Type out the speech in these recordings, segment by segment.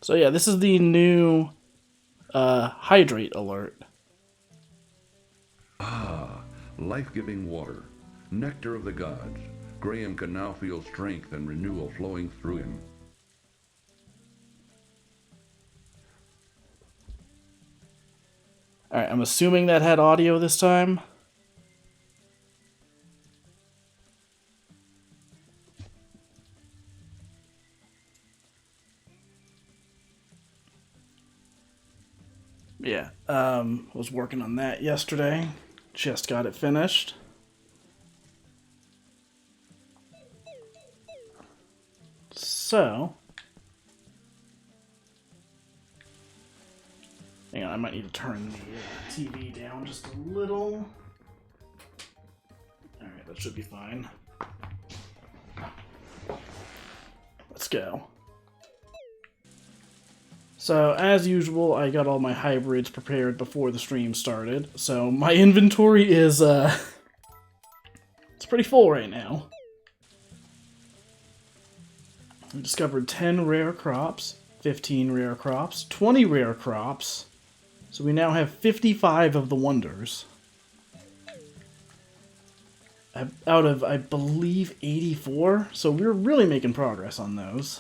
So yeah, this is the new hydrate alert. Ah, life-giving water, nectar of the gods. Graham can now feel strength and renewal flowing through him. Alright, I'm assuming that had audio this time. Yeah, was working on that yesterday. Just got it finished. So, hang on, I might need to turn the TV down just a little. Alright, that should be fine. Let's go. So, as usual, I got all my hybrids prepared before the stream started. So, my inventory is, it's pretty full right now. We discovered 10 rare crops, 15 rare crops, 20 rare crops. So we now have 55 of the wonders. Out of, I believe, 84. So we're really making progress on those.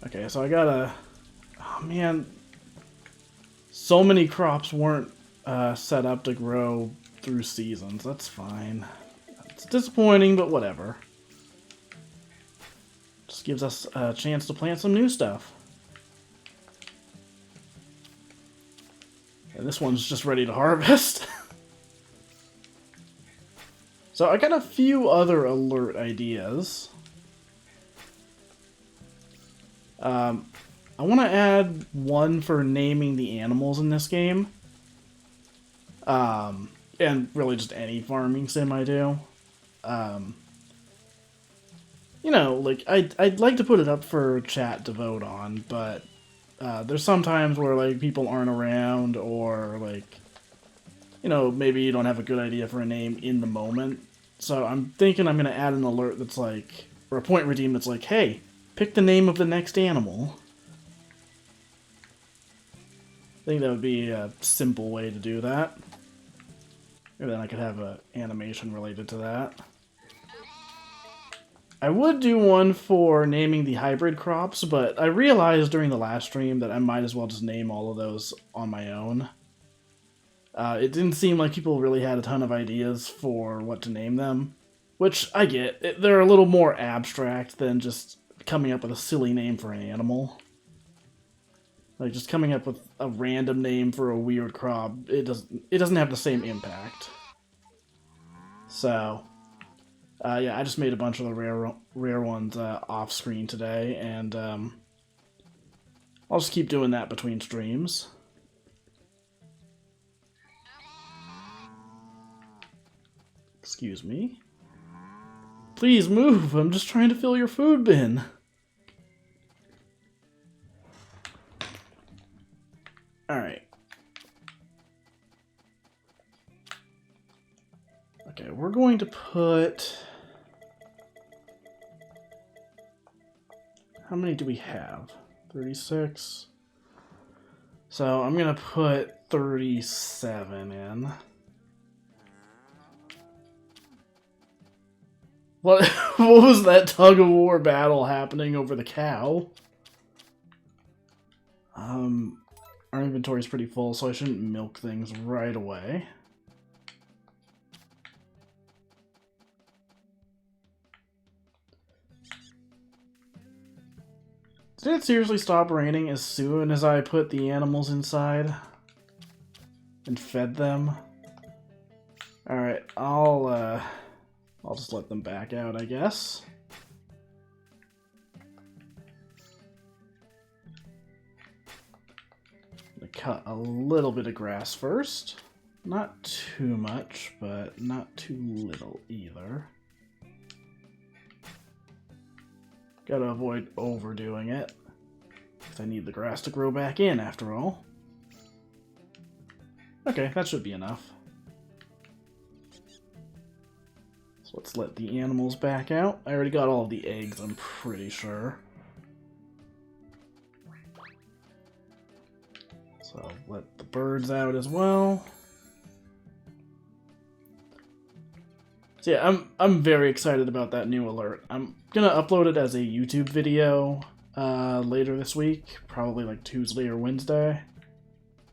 Okay, so I gotta... Oh man. So many crops weren't set up to grow through seasons. That's fine. It's disappointing, but whatever. Just gives us a chance to plant some new stuff. And this one's just ready to harvest. So I got a few other alert ideas. I want to add one for naming the animals in this game. And really just any farming sim I do. You know, like, I'd like to put it up for chat to vote on, but there's some times where, like, people aren't around, or, like, you know, maybe you don't have a good idea for a name in the moment. So I'm thinking I'm going to add an alert that's like, or a point redeem that's like, hey, pick the name of the next animal. I think that would be a simple way to do that. And then I could have an animation related to that. I would do one for naming the hybrid crops, but I realized during the last stream that I might as well just name all of those on my own. It didn't seem like people really had a ton of ideas for what to name them, which I get. They're a little more abstract than just coming up with a silly name for an animal. Like, just coming up with a random name for a weird crop, it doesn't have the same impact. So, yeah, I just made a bunch of the rare ones off screen today, and I'll just keep doing that between streams. Excuse me. Please move, I'm just trying to fill your food bin. Alright. Okay, we're going to put... How many do we have? 36? So I'm gonna put 37 in. What, what was that tug-of-war battle happening over the cow? Our inventory's pretty full, so I shouldn't milk things right away. Did it seriously stop raining as soon as I put the animals inside and fed them? Alright, I'll just let them back out, I guess. I'm gonna cut a little bit of grass first. Not too much, but not too little either. Gotta avoid overdoing it, because I need the grass to grow back in after all. Okay, that should be enough. So let's Let's let the animals back out. I already got all of the eggs, I'm pretty sure. So let the birds out as well. So yeah, I'm very excited about that new alert. I'm gonna upload it as a YouTube video later this week, probably like Tuesday or Wednesday.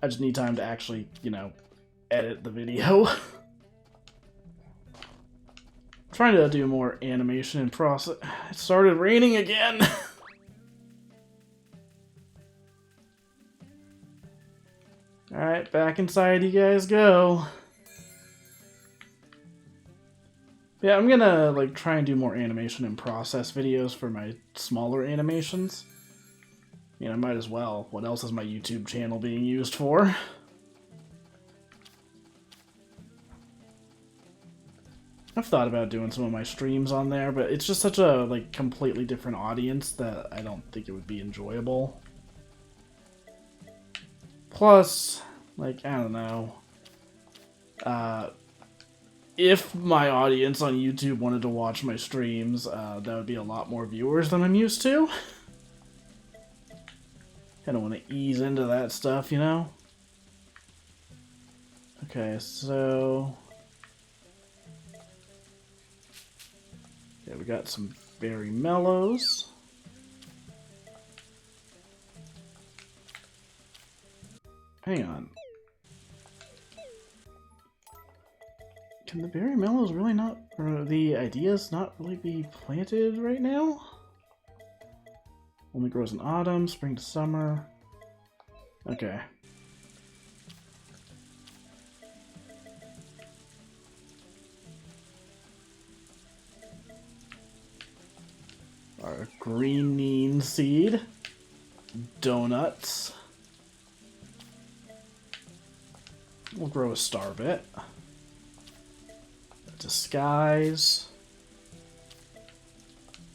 I just need time to actually, you know, edit the video. Trying to do more animation and process. It started raining again. Alright, back inside you guys go. Yeah, I'm gonna like try and do more animation and process videos for my smaller animations. You know, I might as well. What else is my YouTube channel being used for? I've thought about doing some of my streams on there, but it's just such a like completely different audience that I don't think it would be enjoyable. Plus, like, I don't know. If my audience on YouTube wanted to watch my streams, that would be a lot more viewers than I'm used to. I don't want to ease into that stuff, you know? Okay, so... yeah, we got some berry mellows. Hang on. Can the berry mellows really not... or the ideas not really be planted right now? Only grows in autumn, spring to summer. Okay. Our green neem seed. Donuts. We'll grow a starbit. A disguise.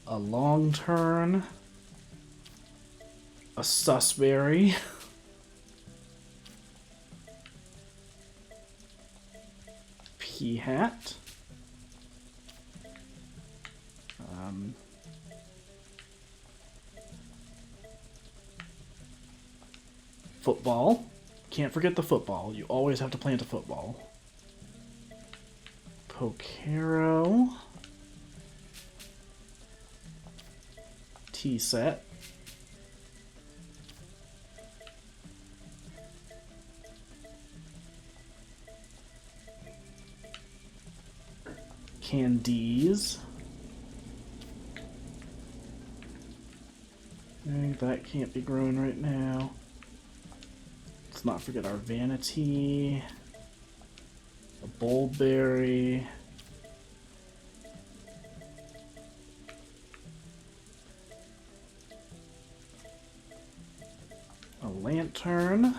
A long turn. A sussberry. Pea hat. Football. Can't forget the football. You always have to plant a football. Pokero. Tea set. Candies. That can't be growing right now. Let's not forget our vanity. A bulberry. A lantern.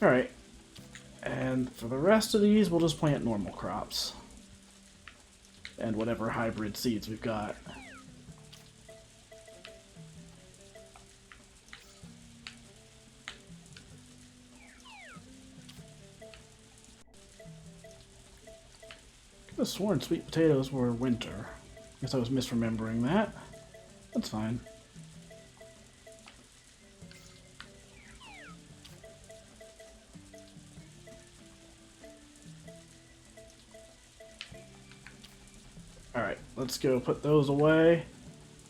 Alright. And for the rest of these, we'll just plant normal crops. And whatever hybrid seeds we've got. I could have sworn sweet potatoes were winter. Guess I was misremembering that. That's fine. Alright, let's go put those away.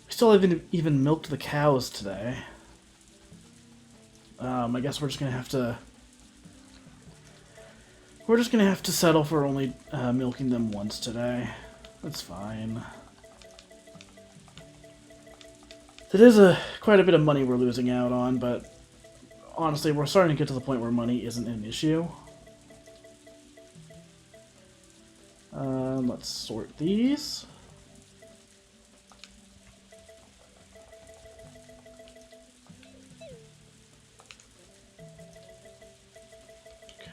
We still haven't even milked the cows today. I guess we're just gonna have to... we're just gonna have to settle for only milking them once today. That's fine. It is quite a bit of money we're losing out on, but honestly, we're starting to get to the point where money isn't an issue. Let's sort these.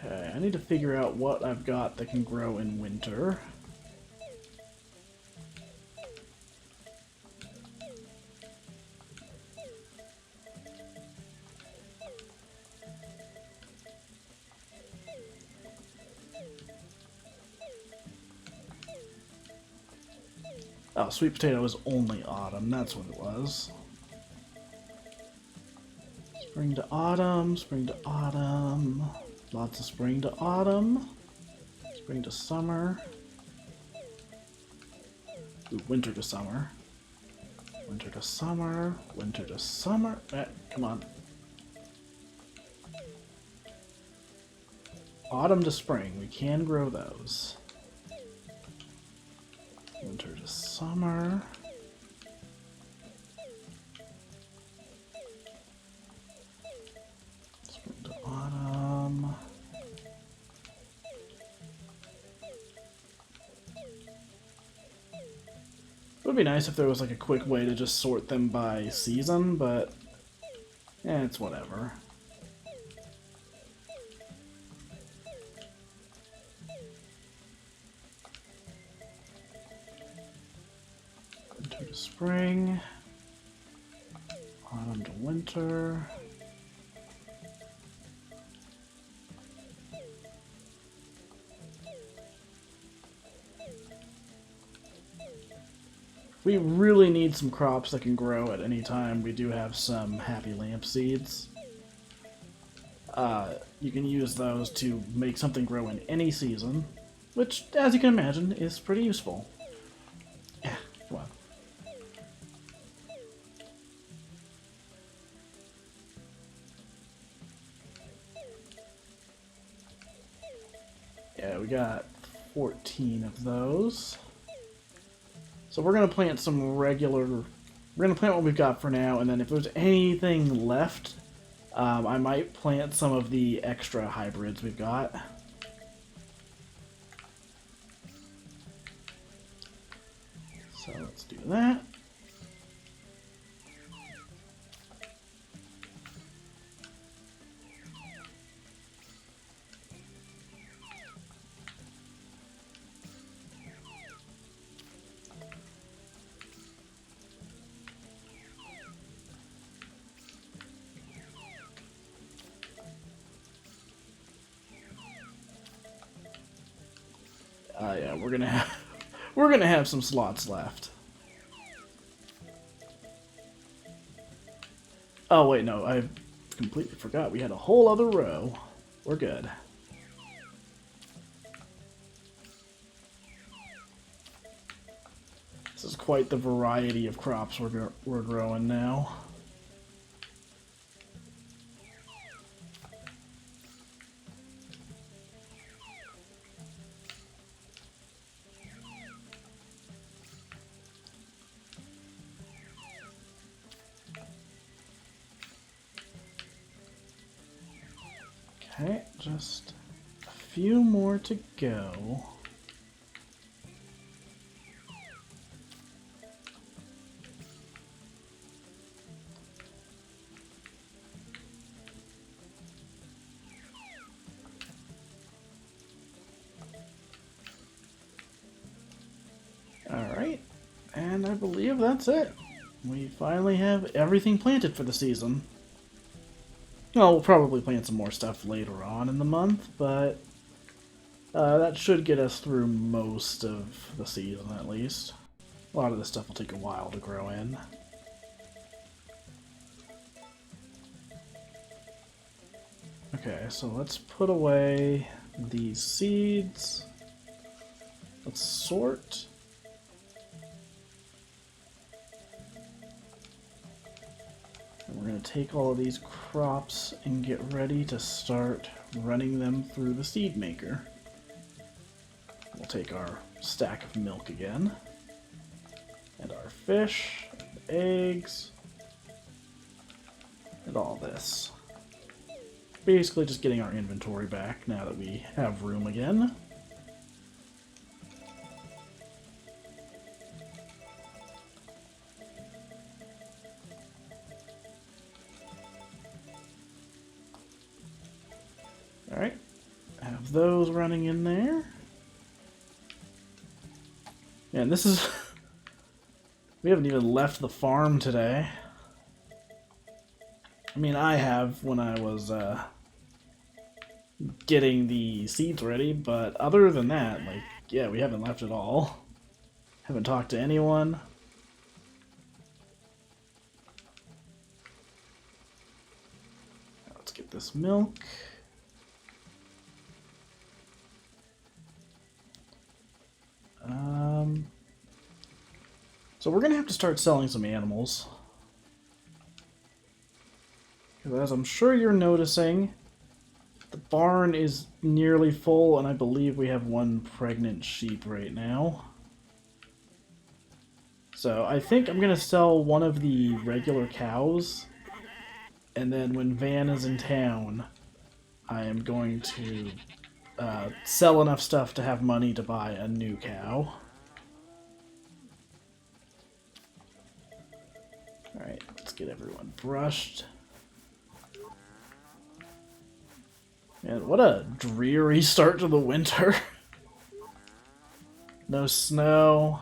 Okay, I need to figure out what I've got that can grow in winter. Oh, sweet potato is only autumn. That's what it was. Spring to autumn, spring to autumn. Lots of spring to autumn. Spring to summer. Ooh, winter to summer. Winter to summer. Winter to summer. Come on. Autumn to spring. We can grow those. Winter to summer. Spring to autumn. It would be nice if there was like a quick way to just sort them by season, but it's whatever. Winter to spring. Autumn to winter. We really need some crops that can grow at any time. We do have some happy lamp seeds. You can use those to make something grow in any season, which, as you can imagine, is pretty useful. Yeah, come on. Yeah, we got 14 of those. So we're going to plant some regular... We're going to plant what we've got for now, and then if there's anything left, I might plant some of the extra hybrids we've got. So let's do that. Yeah, we're gonna have some slots left. Oh wait, no, I completely forgot. We had a whole other row. We're good. This is quite the variety of crops we're growing now. Okay, just a few more to go. Alright, and I believe that's it. We finally have everything planted for the season. Well, we'll probably plant some more stuff later on in the month, but that should get us through most of the season, at least. A lot of this stuff will take a while to grow in. Okay, so let's put away these seeds. Let's sort. And we're going to take all of these crops and get ready to start running them through the seed maker. We'll take our stack of milk again, and our fish, and eggs, and all this. Basically just getting our inventory back now that we have room again. Alright, have those running in there. And this is... we haven't even left the farm today. I mean, I have when I was getting the seeds ready, but other than that, like, yeah, we haven't left at all. Haven't talked to anyone. Let's get this milk. So we're gonna have to start selling some animals. Because as I'm sure you're noticing, the barn is nearly full, and I believe we have one pregnant sheep right now. So I think I'm gonna sell one of the regular cows, and then when Van is in town, I am going to sell enough stuff to have money to buy a new cow. Alright, let's get everyone brushed. Man, what a dreary start to the winter. No snow.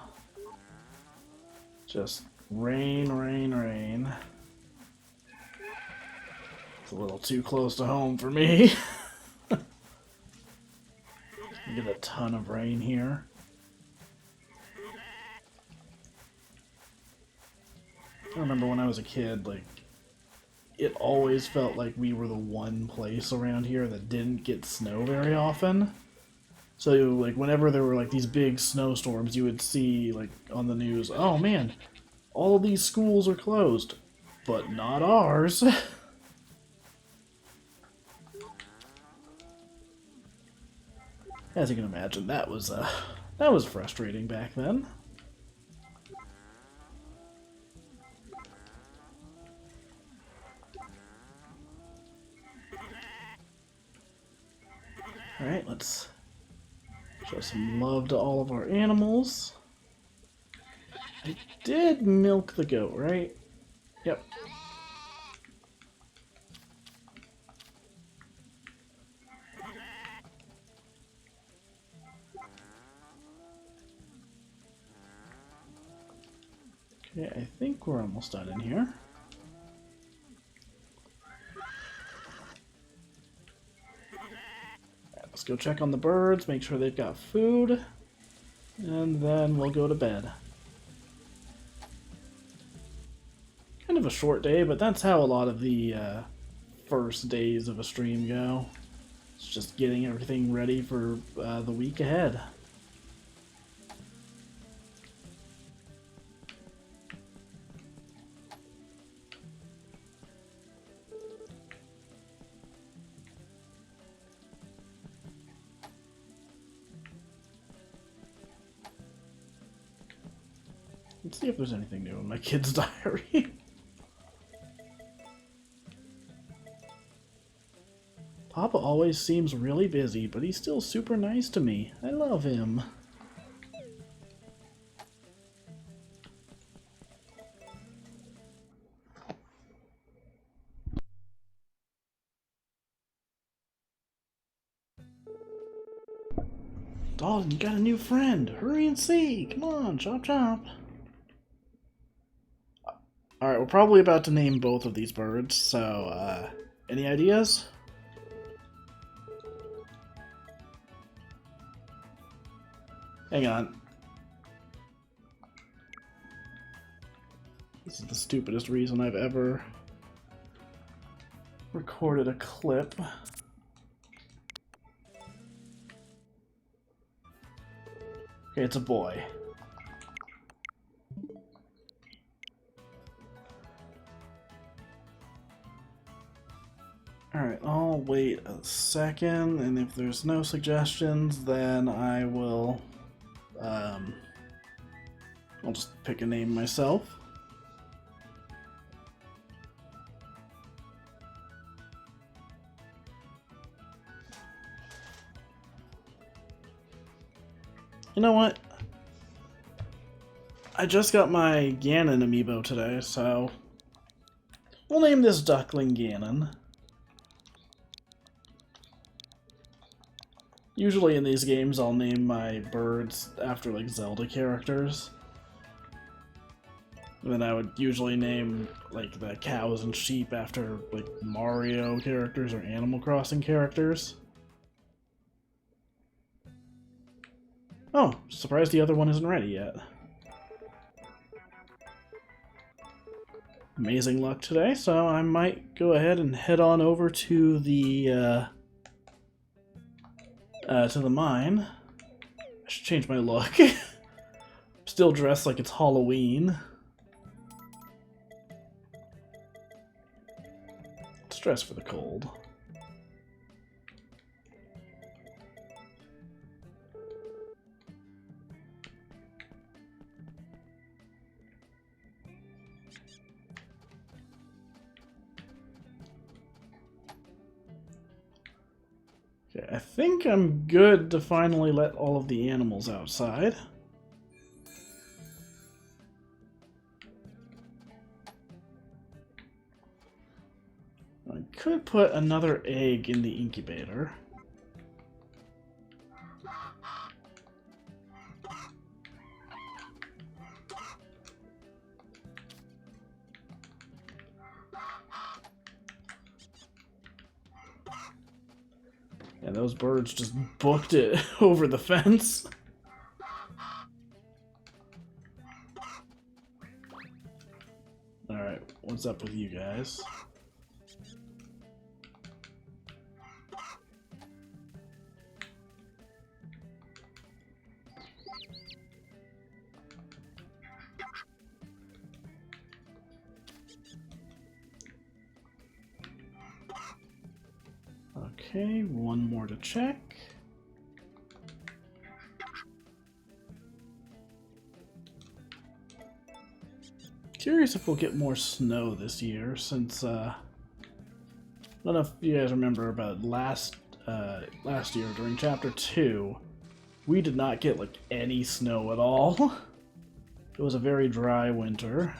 Just rain, rain, rain. It's a little too close to home for me. Get a ton of rain here. I remember when I was a kid, like, it always felt like we were the one place around here that didn't get snow very often. So, like, whenever there were, like, these big snowstorms, you would see, like, on the news, oh man, all of these schools are closed, but not ours. As you can imagine, that was frustrating back then. Alright, let's show some love to all of our animals. I did milk the goat, right? Yep. Okay, I think we're almost done in here. Let's go check on the birds, make sure they've got food, and then we'll go to bed. Kind of a short day, but that's how a lot of the first days of a stream go. It's just getting everything ready for the week ahead. Let's see if there's anything new in my kid's diary. Papa always seems really busy, but he's still super nice to me. I love him. Dalton, you got a new friend. Hurry and see. Come on, chop chop. Alright, we're probably about to name both of these birds, so, any ideas? Hang on. This is the stupidest reason I've ever recorded a clip. Okay, it's a boy. Alright, I'll wait a second, and if there's no suggestions, then I will, I'll just pick a name myself. You know what? I just got my Ganon amiibo today, so we'll name this Duckling Ganon. Usually in these games I'll name my birds after like Zelda characters. And then I would usually name like the cows and sheep after like Mario characters or Animal Crossing characters. Oh, surprised the other one isn't ready yet. amazing luck today, so I might go ahead and head on over to the mine. I should change my look. Still dressed like it's Halloween. Let's dress for the cold. Okay, I think I'm good to finally let all of the animals outside. I could put another egg in the incubator. And those birds just booked it over the fence. Alright, what's up with you guys? Okay, one more to check. Curious if we'll get more snow this year, since I don't know if you guys remember about last year during Chapter 2, we did not get like any snow at all. It was a very dry winter.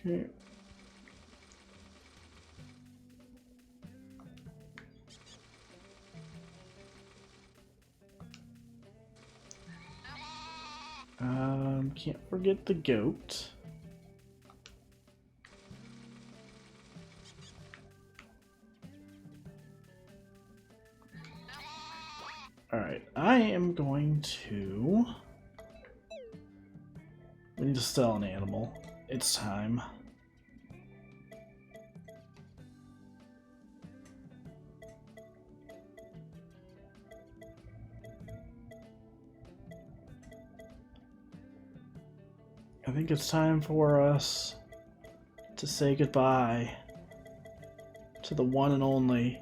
Okay. Can't forget the goat. Alright, I am going to... We need to sell an animal. It's time. I think it's time for us to say goodbye to the one and only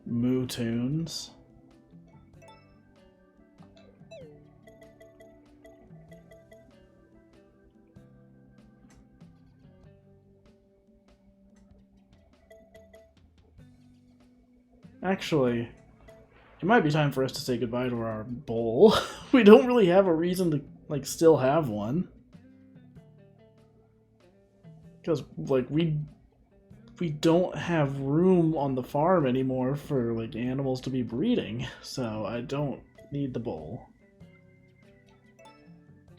Moo Tunes. Actually, it might be time for us to say goodbye to our bowl. We don't really have a reason to, like, still have one. Because, like, we don't have room on the farm anymore for, like, animals to be breeding. So I don't need the bowl.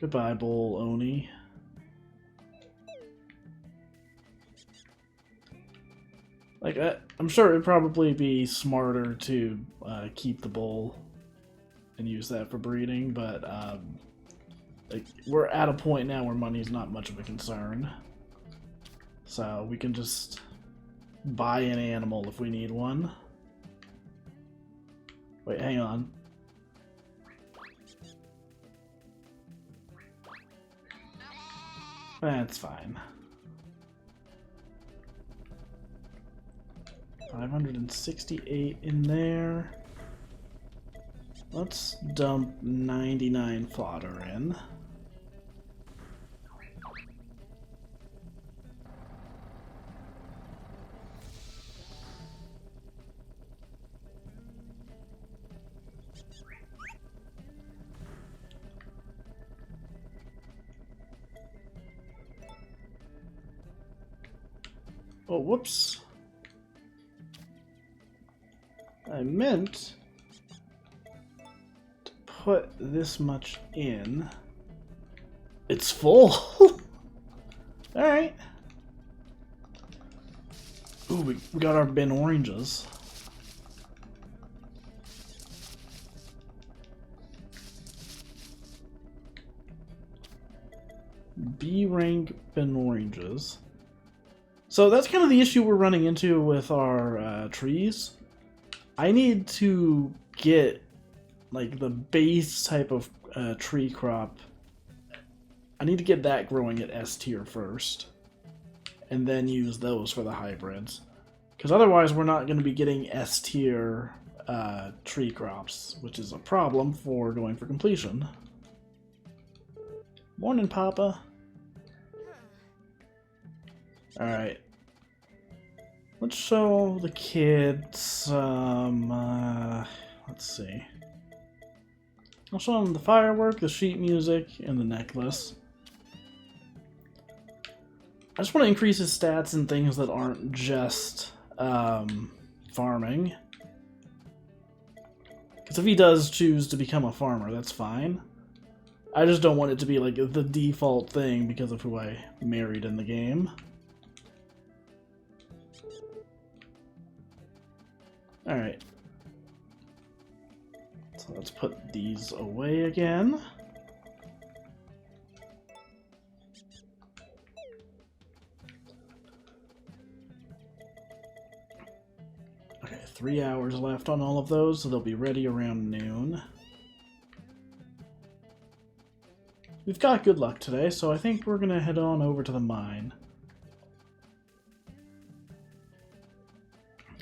Goodbye, bowl Oni. Like, I'm sure it'd probably be smarter to keep the bowl and use that for breeding, but like, we're at a point now where money's not much of a concern. So we can just buy an animal if we need one. Wait, hang on. That's fine. 568 in there. Let's dump 99 fodder in. Oh, whoops. I meant to put this much in. It's full. Alright. Ooh, we got our bin oranges. B rank bin ranges. So that's kind of the issue we're running into with our trees. I need to get like the base type of tree crop. I need to get that growing at S tier first, and then use those for the hybrids. Because otherwise we're not going to be getting S tier tree crops, which is a problem for going for completion. Morning, Papa. Alright. Let's show the kids, let's see. I'll show them the firework, the sheet music, and the necklace. I just want to increase his stats in things that aren't just, farming. Because if he does choose to become a farmer, that's fine. I just don't want it to be like the default thing because of who I married in the game. Alright. So let's put these away again. Okay, 3 hours left on all of those, so they'll be ready around noon. We've got good luck today, so I think we're gonna head on over to the mine.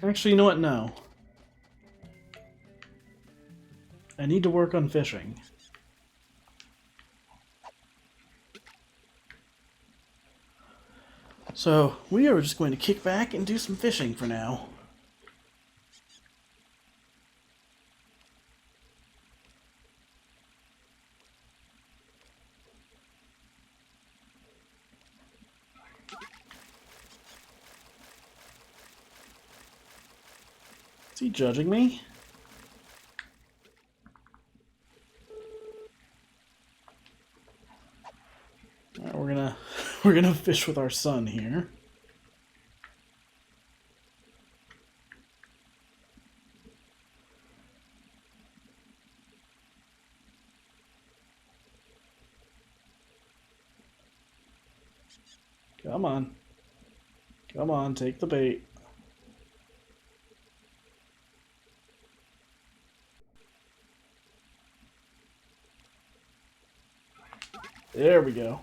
Actually, you know what? No. I need to work on fishing. So, we are just going to kick back and do some fishing for now. Is he judging me? Alright, we're gonna fish with our son here. Come on. Come on, take the bait. There we go.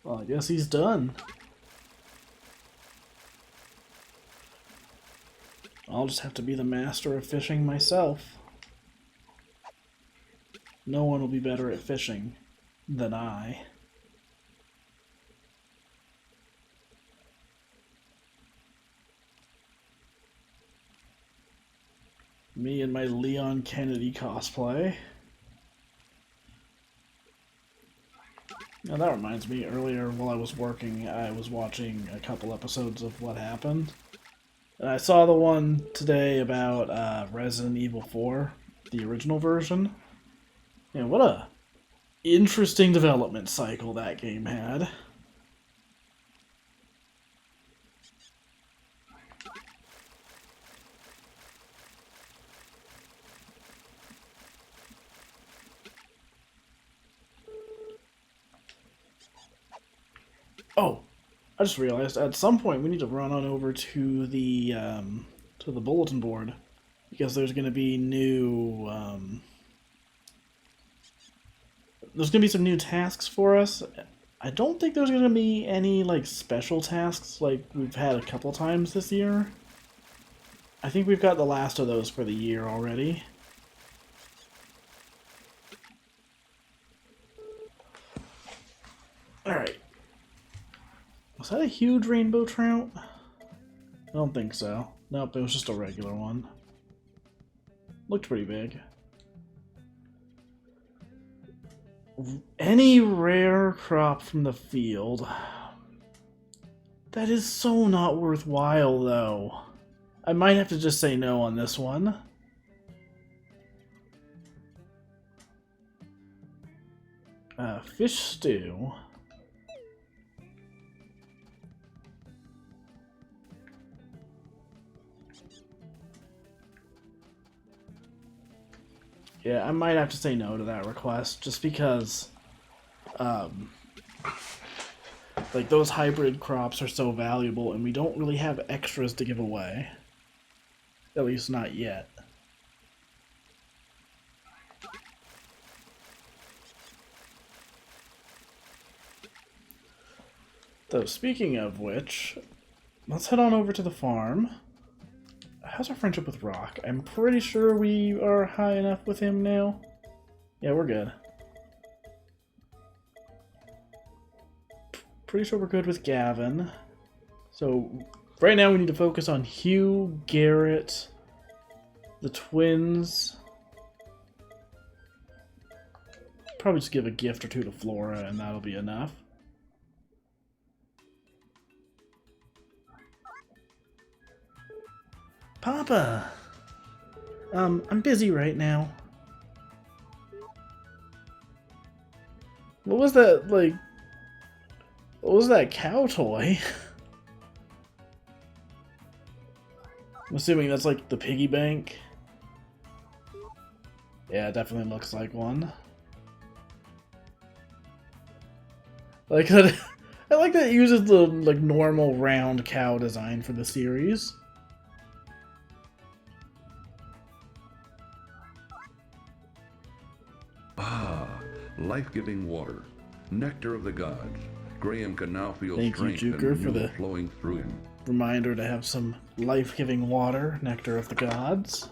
Well, I guess he's done. I'll just have to be the master of fishing myself. No one will be better at fishing than I. Me and my Leon Kennedy cosplay. Now that reminds me, earlier while I was working, I was watching a couple episodes of What Happened. And I saw the one today about Resident Evil 4, the original version. Yeah, what a interesting development cycle that game had. Oh, I just realized at some point we need to run on over to the bulletin board because there's going to be new there's going to be some new tasks for us. I don't think there's going to be any like special tasks like we've had a couple times this year. I think we've got the last of those for the year already. Alright. Was that a huge rainbow trout? I don't think so. Nope, it was just a regular one. Looked pretty big. Any rare crop from the field. That is so not worthwhile, though. I might have to just say no on this one. Fish stew. Yeah, I might have to say no to that request, just because, like, those hybrid crops are so valuable, and we don't really have extras to give away. At least not yet. Though, speaking of which, let's head on over to the farm. How's our friendship with Rock? I'm pretty sure we are high enough with him now. Yeah, we're good. Pretty sure we're good with Gavin. So, right now we need to focus on Hugh, Garrett, the twins. Probably just give a gift or two to Flora and that'll be enough. Papa! I'm busy right now. What was that, like... What was that cow toy? I'm assuming that's like the piggy bank. Yeah, it definitely looks like one. Like that. I like that it uses the like normal round cow design for the series. Ah, life-giving water, nectar of the gods. Graham can now feel Thank you, strength and Juker, for renewal the flowing through him. reminder to have some life-giving water, nectar of the gods.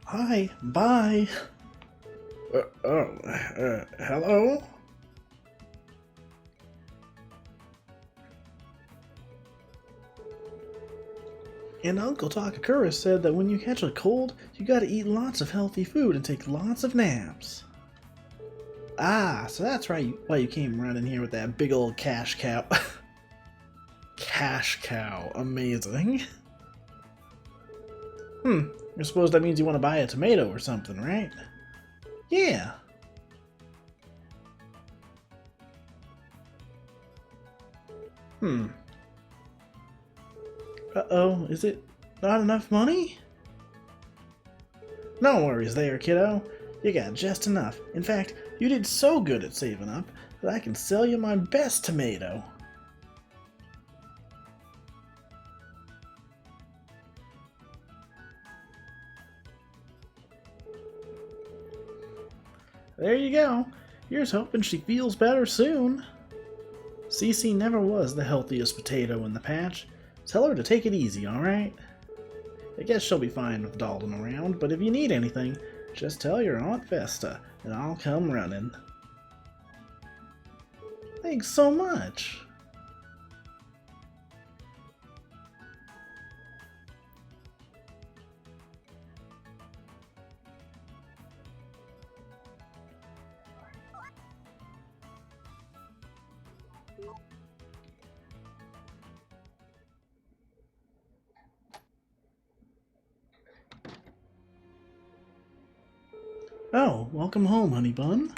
Hi, bye. Hello? And Uncle Takakura said that when you catch a cold, you gotta eat lots of healthy food and take lots of naps. Ah, so that's right, why you came running here with that big old cash cow. Cash cow, amazing. I suppose that means you want to buy a tomato or something, right? Yeah. Uh-oh, is it not enough money? No worries there, kiddo. You got just enough. In fact, you did so good at saving up that I can sell you my best tomato. There you go. Here's hoping she feels better soon. Cece never was the healthiest potato in the patch. Tell her to take it easy, alright? I guess she'll be fine with Dalton around, but if you need anything, just tell your Aunt Vesta, and I'll come running. Thanks so much. Oh, welcome home, honey bun.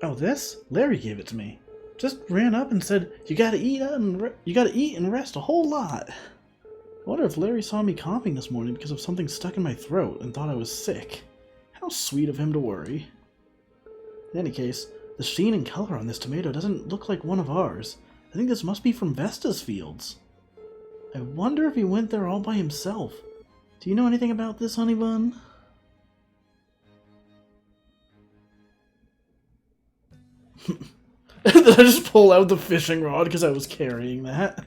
Oh, this? Larry gave it to me. Just ran up and said, you gotta eat and rest a whole lot. I wonder if Larry saw me coughing this morning because of something stuck in my throat and thought I was sick. How sweet of him to worry. In any case, the sheen and color on this tomato doesn't look like one of ours. I think this must be from Vesta's fields. I wonder if he went there all by himself. Do you know anything about this, honey bun? Did I just pull out the fishing rod because I was carrying that?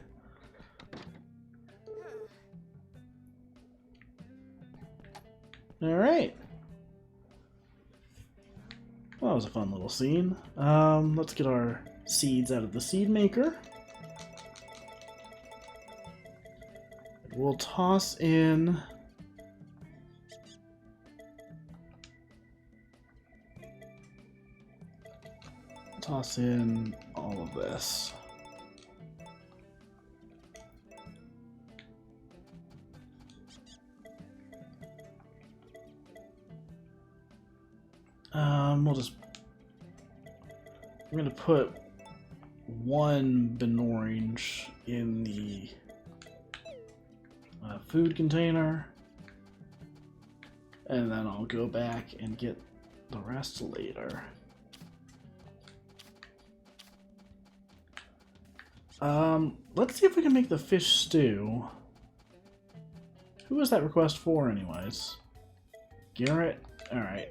Alright. Well, that was a fun little scene. Let's get our seeds out of the seed maker. We'll toss in toss in all of this. We'll just... I'm gonna put one Benorange in the food container, and then I'll go back and get the rest later. Let's see if we can make the fish stew. Who was that request for anyways? Garrett? Alright.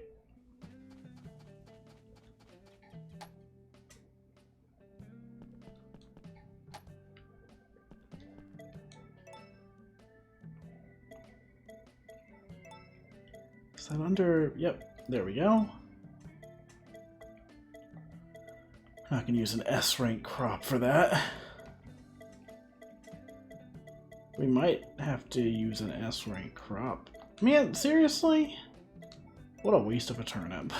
Is that under... Yep, there we go. I can use an S rank crop for that. We might have to use an S rank crop. Man, seriously? What a waste of a turnip.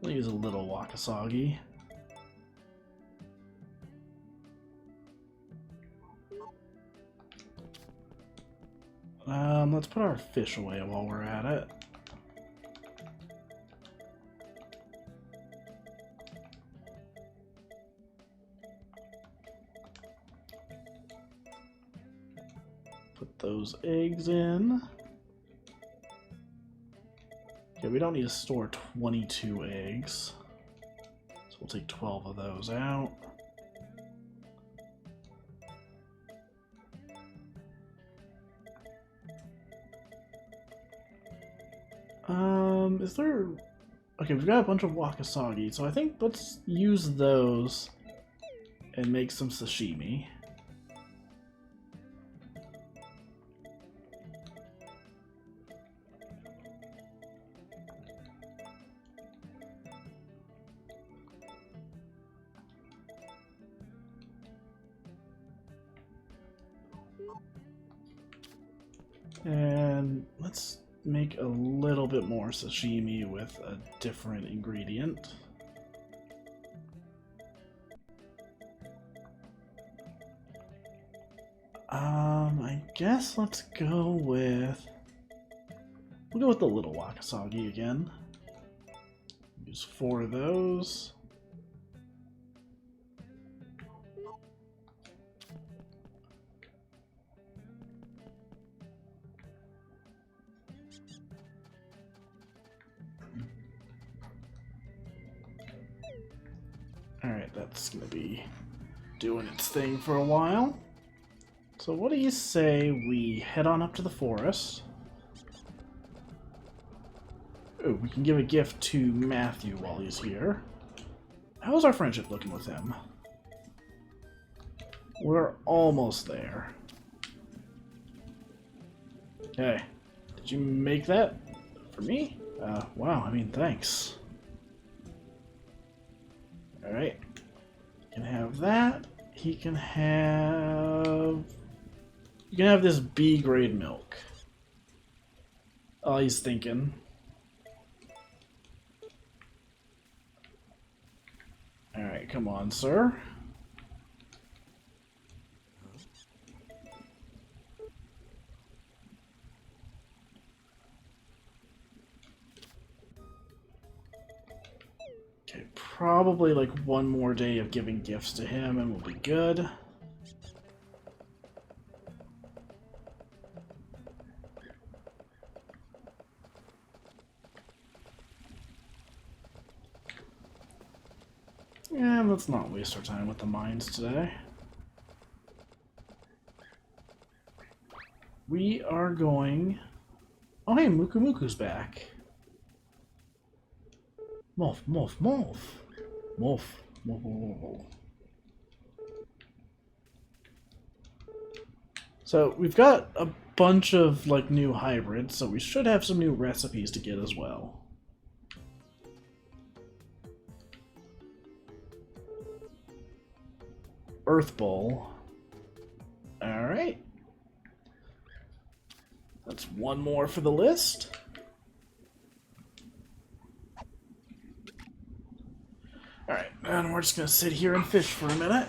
I'll use a little Wakasagi. Let's put our fish away while we're at it. Put those eggs in. Okay, we don't need to store 22 eggs. So we'll take 12 of those out. Is there... Okay, we've got a bunch of Wakasagi, so I think let's use those and make some sashimi. And let's make a little bit more sashimi with a different ingredient. I guess let's go with... We'll go with the little Wakasagi again. Use 4 of those. Alright, that's gonna be doing its thing for a while. So what do you say we head on up to the forest? Oh, we can give a gift to Matthew while he's here. How's our friendship looking with him? We're almost there. Hey, did you make that for me? Wow, I mean, thanks. Alright. He can have that. He can have... You can have this B-grade milk. Oh, he's thinking. Alright, come on, sir. Okay, probably like one more day of giving gifts to him and we'll be good. And let's not waste our time with the mines today. We are going... Oh hey, Muku Muku's back. Morph, morph, morph. Morph, morph, morph, morph. So we've got a bunch of like new hybrids, so we should have some new recipes to get as well. Earth Bowl. Alright. That's one more for the list. Alright, and we're just gonna sit here and fish for a minute.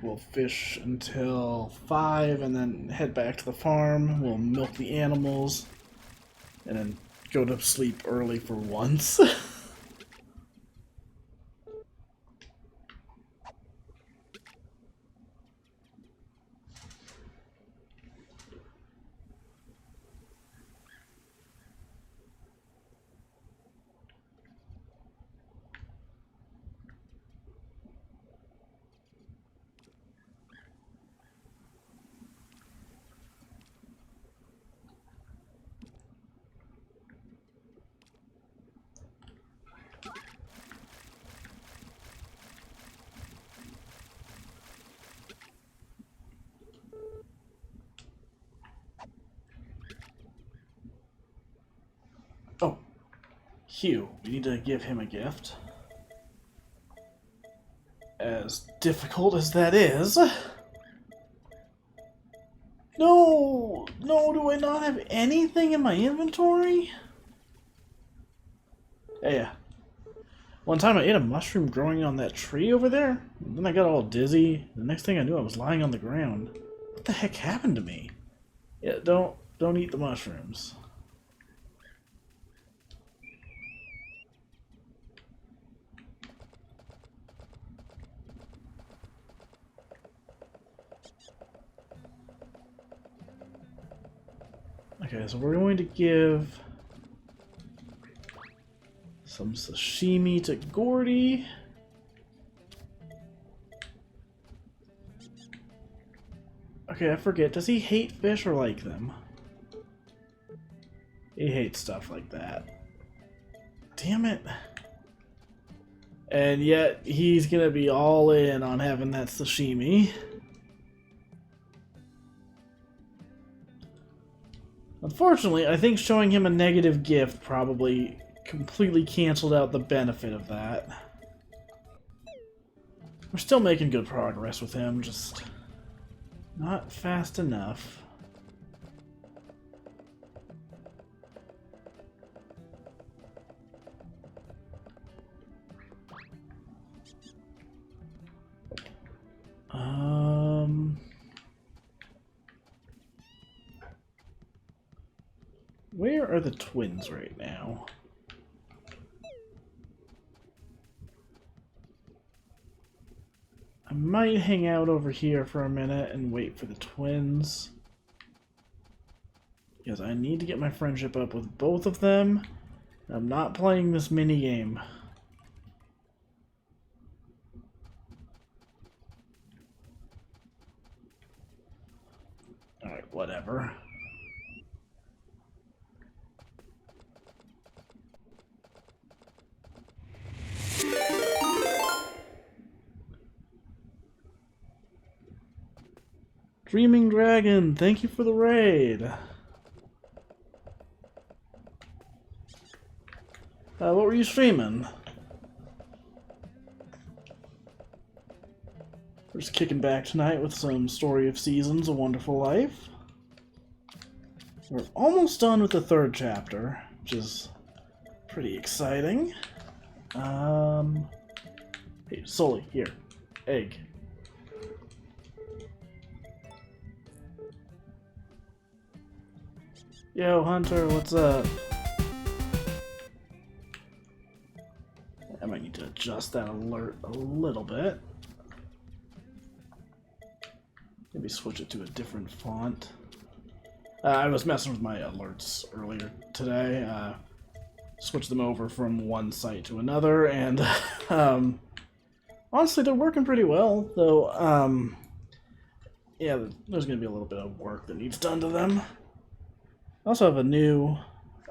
We'll fish until 5 and then head back to the farm. We'll milk the animals and then go to sleep early for once. Oh, Hugh, we need to give him a gift. As difficult as that is. No! No, do I not have anything in my inventory? Yeah. One time I ate a mushroom growing on that tree over there. And then I got all dizzy. The next thing I knew I was lying on the ground. What the heck happened to me? Yeah, don't eat the mushrooms. Okay, so we're going to give some sashimi to Gordy. Okay, I forget. Does he hate fish or like them? He hates stuff like that. Damn it. And yet, he's gonna be all in on having that sashimi. Unfortunately, I think showing him a negative gift probably completely canceled out the benefit of that. We're still making good progress with him, just not fast enough. Where are the twins right now? I might hang out over here for a minute and wait for the twins. Because I need to get my friendship up with both of them. I'm not playing this mini game. Alright, whatever. Dreaming Dragon, thank you for the raid. What were you streaming? We're just kicking back tonight with some Story of Seasons, A Wonderful Life. We're almost done with the 3rd chapter, which is pretty exciting. Hey, Sully, here. Egg. Yo, Hunter, what's up? I might need to adjust that alert a little bit. Maybe switch it to a different font. I was messing with my alerts earlier today. Switched them over from one site to another, and honestly, they're working pretty well. Though, yeah, there's going to be a little bit of work that needs done to them. I also have a new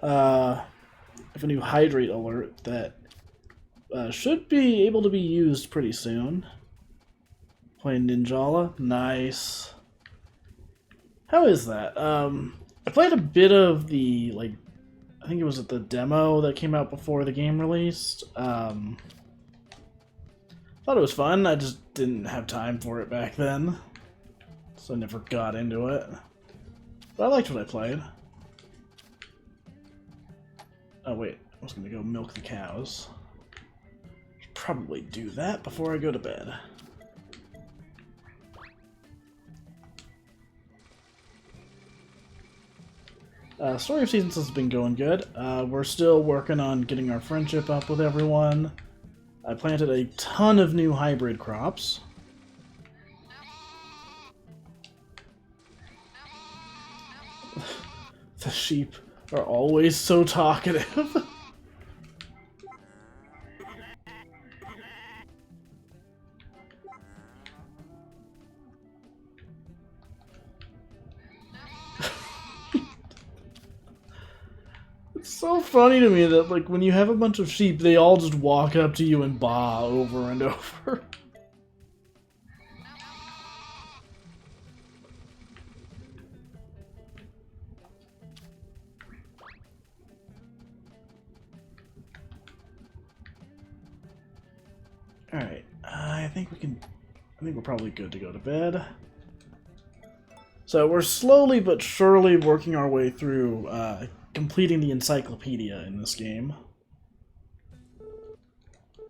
have a new hydrate alert that should be able to be used pretty soon. Playing Ninjala, nice. How is that? I played a bit of the I think it was the demo that came out before the game released. Thought it was fun. I just didn't have time for it back then, so I never got into it. But I liked what I played. Oh wait, I was gonna go milk the cows. Should probably do that before I go to bed. Story of Seasons has been going good. We're still working on getting our friendship up with everyone. I planted a ton of new hybrid crops. The sheep are always so talkative. It's so funny to me that, like, when you have a bunch of sheep, they all just walk up to you and baa over and over. Alright, I think we're probably good to go to bed. So we're slowly but surely working our way through completing the encyclopedia in this game.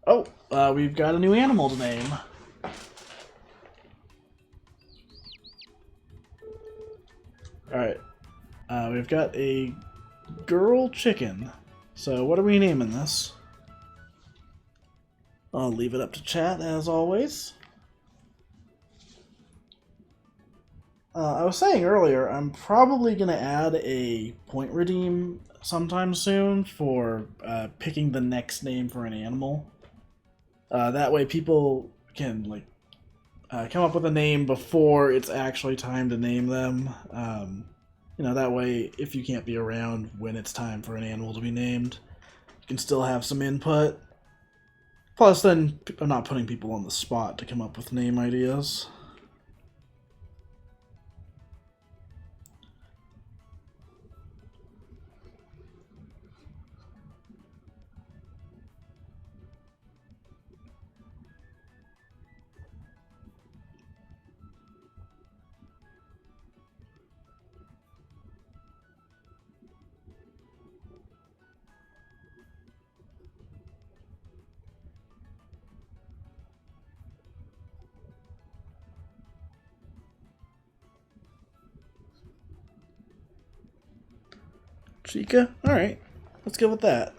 Oh, we've got a new animal to name. Alright, we've got a girl chicken. So what are we naming this? I'll leave it up to chat as always. I was saying earlier, I'm probably going to add a point redeem sometime soon for picking the next name for an animal. That way people can come up with a name before it's actually time to name them. That way if you can't be around when it's time for an animal to be named, you can still have some input. Plus then I'm not putting people on the spot to come up with name ideas. Chica? Alright, let's go with that.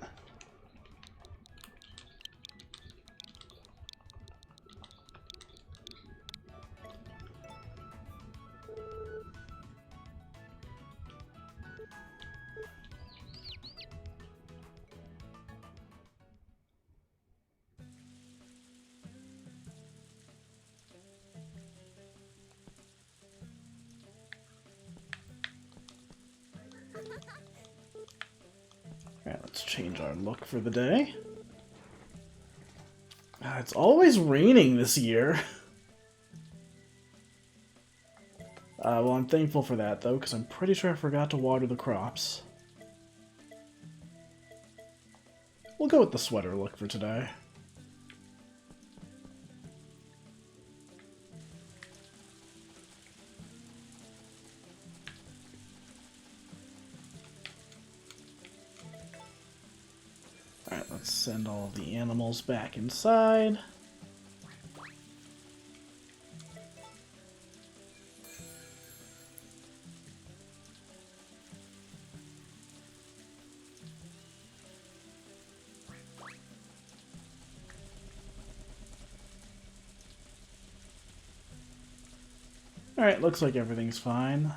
Alright, let's change our look for the day. It's always raining this year. Well, I'm thankful for that, though, because I'm pretty sure I forgot to water the crops. We'll go with the sweater look for today. Alright, let's send all of the animals back inside. Alright, looks like everything's fine.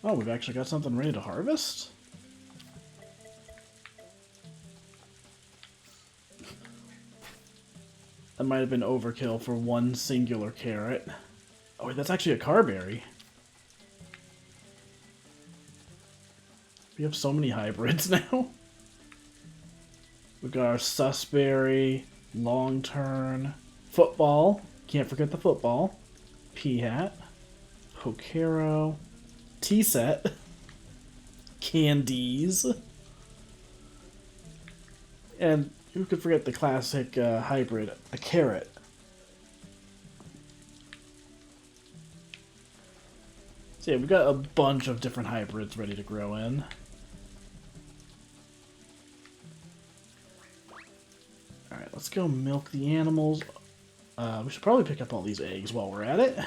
Oh, we've actually got something ready to harvest? That might have been overkill for one singular carrot. Oh wait, that's actually a carberry. We have so many hybrids now. We've got our Sussberry, Long Turn, Football. Can't forget the football. P-Hat, Pokero, T-Set, Candies, and who could forget the classic hybrid, a Carrot. So yeah, we've got a bunch of different hybrids ready to grow in. Alright, let's go milk the animals. We should probably pick up all these eggs while we're at it.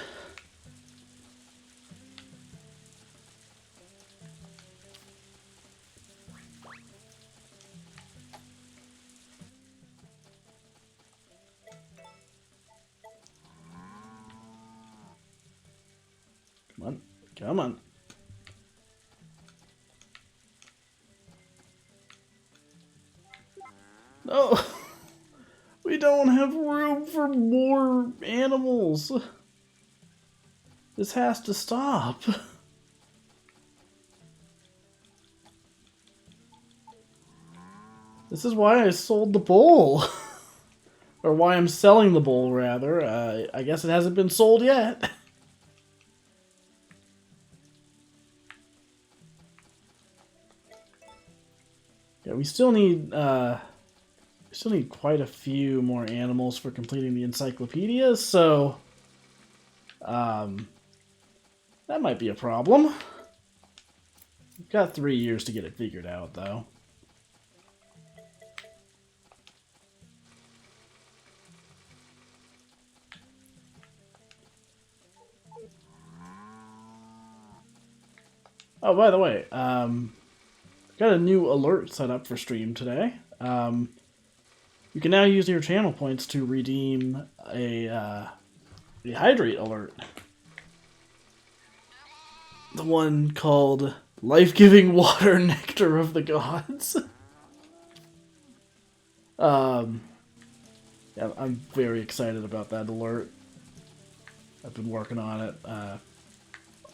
Come on, come on. No! We don't have room for more animals. This has to stop. This is why I sold the bowl. Or why I'm selling the bowl, rather. I guess it hasn't been sold yet. Yeah, we still need quite a few more animals for completing the encyclopedia, so that might be a problem. We've got 3 years to get it figured out, though. Oh, by the way, got a new alert set up for stream today. You can now use your channel points to redeem a hydrate alert. The one called Life-Giving Water Nectar of the Gods. Yeah, I'm very excited about that alert. I've been working on it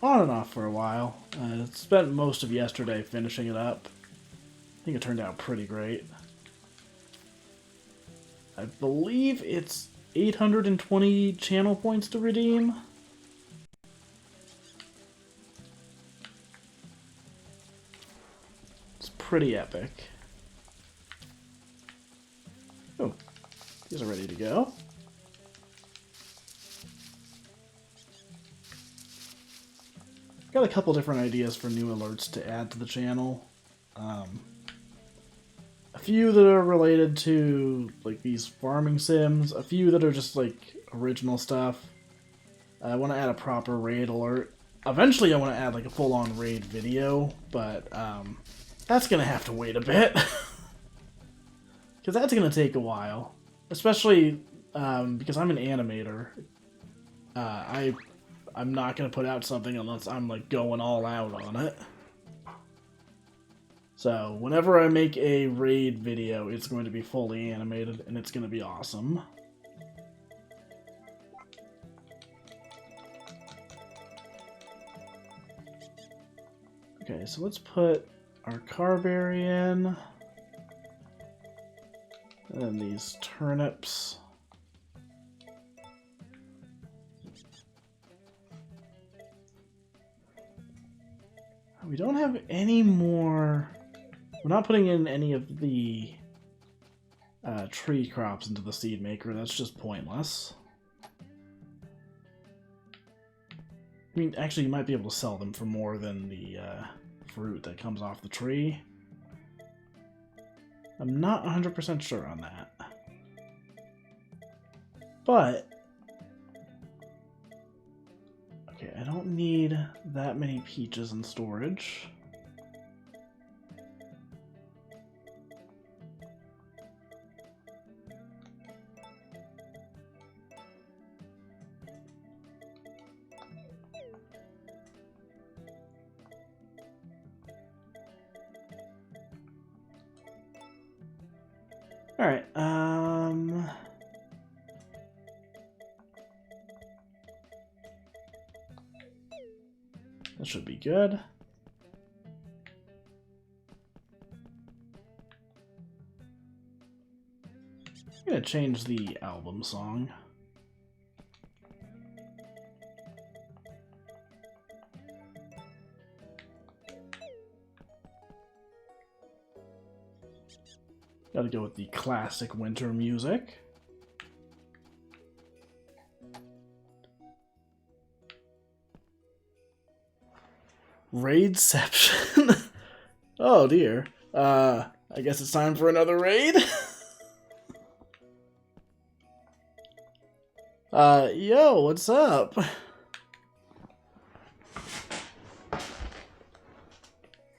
on and off for a while. Spent most of yesterday finishing it up. I think it turned out pretty great. I believe it's 820 channel points to redeem. It's pretty epic. Oh, these are ready to go. Got a couple different ideas for new alerts to add to the channel. A few that are related to like these farming sims, a few that are just like original stuff. I want to add a proper raid alert. Eventually I want to add like a full-on raid video, but that's gonna have to wait a bit. Because that's gonna take a while. Especially because I'm an animator. I'm not gonna put out something unless I'm like going all out on it. So whenever I make a raid video, it's going to be fully animated and it's going to be awesome. Okay, so let's put our carberry in. And then these turnips. We don't have any more. We're not putting in any of the tree crops into the seed maker. That's just pointless. I mean, actually, you might be able to sell them for more than the fruit that comes off the tree. I'm not 100% sure on that. But okay, I don't need that many peaches in storage. All right. That should be good. I'm gonna change the album song. Gotta go with the classic winter music. Raidception? Oh dear. I guess it's time for another raid? Yo, what's up?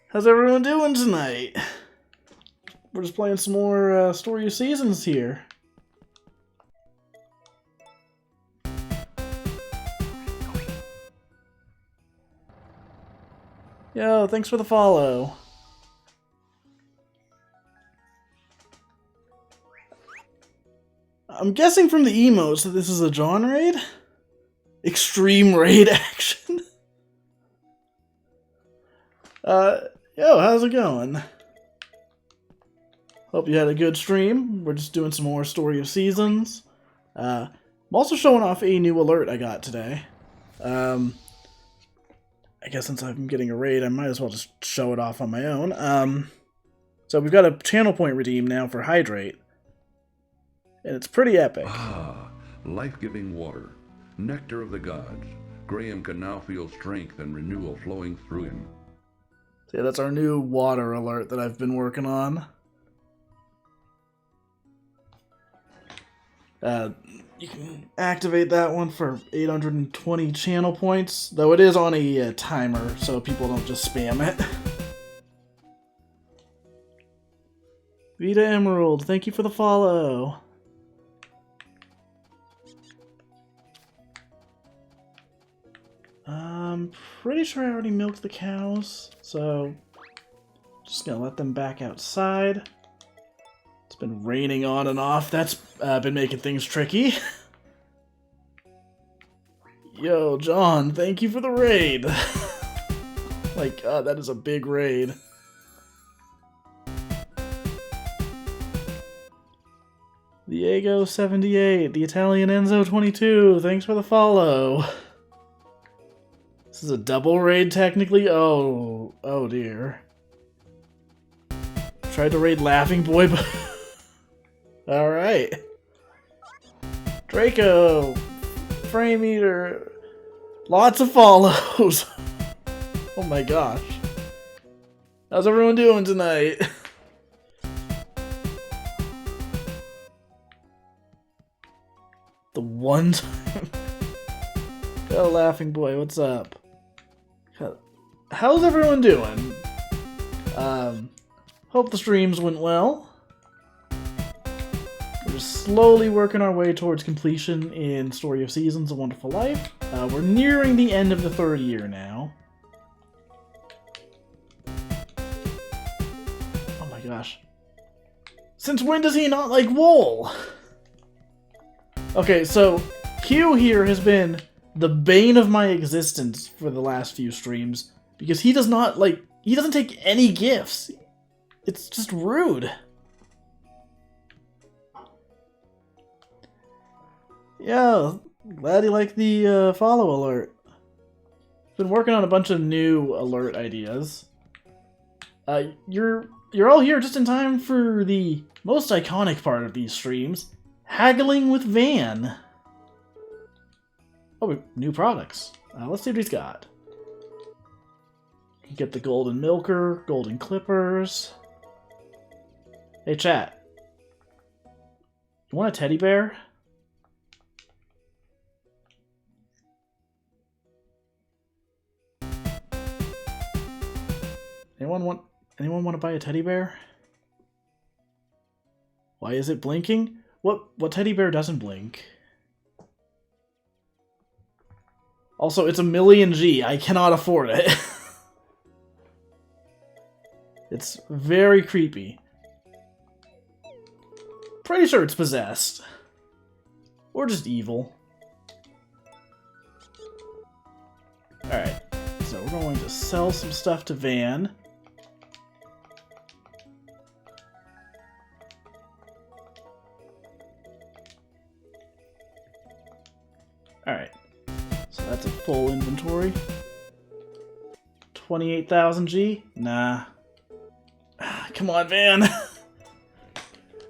How's everyone doing tonight? We're just playing some more Story of Seasons here. Yo, thanks for the follow. I'm guessing from the emotes that this is a John raid? Extreme raid action. Yo, how's it going? Hope you had a good stream. We're just doing some more Story of Seasons. I'm also showing off a new alert I got today. I guess since I'm getting a raid, I might as well just show it off on my own. So we've got a channel point redeem now for Hydrate. And it's pretty epic. Ah, life-giving water, nectar of the gods. Graham can now feel strength and renewal flowing through him. So yeah, that's our new water alert that I've been working on. You can activate that one for 820 channel points, though it is on a timer, so people don't just spam it. Vita Emerald, thank you for the follow. I'm pretty sure I already milked the cows, so just gonna let them back outside. It's been raining on and off. That's been making things tricky. Yo, John, thank you for the raid. My god, that is a big raid. Diego 78, the Italian Enzo 22, thanks for the follow. This is a double raid technically? Oh dear. Tried to raid Laughing Boy, but... Alright. Draco! Frame Eater! Lots of follows! Oh my gosh. How's everyone doing tonight? The one time... Oh, Laughing Boy, what's up? How's everyone doing? Hope the streams went well. We're slowly working our way towards completion in Story of Seasons: A Wonderful Life. We're nearing the end of the third year now. Oh my gosh. Since when does he not like wool? Okay, so Q here has been the bane of my existence for the last few streams, because he does not, like, he doesn't take any gifts. It's just rude. Yeah, glad you like the follow alert. Been working on a bunch of new alert ideas. You're all here just in time for the most iconic part of these streams, haggling with Van. Oh, new products. Let's see what he's got. You can get the golden milker, golden clippers. Hey, chat. You want a teddy bear? Anyone want to buy a teddy bear? Why is it blinking? What teddy bear doesn't blink? Also, it's $1,000,000G. I cannot afford it. It's very creepy. Pretty sure it's possessed. Or just evil. Alright, so we're going to sell some stuff to Van. 28,000 G? Nah. Come on, Van.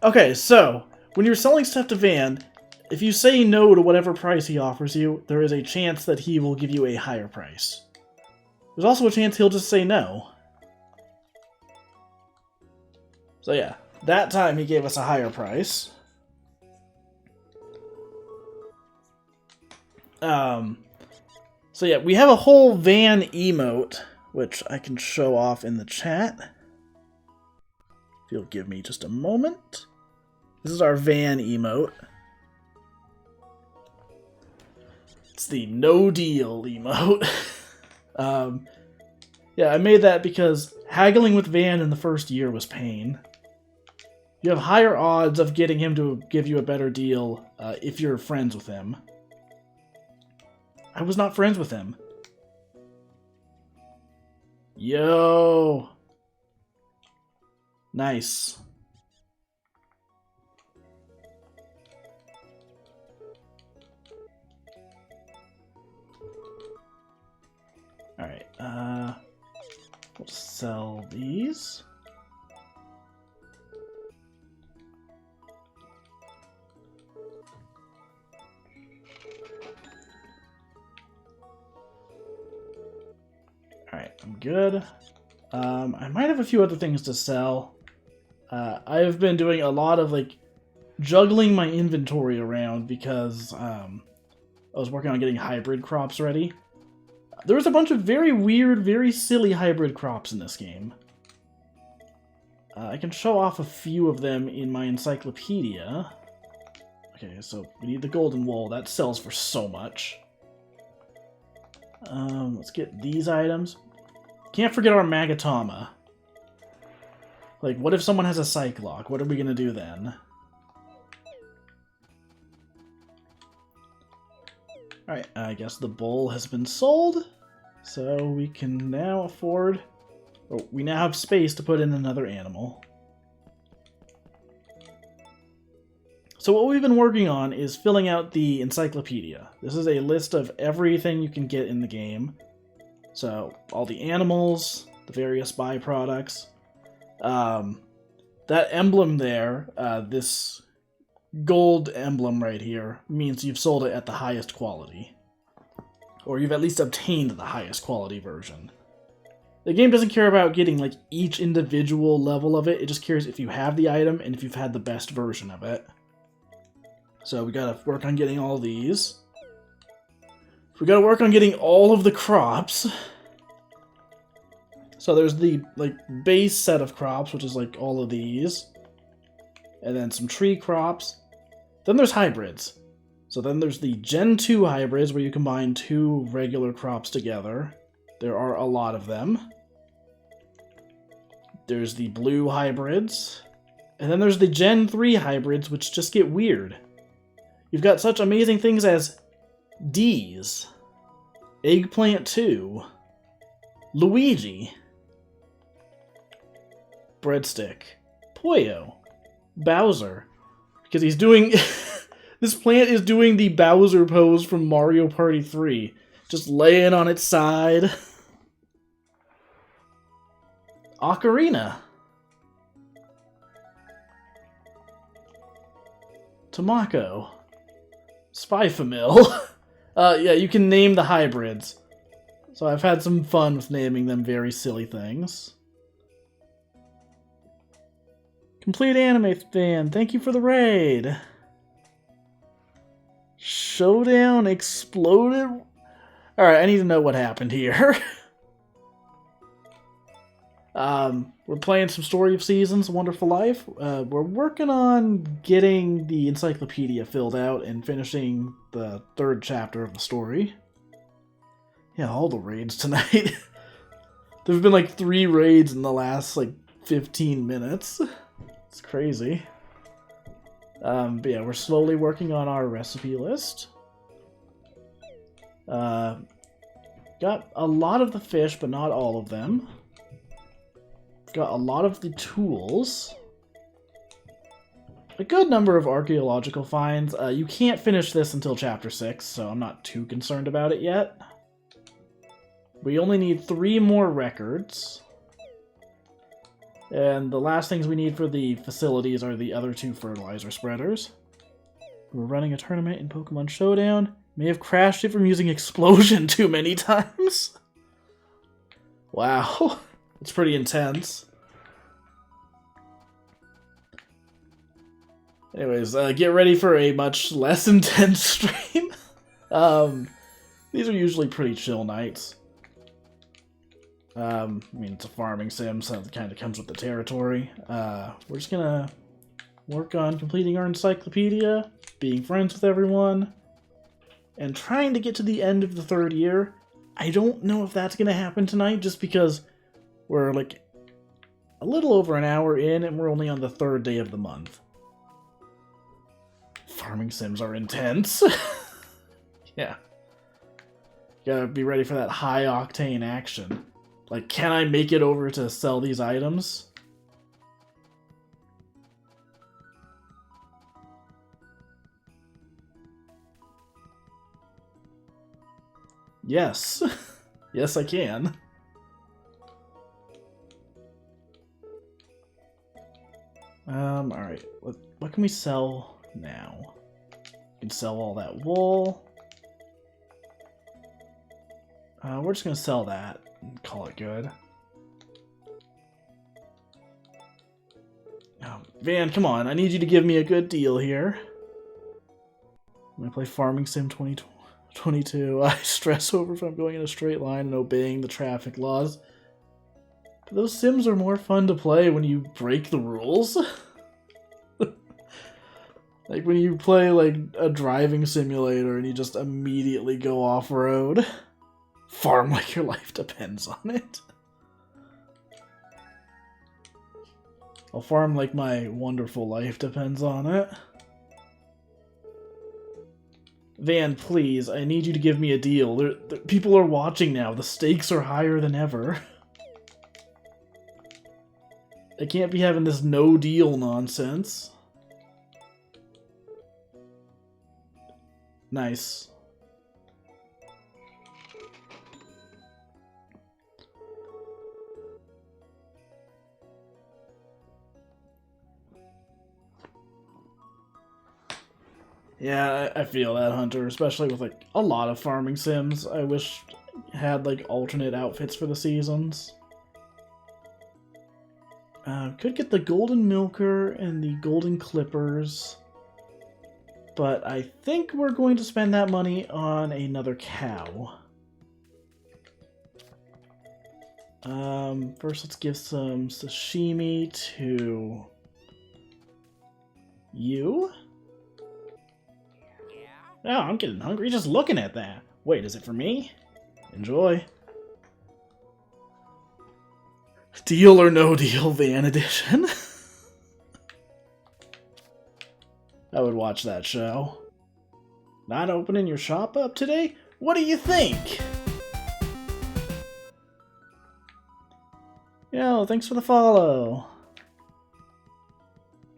Okay, so, when you're selling stuff to Van, if you say no to whatever price he offers you, there is a chance that he will give you a higher price. There's also a chance he'll just say no. So yeah, that time he gave us a higher price. So yeah, we have a whole Van emote, which I can show off in the chat. If you'll give me just a moment. This is our Van emote. It's the no deal emote. Yeah, I made that because haggling with Van in the first year was pain. You have higher odds of getting him to give you a better deal if you're friends with him. I was not friends with him. Yo! Nice. Alright, we'll sell these. Alright, I'm good. I might have a few other things to sell. I've been doing a lot of, like, juggling my inventory around because I was working on getting hybrid crops ready. There was a bunch of very weird, very silly hybrid crops in this game. I can show off a few of them in my encyclopedia. Okay, so we need the golden wool. That sells for so much. Let's get these items. Can't forget our Magatama. Like, what if someone has a Cyclock? What are we gonna do then? Alright, I guess the bull has been sold. So we can now afford... Oh, we now have space to put in another animal. So what we've been working on is filling out the encyclopedia. This is a list of everything you can get in the game. So, all the animals, the various byproducts. That emblem there, this gold emblem right here, means you've sold it at the highest quality. Or you've at least obtained the highest quality version. The game doesn't care about getting like each individual level of it, it just cares if you have the item and if you've had the best version of it. So we gotta work on getting all these. We gotta work on getting all of the crops. So there's the like base set of crops, which is like all of these. And then some tree crops. Then there's hybrids. So then there's the Gen 2 hybrids where you combine two regular crops together. There are a lot of them. There's the blue hybrids. And then there's the Gen 3 hybrids, which just get weird. You've got such amazing things as D's, Eggplant 2, Luigi, Breadstick, Poyo, Bowser, because he's doing... This plant is doing the Bowser pose from Mario Party 3, just laying on its side. Ocarina. Tamako. Spyfamil. Yeah, you can name the hybrids. So I've had some fun with naming them very silly things. Complete Anime Fan, thank you for the raid. Showdown exploded? Alright, I need to know what happened here. We're playing some Story of Seasons, Wonderful Life. We're working on getting the encyclopedia filled out and finishing the third chapter of the story. Yeah, all the raids tonight. There've been like 3 raids in the last like 15 minutes. It's crazy. But yeah, we're slowly working on our recipe list. Got a lot of the fish, but not all of them. Got a lot of the tools. A good number of archaeological finds. You can't finish this until Chapter 6, so I'm not too concerned about it yet. We only need 3 more records. And the last things we need for the facilities are the other 2 fertilizer spreaders. We're running a tournament in Pokemon Showdown. May have crashed it from using Explosion too many times. Wow. It's pretty intense. Anyways, get ready for a much less intense stream. These are usually pretty chill nights. I mean, it's a farming sim, so it kind of comes with the territory. We're just gonna work on completing our encyclopedia, being friends with everyone, and trying to get to the end of the 3rd year. I don't know if that's gonna happen tonight, just because we're like a little over an hour in, and we're only on the 3rd day of the month. Farming sims are intense. Yeah. Gotta be ready for that high-octane action. Like, can I make it over to sell these items? Yes. Yes, I can. Alright. What can we sell now? We can sell all that wool. We're just gonna sell that and call it good. Oh, Van, come on. I need you to give me a good deal here. I'm gonna play Farming Sim 2022. I stress over if I'm going in a straight line and obeying the traffic laws. But those sims are more fun to play when you break the rules. Like when you play like a driving simulator and you just immediately go off-road. Farm like your life depends on it. I'll farm like my wonderful life depends on it. Van, please, I need you to give me a deal. People are watching now. The stakes are higher than ever. I can't be having this no deal nonsense. Nice. Yeah, I feel that, Hunter, especially with like a lot of farming sims. I wish had like alternate outfits for the seasons. Could get the golden milker and the golden clippers, but I think we're going to spend that money on another cow. First let's give some sashimi to you. Oh, I'm getting hungry just looking at that. Wait, is it for me? Enjoy. Deal or no deal, Van Edition. I would watch that show. Not opening your shop up today? What do you think? Yo, thanks for the follow.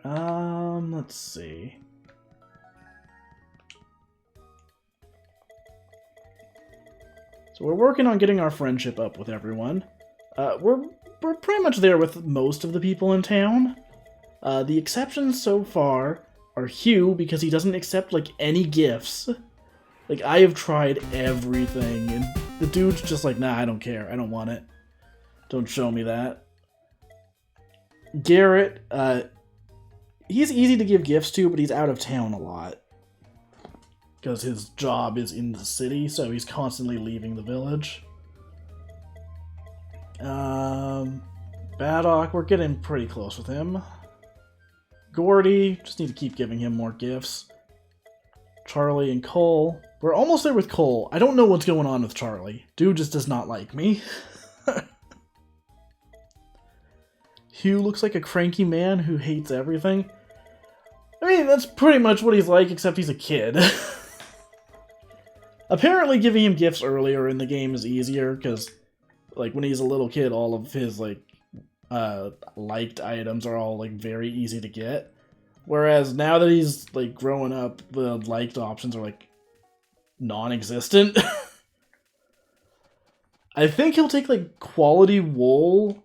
Let's see. So we're working on getting our friendship up with everyone. We're pretty much there with most of the people in town. The exceptions so far are Hugh, because he doesn't accept, like, any gifts. Like, I have tried everything, and the dude's just like, nah, I don't care. I don't want it. Don't show me that. Garrett, he's easy to give gifts to, but he's out of town a lot. Because his job is in the city, so he's constantly leaving the village. Baddock, we're getting pretty close with him. Gordy, just need to keep giving him more gifts. Charlie and Cole. We're almost there with Cole. I don't know what's going on with Charlie. Dude just does not like me. Hugh looks like a cranky man who hates everything. I mean, that's pretty much what he's like, except he's a kid. Apparently giving him gifts earlier in the game is easier, because, like, when he's a little kid, all of his, like, liked items are all, like, very easy to get. Whereas now that he's, like, growing up, the liked options are, like, non-existent. I think he'll take like quality wool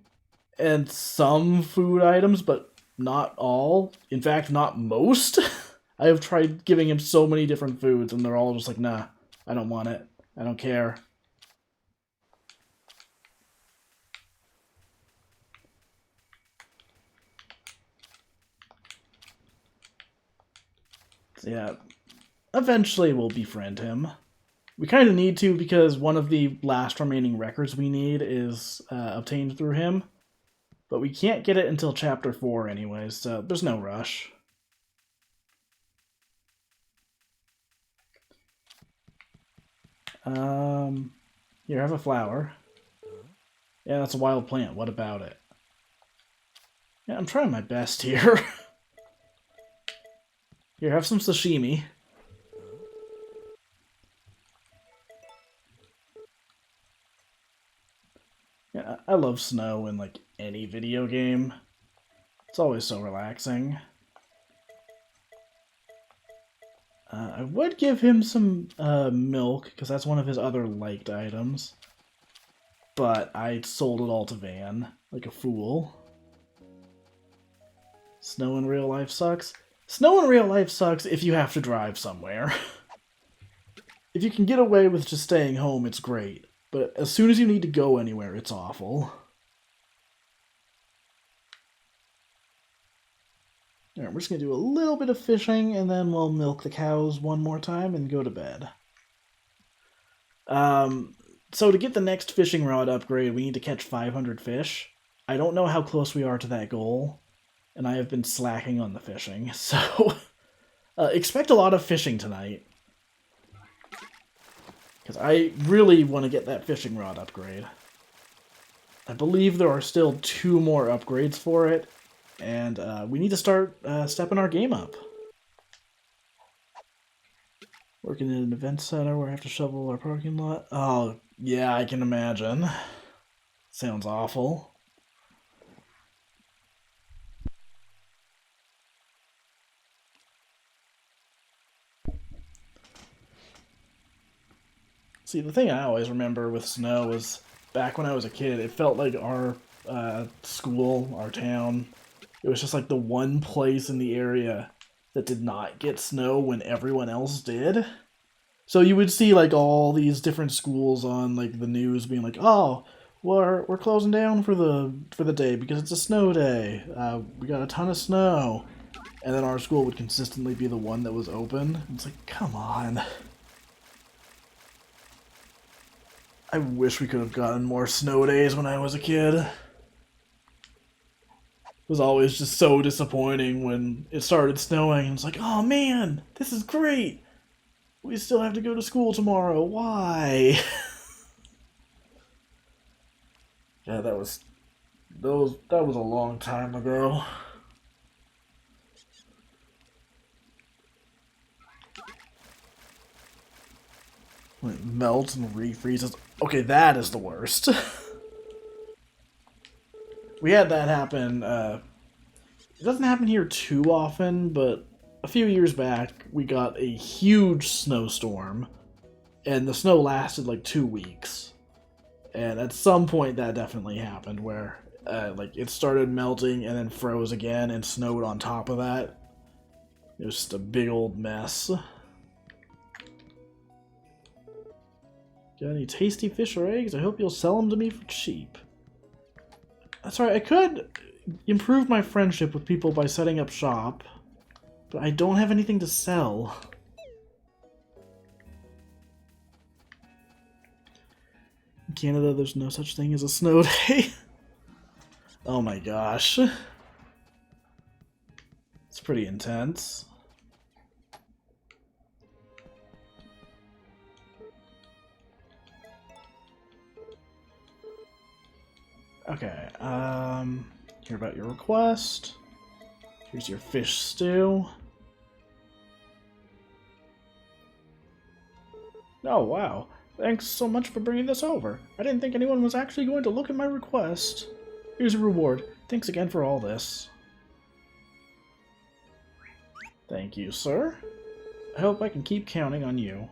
and some food items, but not all. In fact, not most. I have tried giving him so many different foods, and they're all just like, nah, I don't want it. I don't care. So yeah, eventually we'll befriend him. We kind of need to because one of the last remaining records we need is obtained through him. But we can't get it until Chapter 4 anyways, so there's no rush. Here, have a flower. Yeah, that's a wild plant. What about it? Yeah, I'm trying my best here. Here, have some sashimi. Yeah, I love snow in, like, any video game. It's always so relaxing. I would give him some milk, because that's one of his other liked items. But I sold it all to Van, like a fool. Snow in real life sucks. Snow in real life sucks if you have to drive somewhere. If you can get away with just staying home, it's great. But as soon as you need to go anywhere, it's awful. Alright, we're just going to do a little bit of fishing, and then we'll milk the cows one more time and go to bed. So to get the next fishing rod upgrade, we need to catch 500 fish. I don't know how close we are to that goal, and I have been slacking on the fishing, so expect a lot of fishing tonight. Because I really want to get that fishing rod upgrade. I believe there are still 2 more upgrades for it, and we need to start stepping our game up. Working in an event center where I have to shovel our parking lot. Oh, yeah, I can imagine. Sounds awful. See, the thing I always remember with snow is back when I was a kid, it felt like our school, our town, it was just like the one place in the area that did not get snow when everyone else did. So you would see like all these different schools on like the news being like, "Oh, we're closing down for the day because it's a snow day. We got a ton of snow," and then our school would consistently be the one that was open. It's like, come on. I wish we could have gotten more snow days when I was a kid. It was always just so disappointing when it started snowing. And it's like, oh man, this is great. We still have to go to school tomorrow. Why? Yeah, that was a long time ago. When it melts and refreezes. Okay, that is the worst. We had that happen. It doesn't happen here too often, but a few years back, we got a huge snowstorm, and the snow lasted like 2 weeks. And at some point, that definitely happened, where like it started melting and then froze again and snowed on top of that. It was just a big old mess. Got any tasty fish or eggs? I hope you'll sell them to me for cheap. That's right, I could improve my friendship with people by setting up shop, but I don't have anything to sell. In Canada, there's no such thing as a snow day. Oh my gosh. It's pretty intense. Okay, hear about your request. Here's your fish stew. Oh, wow. Thanks so much for bringing this over. I didn't think anyone was actually going to look at my request. Here's a reward. Thanks again for all this. Thank you, sir. I hope I can keep counting on you.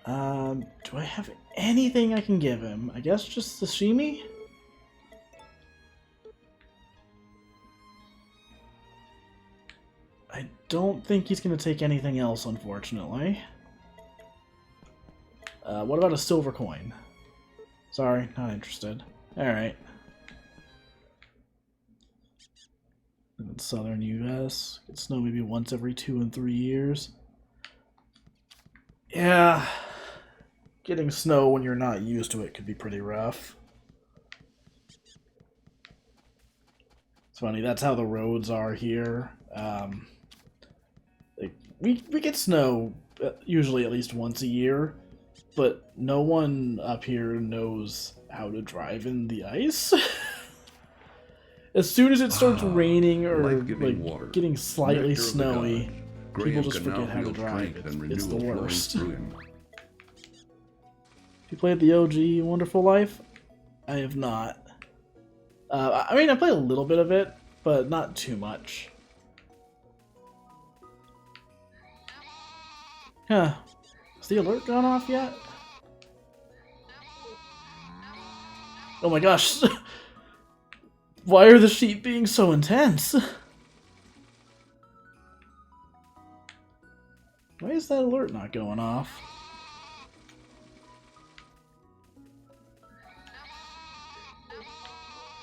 Do I have anything I can give him? I guess just sashimi? I don't think he's going to take anything else, unfortunately. What about a silver coin? Sorry, not interested. Alright. In southern US, get snow maybe once every 2 and 3 years. Yeah, getting snow when you're not used to it could be pretty rough. It's funny, that's how the roads are here. We get snow usually at least once a year, but no one up here knows how to drive in the ice. As soon as it starts raining or like water. getting slightly Nectar of the snowy, gods. people Graham just can forget now how to feel drive. strength and It's the renewal flowing worst. through him. You played the OG Wonderful Life? I have not. I mean, I played a little bit of it, but not too much. Huh. Has the alert gone off yet? Oh my gosh. Why are the sheep being so intense? Why is that alert not going off?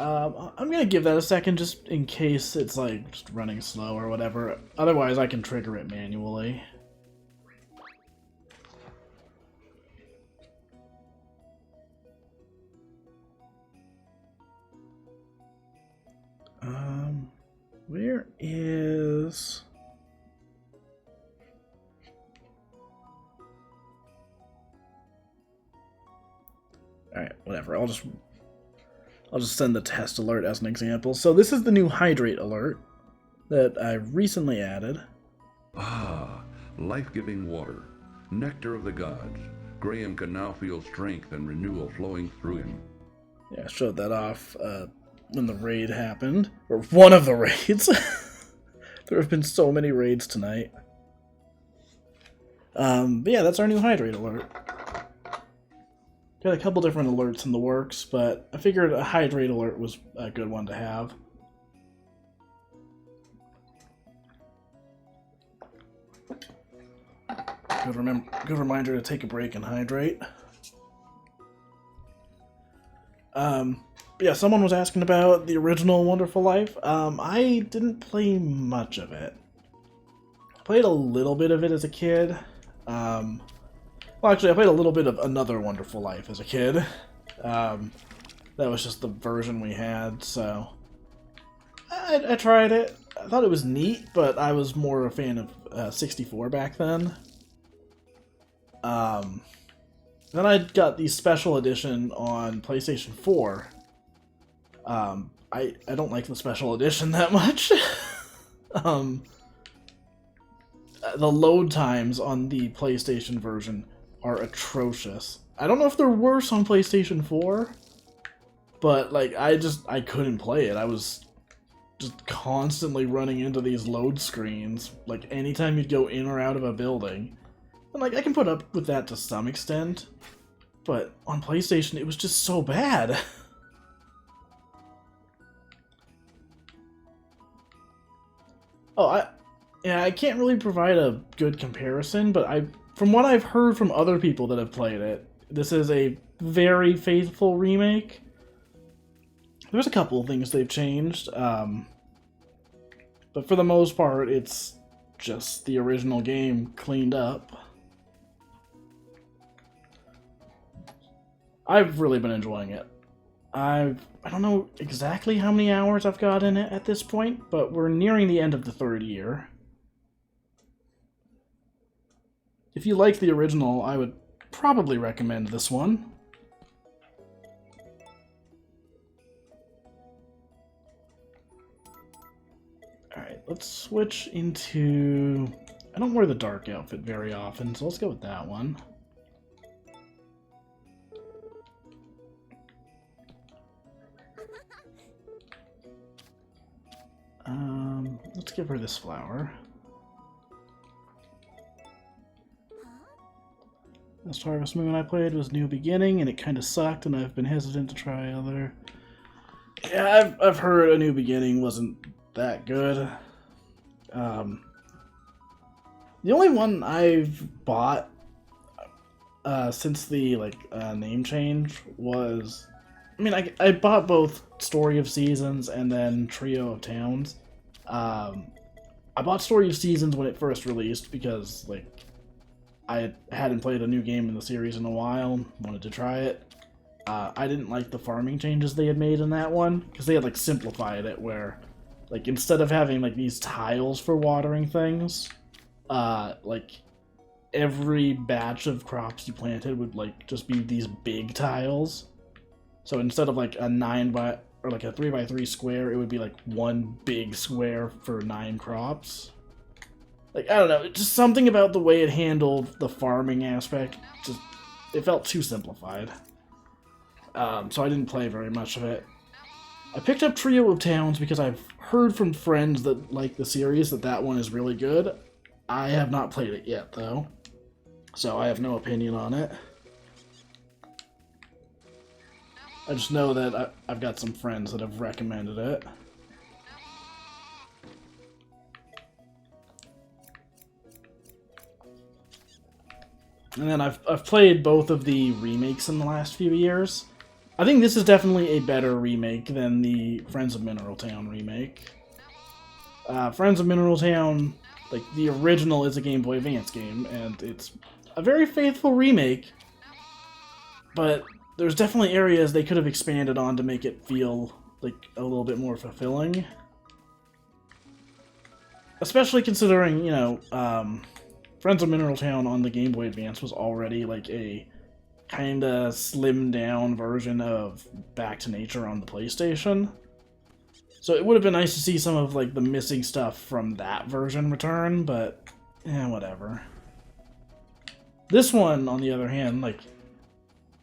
I'm gonna give that a second just in case it's like just running slow or whatever. Otherwise I can trigger it manually. Where is... Alright, whatever. I'll just send the test alert as an example. So this is the new hydrate alert that I recently added. Ah, life-giving water. Nectar of the gods. Graham can now feel strength and renewal flowing through him. Yeah, I showed that off when the raid happened. Or one of the raids. There have been so many raids tonight. But yeah, that's our new hydrate alert. Got a couple different alerts in the works, but I figured a hydrate alert was a good one to have. Good reminder to take a break and hydrate. Yeah, someone was asking about the original Wonderful Life. I didn't play much of it. I played a little bit of it as a kid. Well, actually, I played a little bit of Another Wonderful Life as a kid. That was just the version we had, so... I tried it. I thought it was neat, but I was more a fan of 64 back then. Then I got the special edition on PlayStation 4. I don't like the special edition that much. The load times on the PlayStation version are atrocious. I don't know if they're worse on PlayStation 4, but like I couldn't play it. I was just constantly running into these load screens, like anytime you'd go in or out of a building. And like I can put up with that to some extent, but on PlayStation it was just so bad. Oh, I can't really provide a good comparison, but from what I've heard from other people that have played it, this is a very faithful remake. There's a couple of things they've changed, but for the most part, it's just the original game cleaned up. I've really been enjoying it. I don't know exactly how many hours I've got in it at this point, but we're nearing the end of the third year. If you like the original, I would probably recommend this one. Alright, let's switch into... I don't wear the dark outfit very often, so let's go with that one. Let's give her this flower. Last Harvest Moon I played was New Beginning, and it kind of sucked, and I've been hesitant to try other. Yeah, I've heard A New Beginning wasn't that good. The only one I've bought since the name change was, I mean, I bought both Story of Seasons and then Trio of Towns. I bought Story of Seasons when it first released because I hadn't played a new game in the series in a while, wanted to try it. I didn't like the farming changes they had made in that one, because they had simplified it where instead of having these tiles for watering things, every batch of crops you planted would just be these big tiles. So instead of a 9 by or a 3 by 3 square, it would be one big square for 9 crops. I don't know, just something about the way it handled the farming aspect, it felt too simplified. So I didn't play very much of it. I picked up Trio of Towns because I've heard from friends that like the series that one is really good. I have not played it yet, though, so I have no opinion on it. I just know that I've got some friends that have recommended it. And then I've played both of the remakes in the last few years. I think this is definitely a better remake than the Friends of Mineral Town remake. Friends of Mineral Town, the original, is a Game Boy Advance game, and it's a very faithful remake, but there's definitely areas they could have expanded on to make it feel a little bit more fulfilling. Especially considering, Friends of Mineral Town on the Game Boy Advance was already a kinda slimmed down version of Back to Nature on the PlayStation. So it would have been nice to see some of the missing stuff from that version return, but whatever. This one, on the other hand,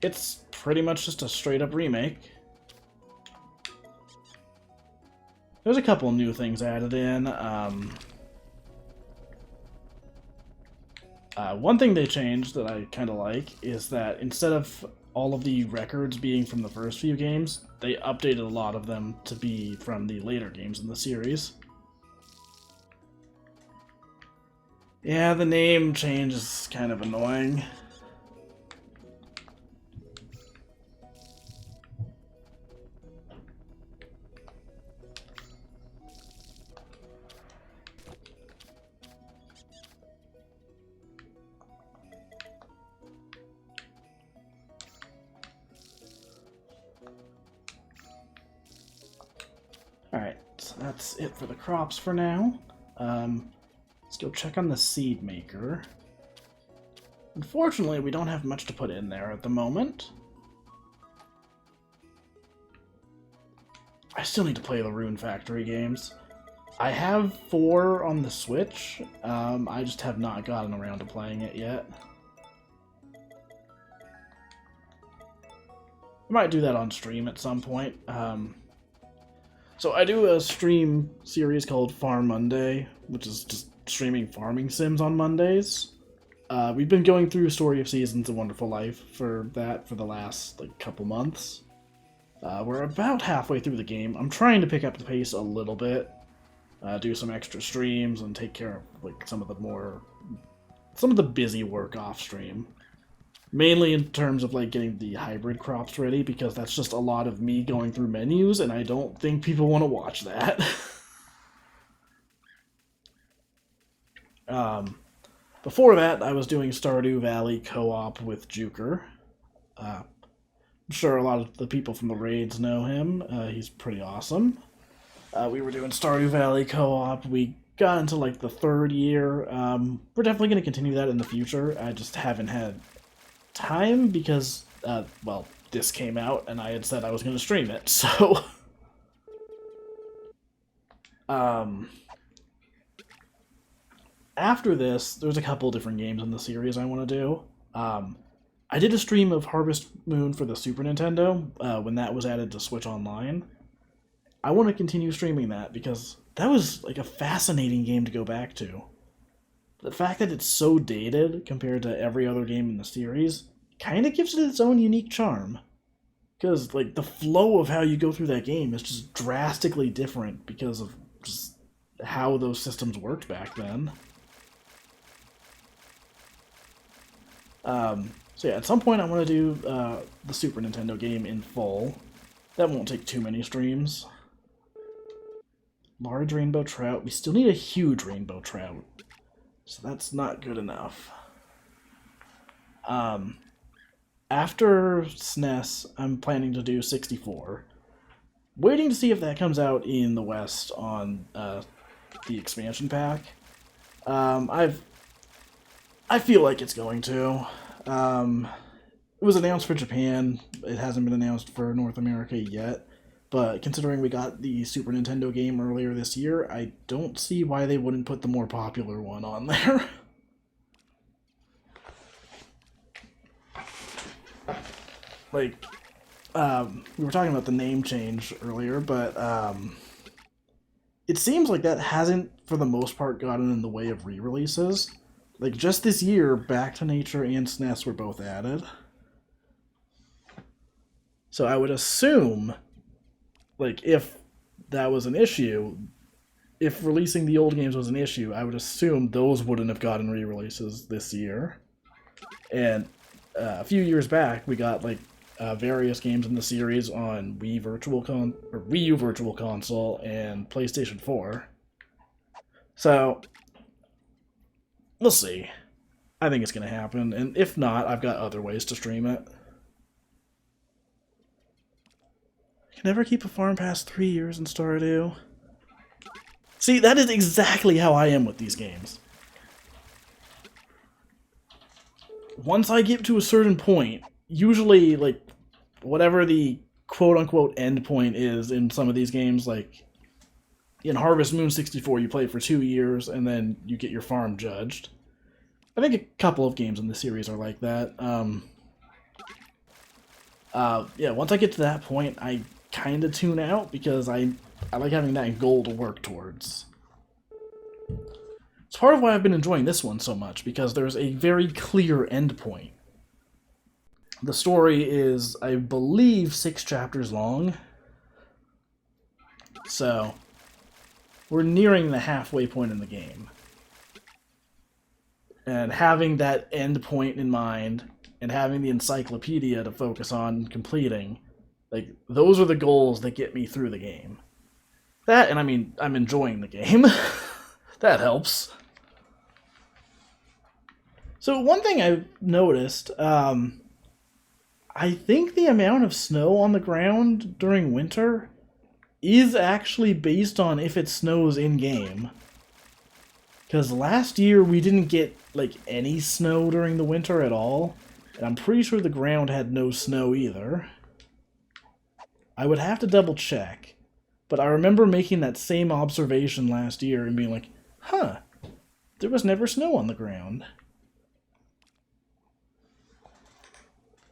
it's pretty much just a straight up remake. There's a couple new things added in. One thing they changed that I kind of like is that instead of all of the records being from the first few games, they updated a lot of them to be from the later games in the series. Yeah, the name change is kind of annoying. Alright, so that's it for the crops for now. Let's go check on the seed maker. Unfortunately, we don't have much to put in there at the moment. I still need to play the Rune Factory games. I have 4 on the Switch. I just have not gotten around to playing it yet. I might do that on stream at some point. So I do a stream series called Farm Monday, which is just streaming farming sims on Mondays. We've been going through Story of Seasons and Wonderful Life for the last couple months. We're about halfway through the game. I'm trying to pick up the pace a little bit, do some extra streams, and take care of some of the busy work off stream. Mainly in terms of getting the hybrid crops ready, because that's just a lot of me going through menus, and I don't think people want to watch that. Before that, I was doing Stardew Valley co-op with Juker. I'm sure a lot of the people from the raids know him. He's pretty awesome. We were doing Stardew Valley co-op. We got into the 3rd year. We're definitely going to continue that in the future. I just haven't had time because, this came out and I had said I was going to stream it, so... After this, there's a couple different games in the series I want to do. I did a stream of Harvest Moon for the Super Nintendo when that was added to Switch Online. I want to continue streaming that because that was a fascinating game to go back to. the fact that it's so dated compared to every other game in the series kind of gives it its own unique charm. Because, like, the flow of how you go through that game is just drastically different because of just how those systems worked back then. So yeah, at some point I want to do the Super Nintendo game in full. That won't take too many streams. Large rainbow trout. We still need a huge rainbow trout. So that's not good enough. After SNES, I'm planning to do 64. Waiting to see if that comes out in the West on the expansion pack. I feel like it's going to. It was announced for Japan. It hasn't been announced for North America yet. But considering we got the Super Nintendo game earlier this year, I don't see why they wouldn't put the more popular one on there. Like, we were talking about the name change earlier, but it seems like that hasn't, for the most part, gotten in the way of re-releases. Like, just this year, Back to Nature and SNES were both added. So I would assume, like, if that was an issue, if releasing the old games was an issue, I would assume those wouldn't have gotten re-releases this year. And a few years back, we got, like, various games in the series on Wii U Virtual Console and PlayStation 4. So, we'll see. I think it's going to happen, and if not, I've got other ways to stream it. I can never keep a farm past 3 years in Stardew. See, that is exactly how I am with these games. Once I get to a certain point, usually, like, whatever the quote-unquote end point is in some of these games, like, in Harvest Moon 64, you play for 2 years, and then you get your farm judged. I think a couple of games in the series are like that. Yeah, once I get to that point, I kind of tune out, because I like having that goal to work towards. It's part of why I've been enjoying this one so much, because there's a very clear end point. The story is, I believe, 6 chapters long. So, we're nearing the halfway point in the game. And having that end point in mind, and having the encyclopedia to focus on completing, like, those are the goals that get me through the game. That, and I mean, I'm enjoying the game. That helps. So one thing I've noticed, I think the amount of snow on the ground during winter is actually based on if it snows in-game. Because last year we didn't get, like, any snow during the winter at all, and I'm pretty sure the ground had no snow either. I would have to double check, but I remember making that same observation last year and being like, huh, there was never snow on the ground.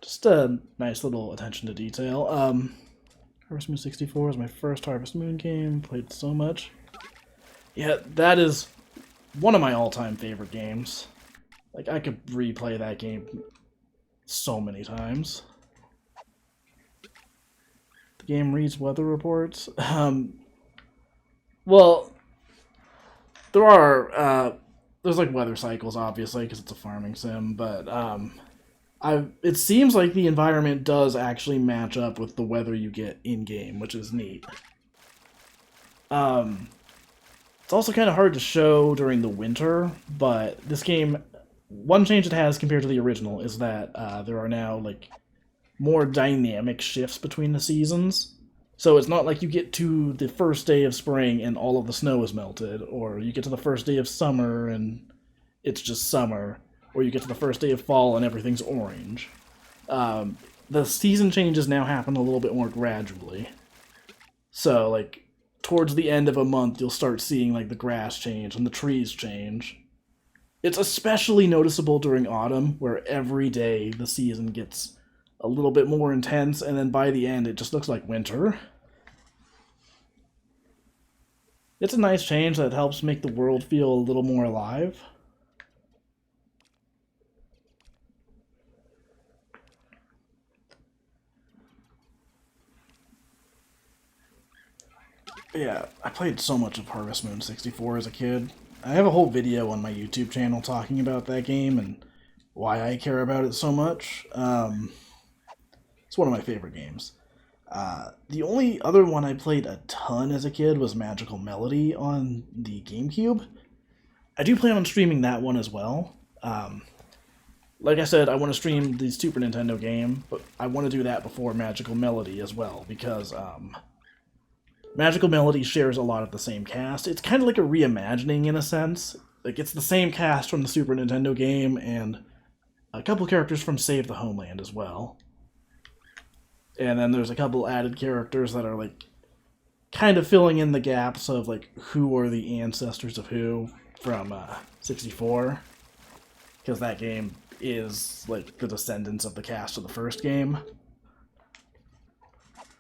Just a nice little attention to detail. Harvest Moon 64 was my first Harvest Moon game, played so much. Yeah, that is one of my all-time favorite games. Like, I could replay that game so many times. The game reads weather reports. Well, there are, there's, like, weather cycles, obviously, because it's a farming sim, but, it seems like the environment does actually match up with the weather you get in-game, which is neat. It's also kind of hard to show during the winter, but this game, one change it has compared to the original is that there are now, like, more dynamic shifts between the seasons. So it's not like you get to the first day of spring and all of the snow is melted, or you get to the first day of summer and it's just summer, or you get to the first day of fall and everything's orange. The season changes now happen a little bit more gradually. So, like, towards the end of a month, you'll start seeing, like, the grass change and the trees change. It's especially noticeable during autumn, where every day the season gets a little bit more intense, and then by the end it just looks like winter. It's a nice change that helps make the world feel a little more alive. Yeah, I played so much of Harvest Moon 64 as a kid. I have a whole video on my YouTube channel talking about that game and why I care about it so much. It's one of my favorite games. The only other one I played a ton as a kid was Magical Melody on the GameCube. I do plan on streaming that one as well. Like I said, I want to stream the Super Nintendo game, but I want to do that before Magical Melody as well, because Magical Melody shares a lot of the same cast. It's kind of like a reimagining in a sense. Like, it's the same cast from the Super Nintendo game and a couple characters from Save the Homeland as well. And then there's a couple added characters that are like kind of filling in the gaps of like who are the ancestors of who from 64, because that game is like the descendants of the cast of the first game.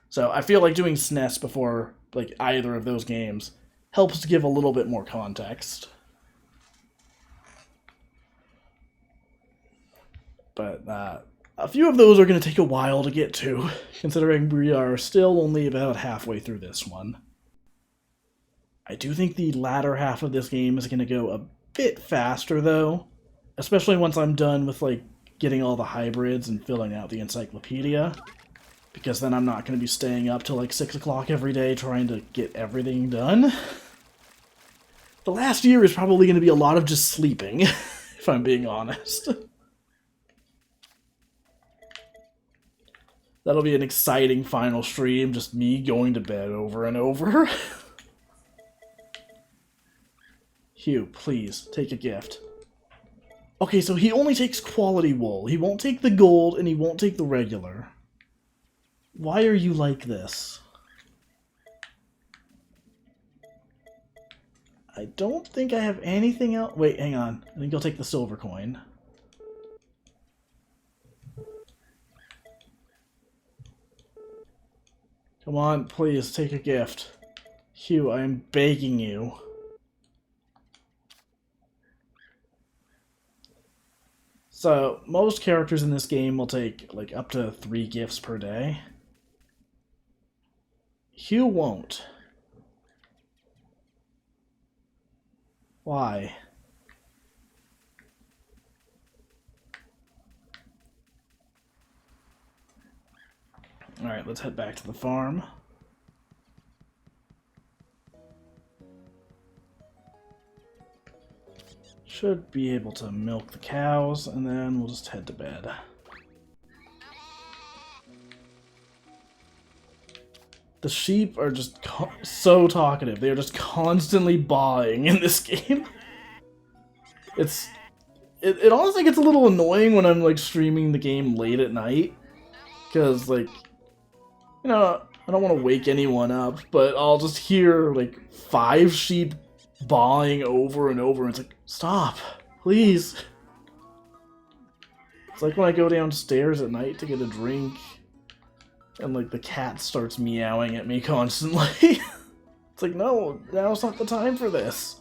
So I feel like doing SNES before like either of those games helps to give a little bit more context. But a few of those are going to take a while to get to, considering we are still only about halfway through this one. I do think the latter half of this game is going to go a bit faster, though, especially once I'm done with like getting all the hybrids and filling out the encyclopedia, because then I'm not going to be staying up till like 6 o'clock every day trying to get everything done. The last year is probably going to be a lot of just sleeping, if I'm being honest. That'll be an exciting final stream, just me going to bed over and over. Hugh, please, take a gift. Okay, so he only takes quality wool. He won't take the gold, and he won't take the regular. Why are you like this? I don't think I have anything else. Wait, hang on. I think I'll take the silver coin. Come on, please, take a gift. Hugh, I am begging you. So, most characters in this game will take, like, up to 3 gifts per day. Hugh won't. Why? Alright, let's head back to the farm. Should be able to milk the cows, and then we'll just head to bed. The sheep are just so talkative. They are just constantly baaing in this game. It honestly gets a little annoying when I'm like streaming the game late at night, because like, you know, I don't want to wake anyone up, but I'll just hear like 5 sheep baaing over and over, and it's like, stop, please. It's like when I go downstairs at night to get a drink, and like the cat starts meowing at me constantly. It's like, no, now's not the time for this.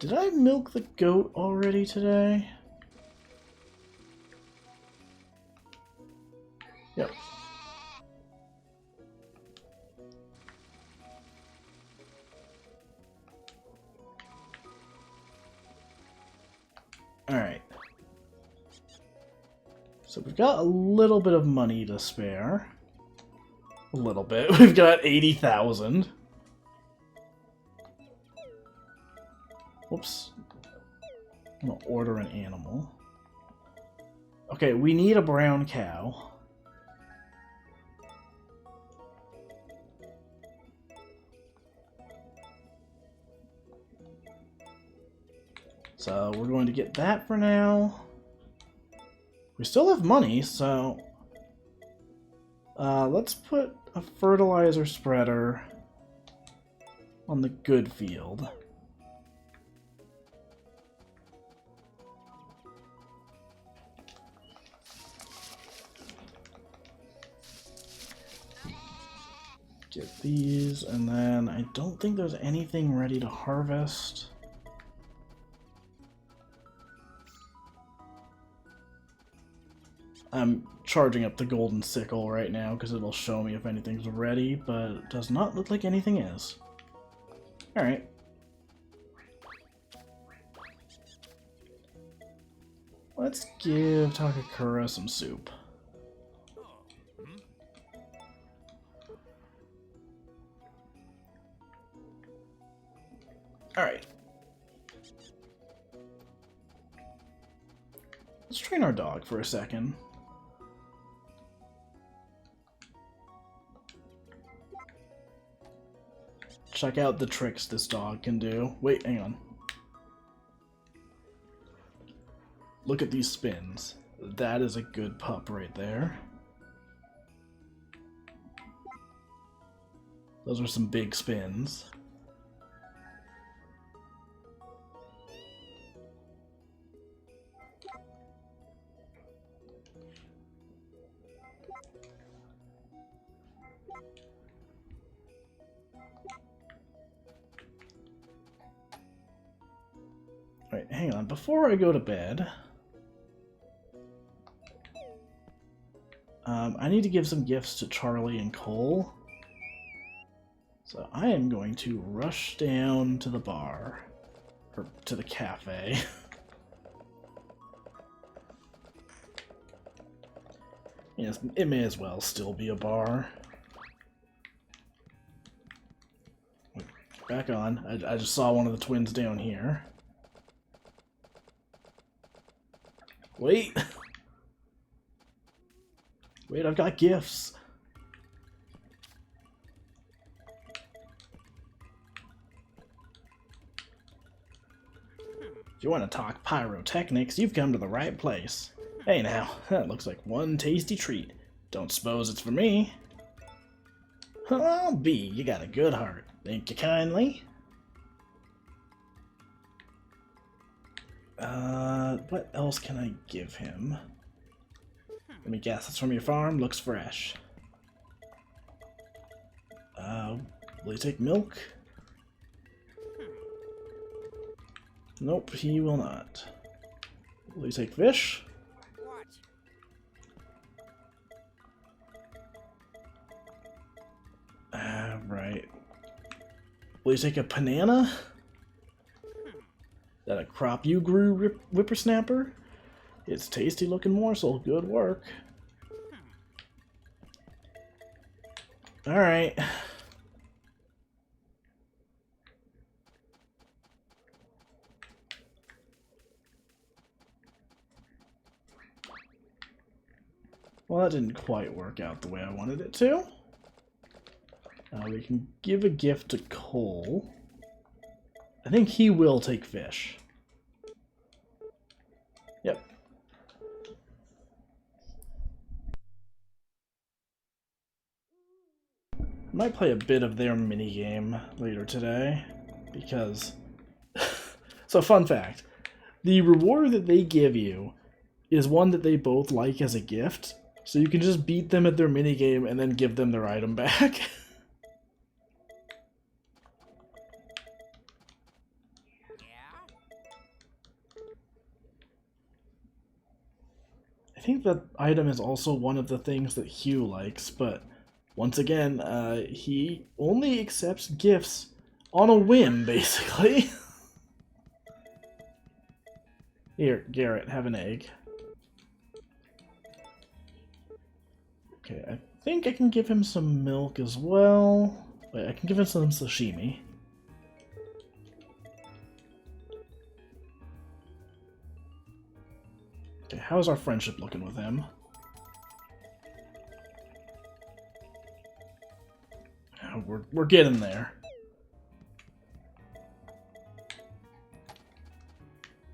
Did I milk the goat already today? Yep. Alright. So we've got a little bit of money to spare. A little bit. We've got 80,000. Whoops. I'm gonna order an animal. Okay, we need a brown cow. So we're going to get that for now. We still have money, so let's put a fertilizer spreader on the good field. Get these, and then I don't think there's anything ready to harvest. I'm charging up the golden sickle right now because it'll show me if anything's ready, but it does not look like anything is. Alright. Let's give Takakura some soup. Alright. Let's train our dog for a second. Check out the tricks this dog can do. Wait, hang on. Look at these spins. That is a good pup right there. Those are some big spins. Alright, hang on. Before I go to bed, I need to give some gifts to Charlie and Cole. So I am going to rush down to the bar. Or to the cafe. Yes, it may as well still be a bar. Back on. I just saw one of the twins down here. Wait! Wait, I've got gifts! If you want to talk pyrotechnics, you've come to the right place. Hey now, that looks like one tasty treat. Don't suppose it's for me? Oh, B, you got a good heart. Thank you kindly. What else can I give him? Let me guess, it's from your farm, looks fresh. Will he take milk? Nope, he will not. Will he take fish? Right. Will he take a banana? Is that a crop you grew, whippersnapper? It's tasty looking morsel. Good work. Alright. Well, that didn't quite work out the way I wanted it to. We can give a gift to Cole. I think he will take fish. Yep. Might play a bit of their minigame later today, because... So, fun fact. The reward that they give you is one that they both like as a gift, so you can just beat them at their minigame and then give them their item back. I think that item is also one of the things that Hugh likes, but once again, he only accepts gifts on a whim, basically. Here, Garrett, have an egg. Okay, I think I can give him some milk as well. Wait, I can give him some sashimi. Okay, how's our friendship looking with him? We're getting there.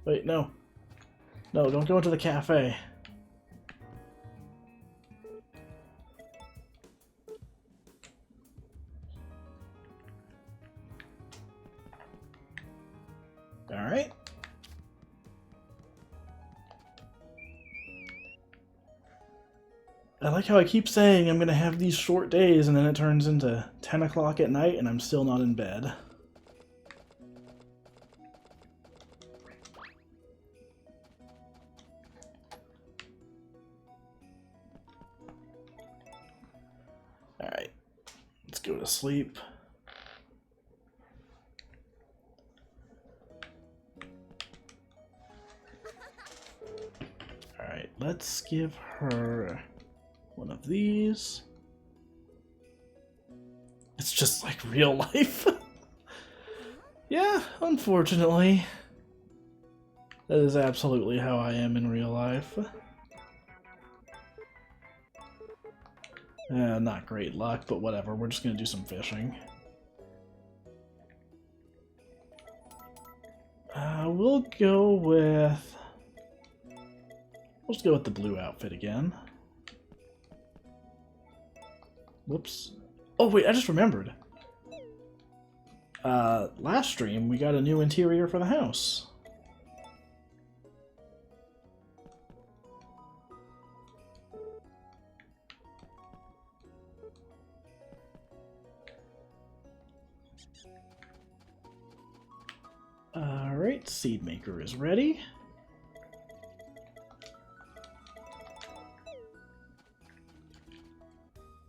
Wait, no. No, don't go into the cafe. Alright. I like how I keep saying I'm gonna have these short days and then it turns into 10 o'clock at night and I'm still not in bed. sleep. Alright, let's give her one of these. It's just like real life. Yeah, unfortunately. That is absolutely how I am in real life. Not great luck, but whatever. We're just gonna do some fishing. We'll go with... We'll just go with the blue outfit again. Whoops. Oh wait, I just remembered. Last stream we got a new interior for the house. Alright, seed maker is ready.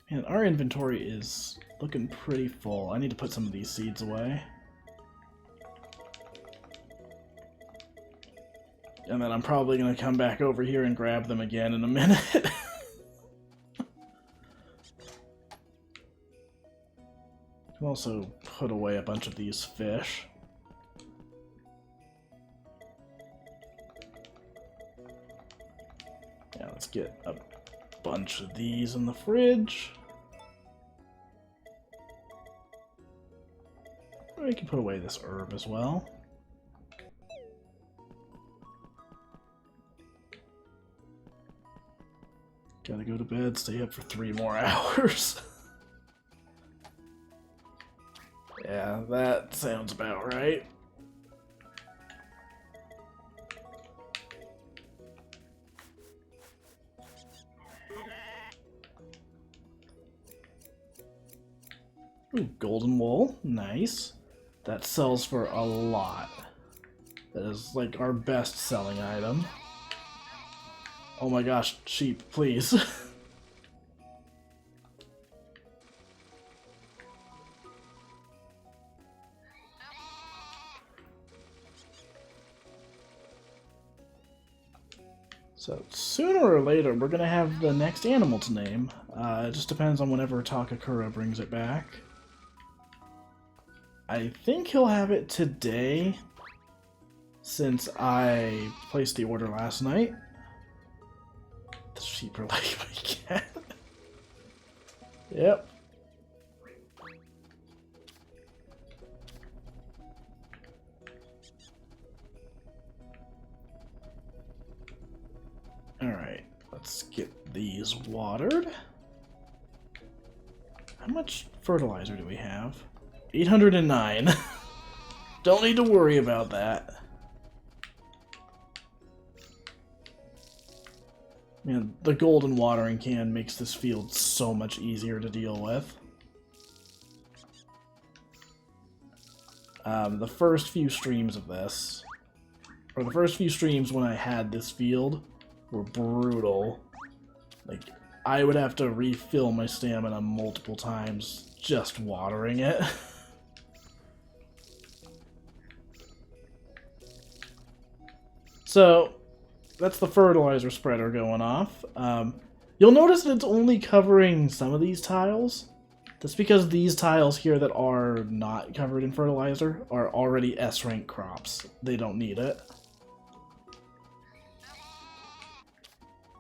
And our inventory is looking pretty full. I need to put some of these seeds away. And then I'm probably going to come back over here and grab them again in a minute. Can also put away a bunch of these fish. Yeah, let's get a bunch of these in the fridge. We can put away this herb as well. Gotta go to bed, stay up for 3 more hours. Yeah, that sounds about right. Ooh, golden wool, nice. That sells for a lot. That is like our best selling item. Oh my gosh, sheep, please. So sooner or later, we're gonna have the next animal to name. It just depends on whenever Takakura brings it back. I think he'll have it today, since I placed the order last night. The sheep are like my cat. Yep. Alright, let's get these watered. How much fertilizer do we have? 809. Don't need to worry about that. Man, the golden watering can makes this field so much easier to deal with. The first few streams of this, or the first few streams when I had this field, were brutal. Like, I would have to refill my stamina multiple times just watering it. So, that's the fertilizer spreader going off. You'll notice that it's only covering some of these tiles. That's because these tiles here that are not covered in fertilizer are already S-rank crops. They don't need it.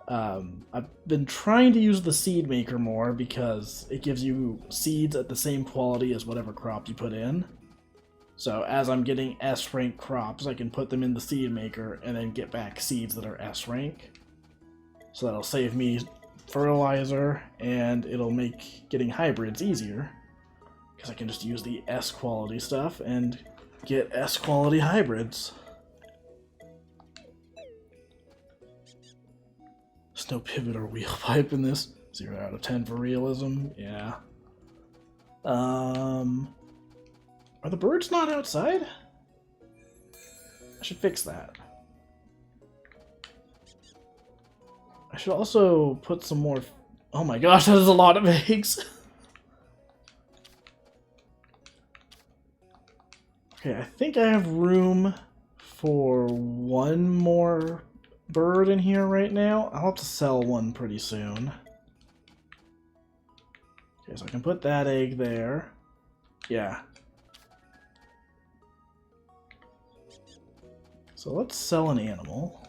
I've been trying to use the seed maker more because it gives you seeds at the same quality as whatever crop you put in. So as I'm getting S-rank crops, I can put them in the seed maker and then get back seeds that are S-rank. So that'll save me fertilizer and it'll make getting hybrids easier. Because I can just use the S-quality stuff and get S-quality hybrids. There's no pivot or wheel pipe in this. 0 out of 10 for realism. Yeah. Are the birds not outside? I should fix that. I should also put some more... Oh my gosh, that is a lot of eggs! Okay, I think I have room for one more bird in here right now. I'll have to sell one pretty soon. Okay, so I can put that egg there. Yeah. So let's sell an animal.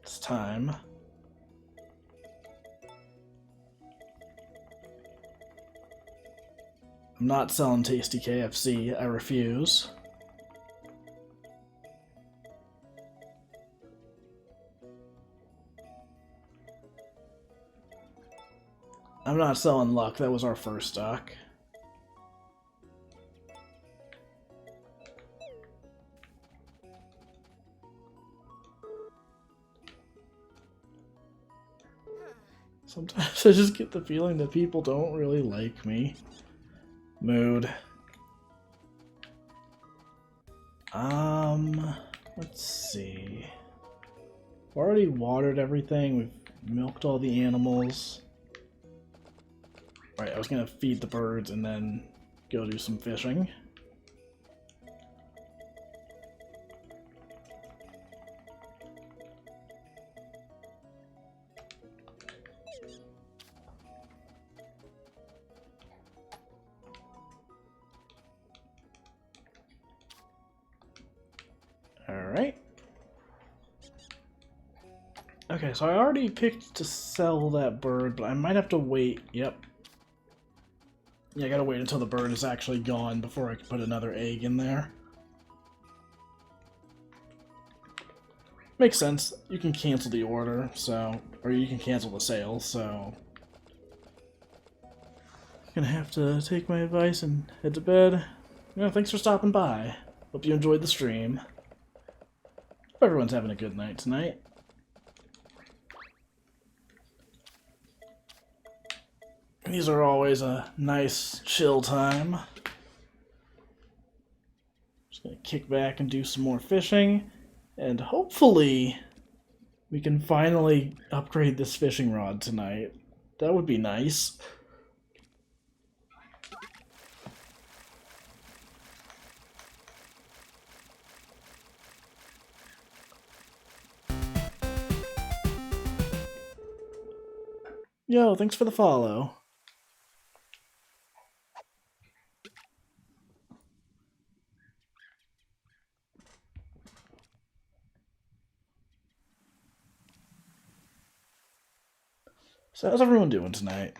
It's time. I'm not selling Tasty KFC. I refuse. I'm not selling luck. That was our first stock. Sometimes I just get the feeling that people don't really like me. Mood. Let's see. We've already watered everything. We've milked all the animals. Alright, I was gonna feed the birds and then go do some fishing. Alright. Okay, so I already picked to sell that bird, but I might have to wait. Yep. Yeah, I gotta wait until the bird is actually gone before I can put another egg in there. Makes sense. You can cancel the order, so... Or you can cancel the sale, so... I'm gonna have to take my advice and head to bed. Yeah, thanks for stopping by. Hope you enjoyed the stream. Hope everyone's having a good night tonight. These are always a nice, chill time. Just gonna kick back and do some more fishing, and hopefully we can finally upgrade this fishing rod tonight. That would be nice. Yo, thanks for the follow. So how's everyone doing tonight?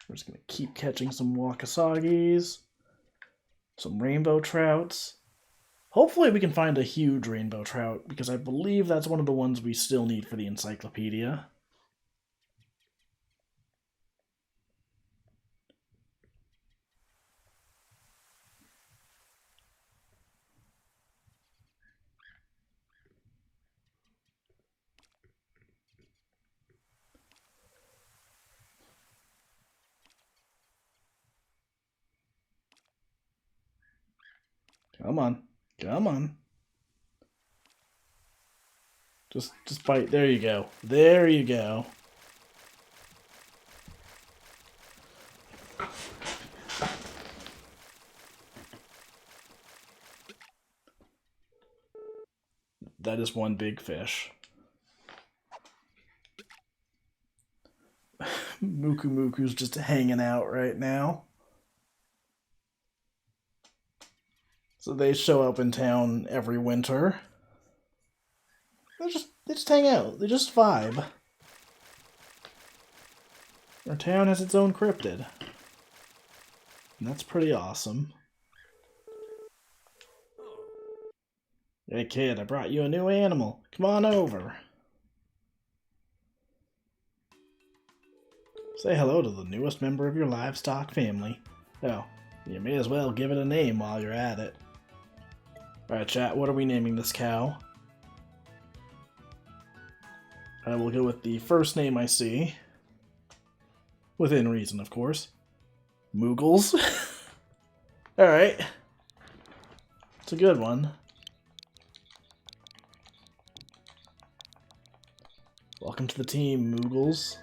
We're just gonna keep catching some wakasagis, some rainbow trouts. Hopefully we can find a huge rainbow trout, because I believe that's one of the ones we still need for the encyclopedia. Come on. Come on. Just bite. There you go. There you go. That is one big fish. Muku Muku's just hanging out right now. So they show up in town every winter. They just hang out. They just vibe. Our town has its own cryptid. And that's pretty awesome. Hey kid, I brought you a new animal. Come on over. Say hello to the newest member of your livestock family. Oh, you may as well give it a name while you're at it. Alright chat, what are we naming this cow? I will go with the first name I see. Within reason, of course. Moogles. Alright. It's a good one. Welcome to the team, Moogles.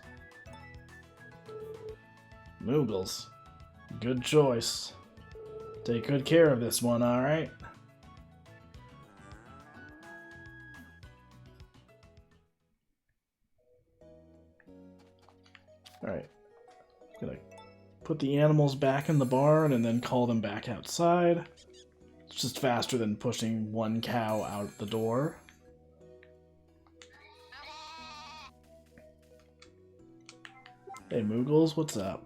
Moogles. Good choice. Take good care of this one, alright? Alright. Gonna put the animals back in the barn and then call them back outside. It's just faster than pushing one cow out the door. Hey Moogles, what's up?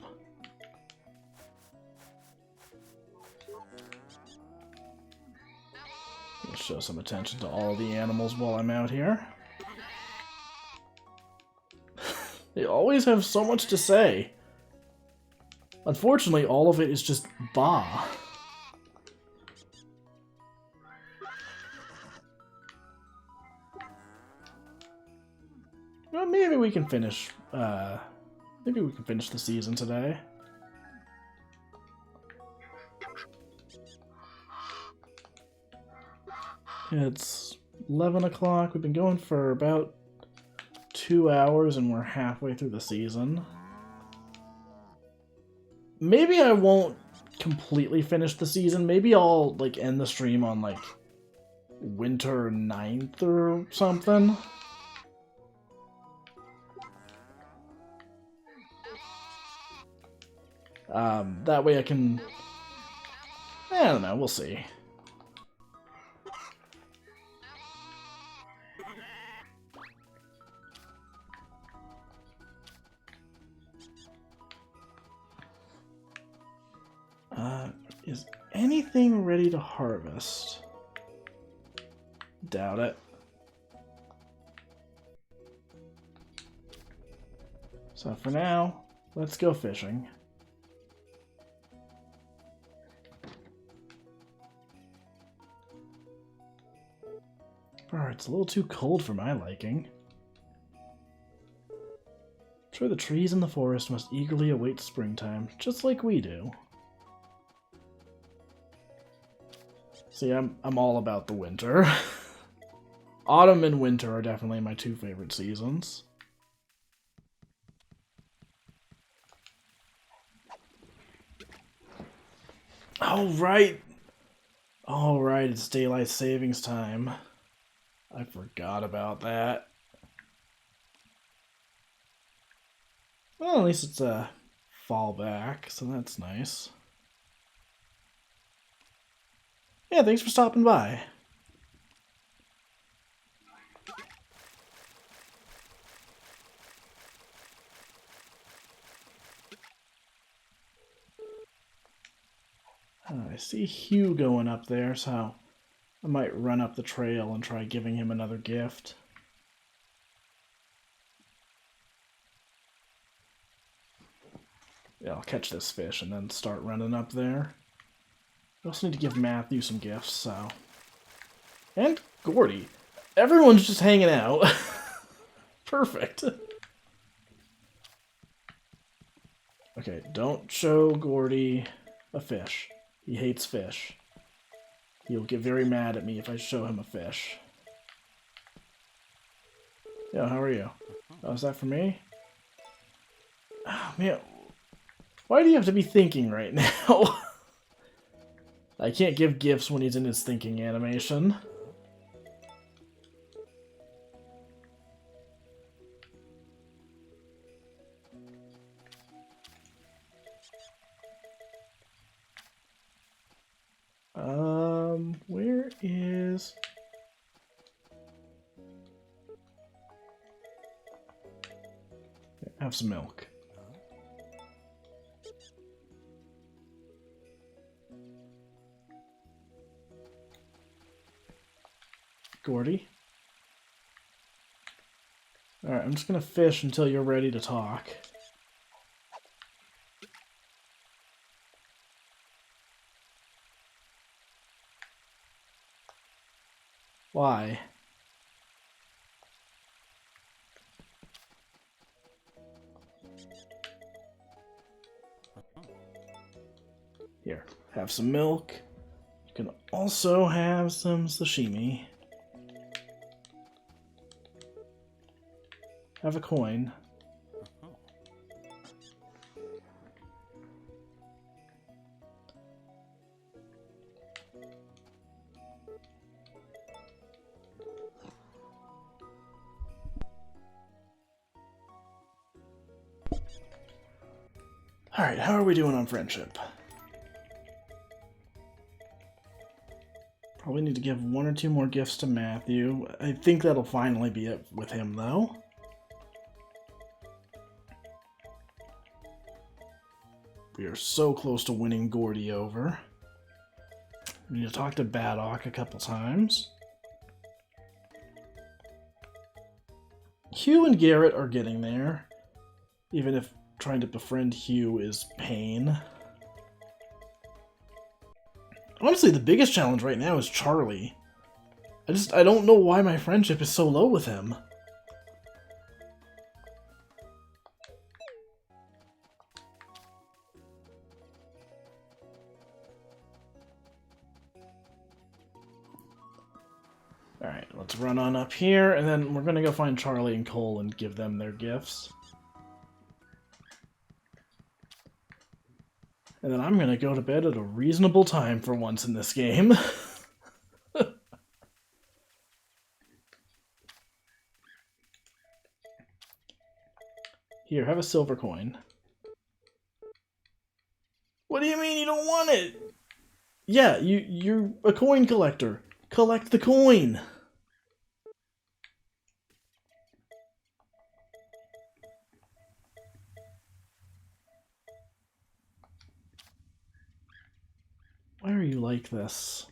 I'll show some attention to all the animals while I'm out here. They always have so much to say. Unfortunately, all of it is just bah. Well, maybe we can finish. Maybe we can finish the season today. It's 11 o'clock. We've been going for about 2 hours and we're halfway through the season. Maybe I won't completely finish the season. Maybe I'll like end the stream on like winter 9th or something. That way I can... I don't know, we'll see. Is anything ready to harvest? Doubt it. So for now, let's go fishing. Alright, it's a little too cold for my liking. I'm sure the trees in the forest must eagerly await springtime, just like we do. See, I'm all about the winter. Autumn and winter are definitely my two favorite seasons. Oh, right! All right, it's daylight savings time. I forgot about that. Well, at least it's a fall back, so that's nice. Yeah, thanks for stopping by. I see Hugh going up there, so I might run up the trail and try giving him another gift. Yeah, I'll catch this fish and then start running up there. I also need to give Matthew some gifts, so... And Gordy. Everyone's just hanging out. Perfect. Okay, don't show Gordy a fish. He hates fish. He'll get very mad at me if I show him a fish. Yo, how are you? Oh, is that for me? Oh, man. Why do you have to be thinking right now? I can't give gifts when he's in his thinking animation. Where is... Have some milk. Gordy? Alright, I'm just gonna fish until you're ready to talk. Why? Here, have some milk. You can also have some sashimi. Have a coin. Oh. Alright, how are we doing on friendship? Probably need to give 1 or 2 more gifts to Matthew. I think that'll finally be it with him, though. We are so close to winning Gordy over. We need to talk to Baddock a couple times. Hugh and Garrett are getting there, even if trying to befriend Hugh is pain. Honestly, the biggest challenge right now is Charlie. I don't know why my friendship is so low with him. Alright, let's run on up here, and then we're gonna go find Charlie and Cole and give them their gifts. And then I'm gonna go to bed at a reasonable time for once in this game. Here, have a silver coin. What do you mean you don't want it? Yeah, you're a coin collector. Collect the coin. Why are you like this?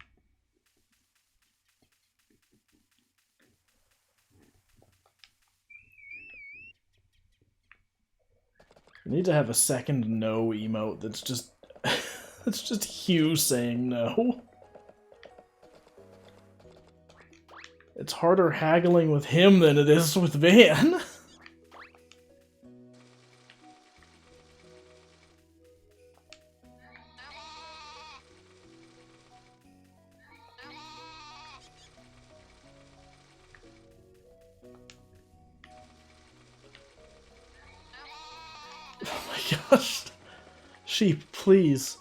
We need to have a second no emote that's just it's just Hugh saying no. It's harder haggling with him than it is with Van. Oh my gosh. Sheep, please.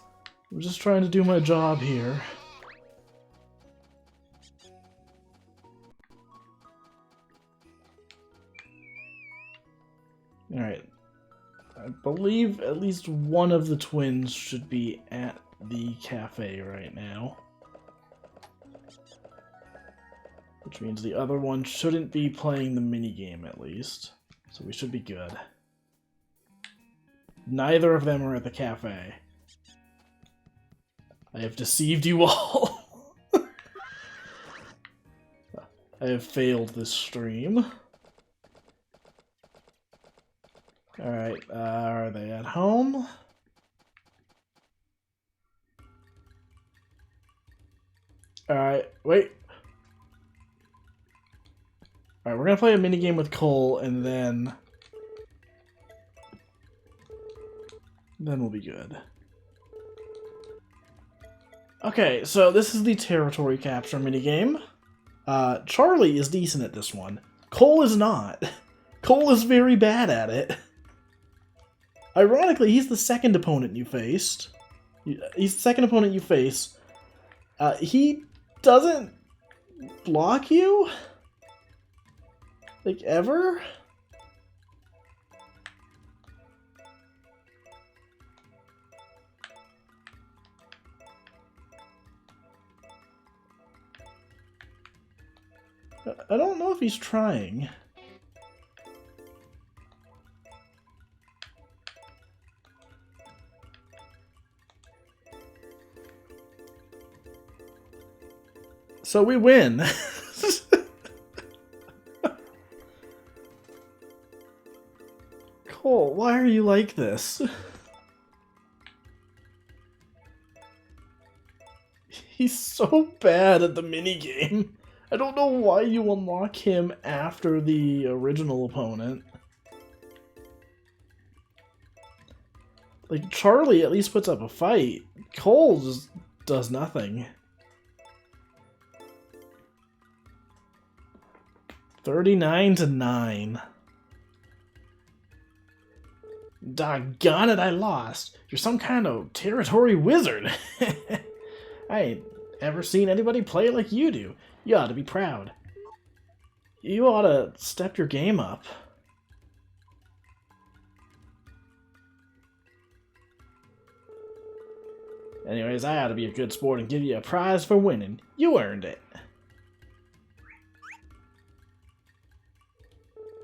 I'm just trying to do my job here. Alright. I believe at least one of the twins should be at the cafe right now. Which means the other one shouldn't be playing the minigame at least. So we should be good. Neither of them are at the cafe. I have deceived you all. I have failed this stream. Alright, are they at home? Alright, wait. Alright, we're gonna play a minigame with Cole, and then we'll be good. Okay, so this is the territory capture minigame. Charlie is decent at this one. Cole is not. Cole is very bad at it. Ironically, he's the second opponent you faced. He's the second opponent you face. He doesn't block you? Like, ever? I don't know if he's trying. So we win. Cole, why are you like this? He's so bad at the minigame. I don't know why you unlock him after the original opponent. Like, Charlie at least puts up a fight. Cole just does nothing. 39-9. Doggone it, I lost. You're some kind of territory wizard. I ain't ever seen anybody play like you do. You ought to be proud. You ought to step your game up. Anyways, I ought to be a good sport and give you a prize for winning. You earned it.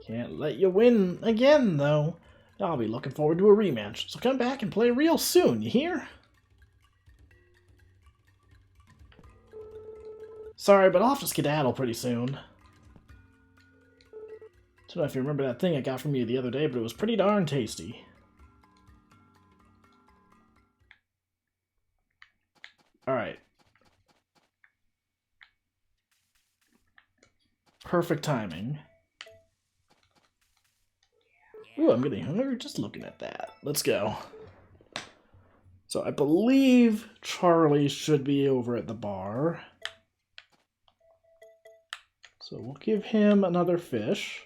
Can't let you win again, though. I'll be looking forward to a rematch, so come back and play real soon, you hear? Sorry, but I'll have to skedaddle pretty soon. Don't know if you remember that thing I got from you the other day, but it was pretty darn tasty. Alright. Perfect timing. Ooh, I'm getting hungry just looking at that. Let's go. So I believe Charlie should be over at the bar. So we'll give him another fish.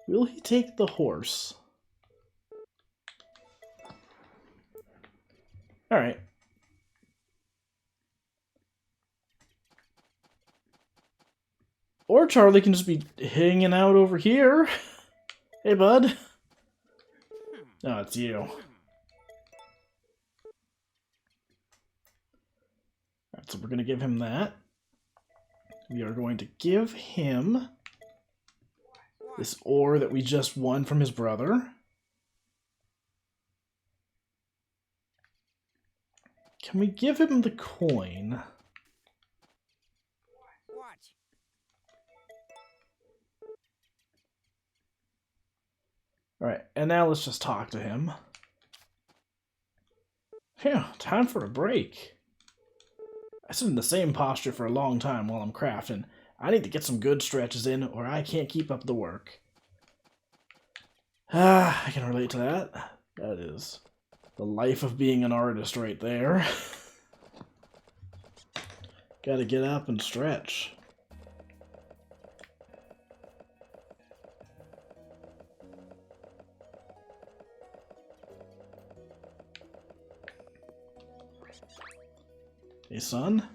Will he take the horse? Alright. Or Charlie can just be hanging out over here. Hey, bud. No, it's you. Alright, so we're going to give him that. We are going to give him this ore that we just won from his brother. Can we give him the coin? Alright, and now let's just talk to him. Phew, time for a break. I sit in the same posture for a long time while I'm crafting. I need to get some good stretches in, or I can't keep up the work. I can relate to that. That is the life of being an artist right there. Gotta get up and stretch. Hey, son?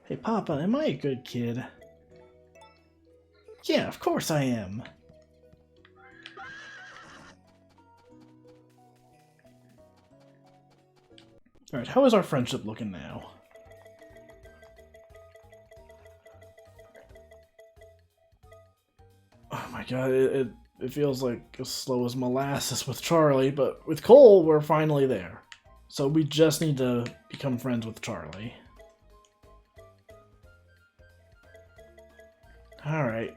Hey, Papa, am I a good kid? Yeah, of course I am. Alright, how is our friendship looking now? Oh my god, it feels like as slow as molasses with Charlie, but with Cole, we're finally there. So we just need to become friends with Charlie. Alright.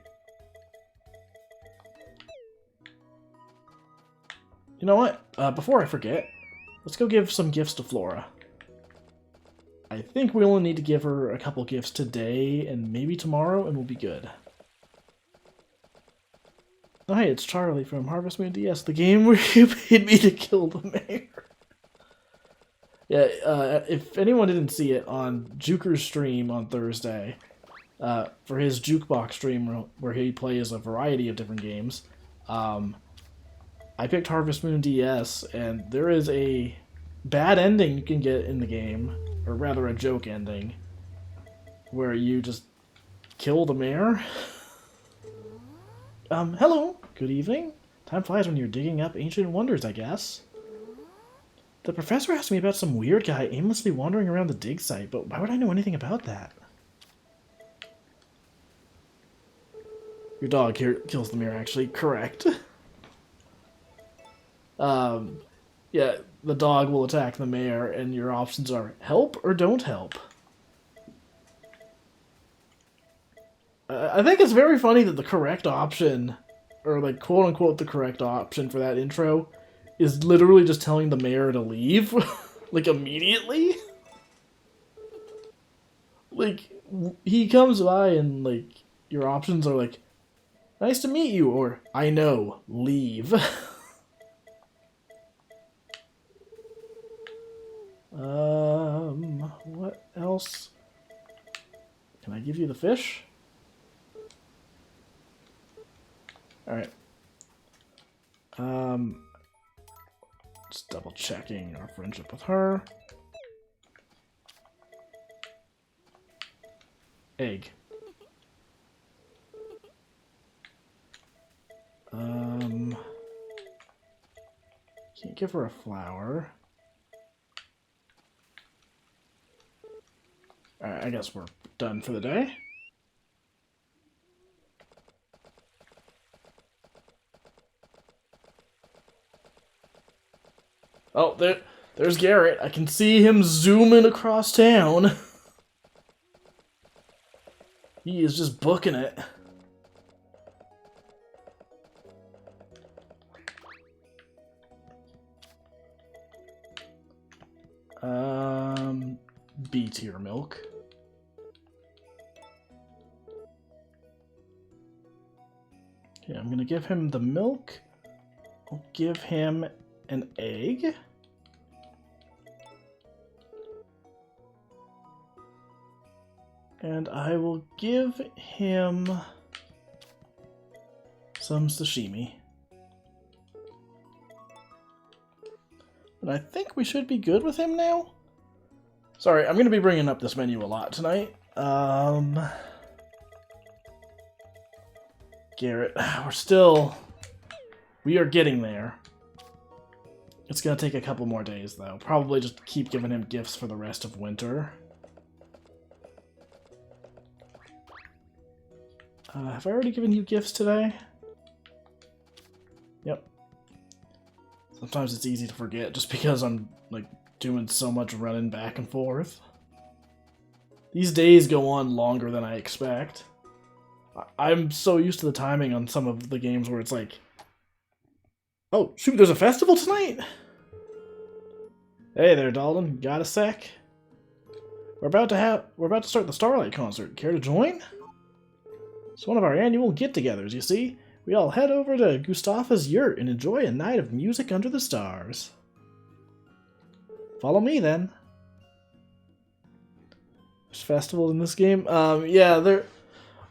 You know what? Before I forget, let's go give some gifts to Flora. I think we only need to give her a couple gifts today and maybe tomorrow, and we'll be good. Oh, hey, it's Charlie from Harvest Moon DS, the game where you paid me to kill the mayor. Yeah, if anyone didn't see it on Juker's stream on Thursday, for his Jukebox stream where he plays a variety of different games, I picked Harvest Moon DS, and there is a bad ending you can get in the game, or rather a joke ending, where you just kill the mayor. Hello, good evening. Time flies when you're digging up ancient wonders, I guess. The professor asked me about some weird guy aimlessly wandering around the dig site, but why would I know anything about that? Your dog here kills the mayor, actually. Correct. Yeah, the dog will attack the mayor, and your options are help or don't help. I think it's very funny that the correct option, or like quote-unquote the correct option for that intro, is literally just telling the mayor to leave, like, immediately. Like, he comes by and, like, your options are like, nice to meet you, or I know, leave. else? Can I give you the fish? Alright. Just double checking our friendship with her. Egg. Can't give her a flower. Alright, I guess we're done for the day. Oh, there's Garrett. I can see him zooming across town. He is just booking it. B tier milk. Okay, I'm gonna give him the milk. I'll give him an egg. And I will give him some sashimi. And I think we should be good with him now. Sorry, I'm going to be bringing up this menu a lot tonight. Garrett, we are getting there. It's going to take a couple more days, though. Probably just keep giving him gifts for the rest of winter. Have I already given you gifts today? Yep. Sometimes it's easy to forget just because I'm, like, doing so much running back and forth. These days go on longer than I expect. I'm so used to the timing on some of the games where it's like, oh, shoot, there's a festival tonight? Hey there, Dalton. Got a sec? We're about to start the Starlight concert. Care to join? It's one of our annual get-togethers, you see. We all head over to Gustafa's yurt and enjoy a night of music under the stars. Follow me, then. There's festivals in this game. Yeah, they're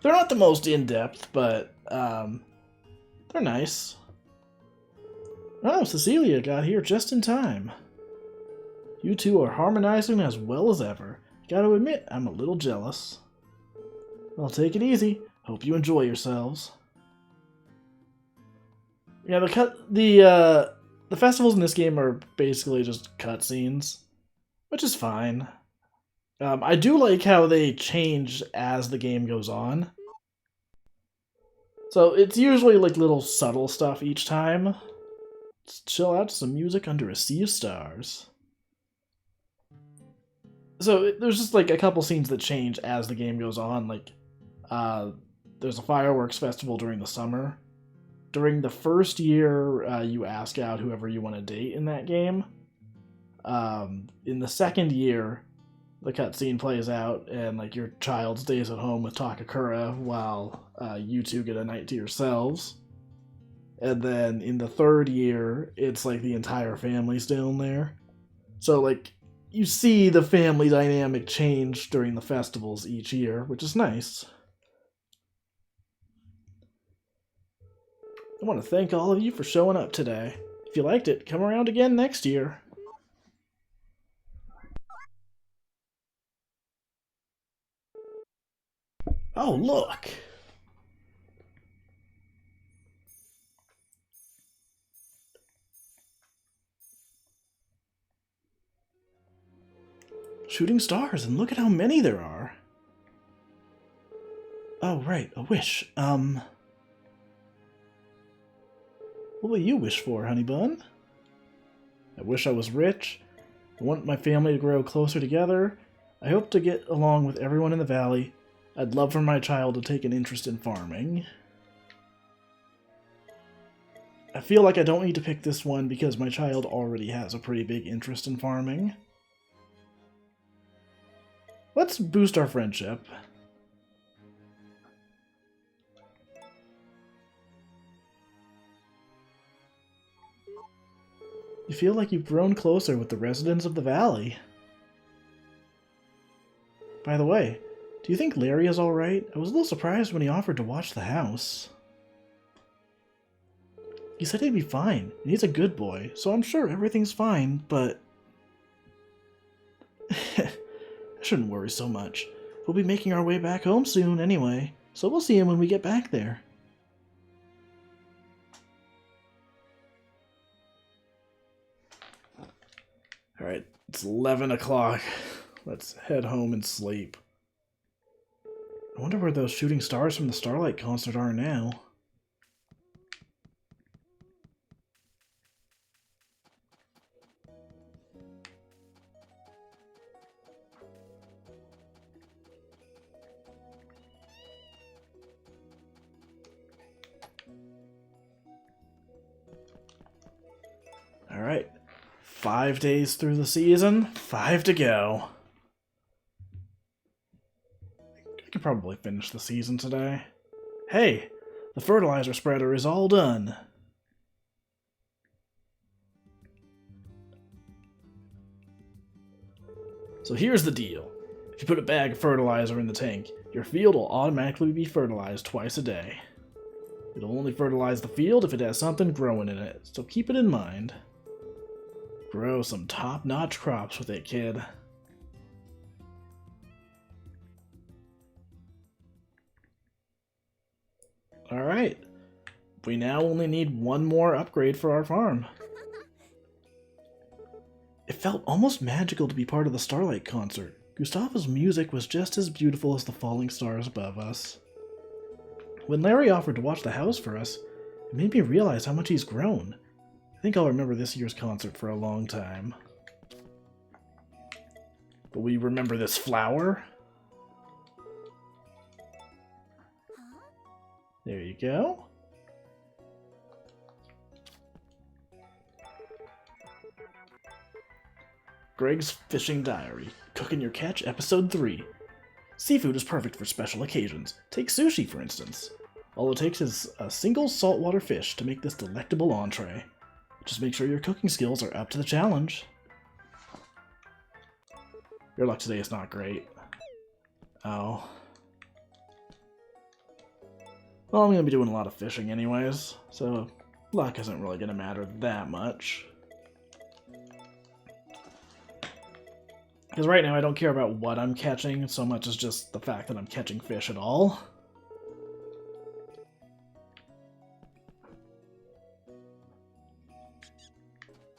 not the most in-depth, but they're nice. Oh, Cecilia got here just in time. You two are harmonizing as well as ever. Gotta admit, I'm a little jealous. Well, take it easy. Hope you enjoy yourselves. Yeah, the festivals in this game are basically just cutscenes, which is fine. I do like how they change as the game goes on. So it's usually like little subtle stuff each time. Let's chill out to some music under a sea of stars. So there's just like a couple scenes that change as the game goes on. Like, there's a fireworks festival during the summer. During the first year, you ask out whoever you want to date in that game. In the second year, the cutscene plays out, and like your child stays at home with Takakura while you two get a night to yourselves. And then in the third year, it's like the entire family's down there. So like you see the family dynamic change during the festivals each year, which is nice. I want to thank all of you for showing up today. If you liked it, come around again next year. Oh, look! Shooting stars, and look at how many there are. Oh, right, a wish. What will you wish for, honey bun? I wish I was rich. I want my family to grow closer together. I hope to get along with everyone in the valley. I'd love for my child to take an interest in farming. I feel like I don't need to pick this one because my child already has a pretty big interest in farming. Let's boost our friendship. You feel like you've grown closer with the residents of the valley. By the way, do you think Larry is alright? I was a little surprised when he offered to watch the house. He said he'd be fine, and he's a good boy, so I'm sure everything's fine, but... I shouldn't worry so much. We'll be making our way back home soon anyway, so we'll see him when we get back there. Alright, it's 11 o'clock. Let's head home and sleep. I wonder where those shooting stars from the Starlight concert are now. Alright. 5 days through the season, 5 to go. I could probably finish the season today. Hey, the fertilizer spreader is all done. So here's the deal. If you put a bag of fertilizer in the tank, your field will automatically be fertilized twice a day. It'll only fertilize the field if it has something growing in it, so keep it in mind. Grow some top-notch crops with it, kid. Alright. We now only need one more upgrade for our farm. It felt almost magical to be part of the Starlight concert. Gustavo's music was just as beautiful as the falling stars above us. When Larry offered to watch the house for us, it made me realize how much he's grown. I think I'll remember this year's concert for a long time. But we remember this flower? There you go. Greg's Fishing Diary. Cooking Your Catch, Episode 3. Seafood is perfect for special occasions. Take sushi, for instance. All it takes is a single saltwater fish to make this delectable entree. Just make sure your cooking skills are up to the challenge. Your luck today is not great. Oh. Well, I'm going to be doing a lot of fishing anyways, so luck isn't really going to matter that much. Because right now I don't care about what I'm catching so much as just the fact that I'm catching fish at all.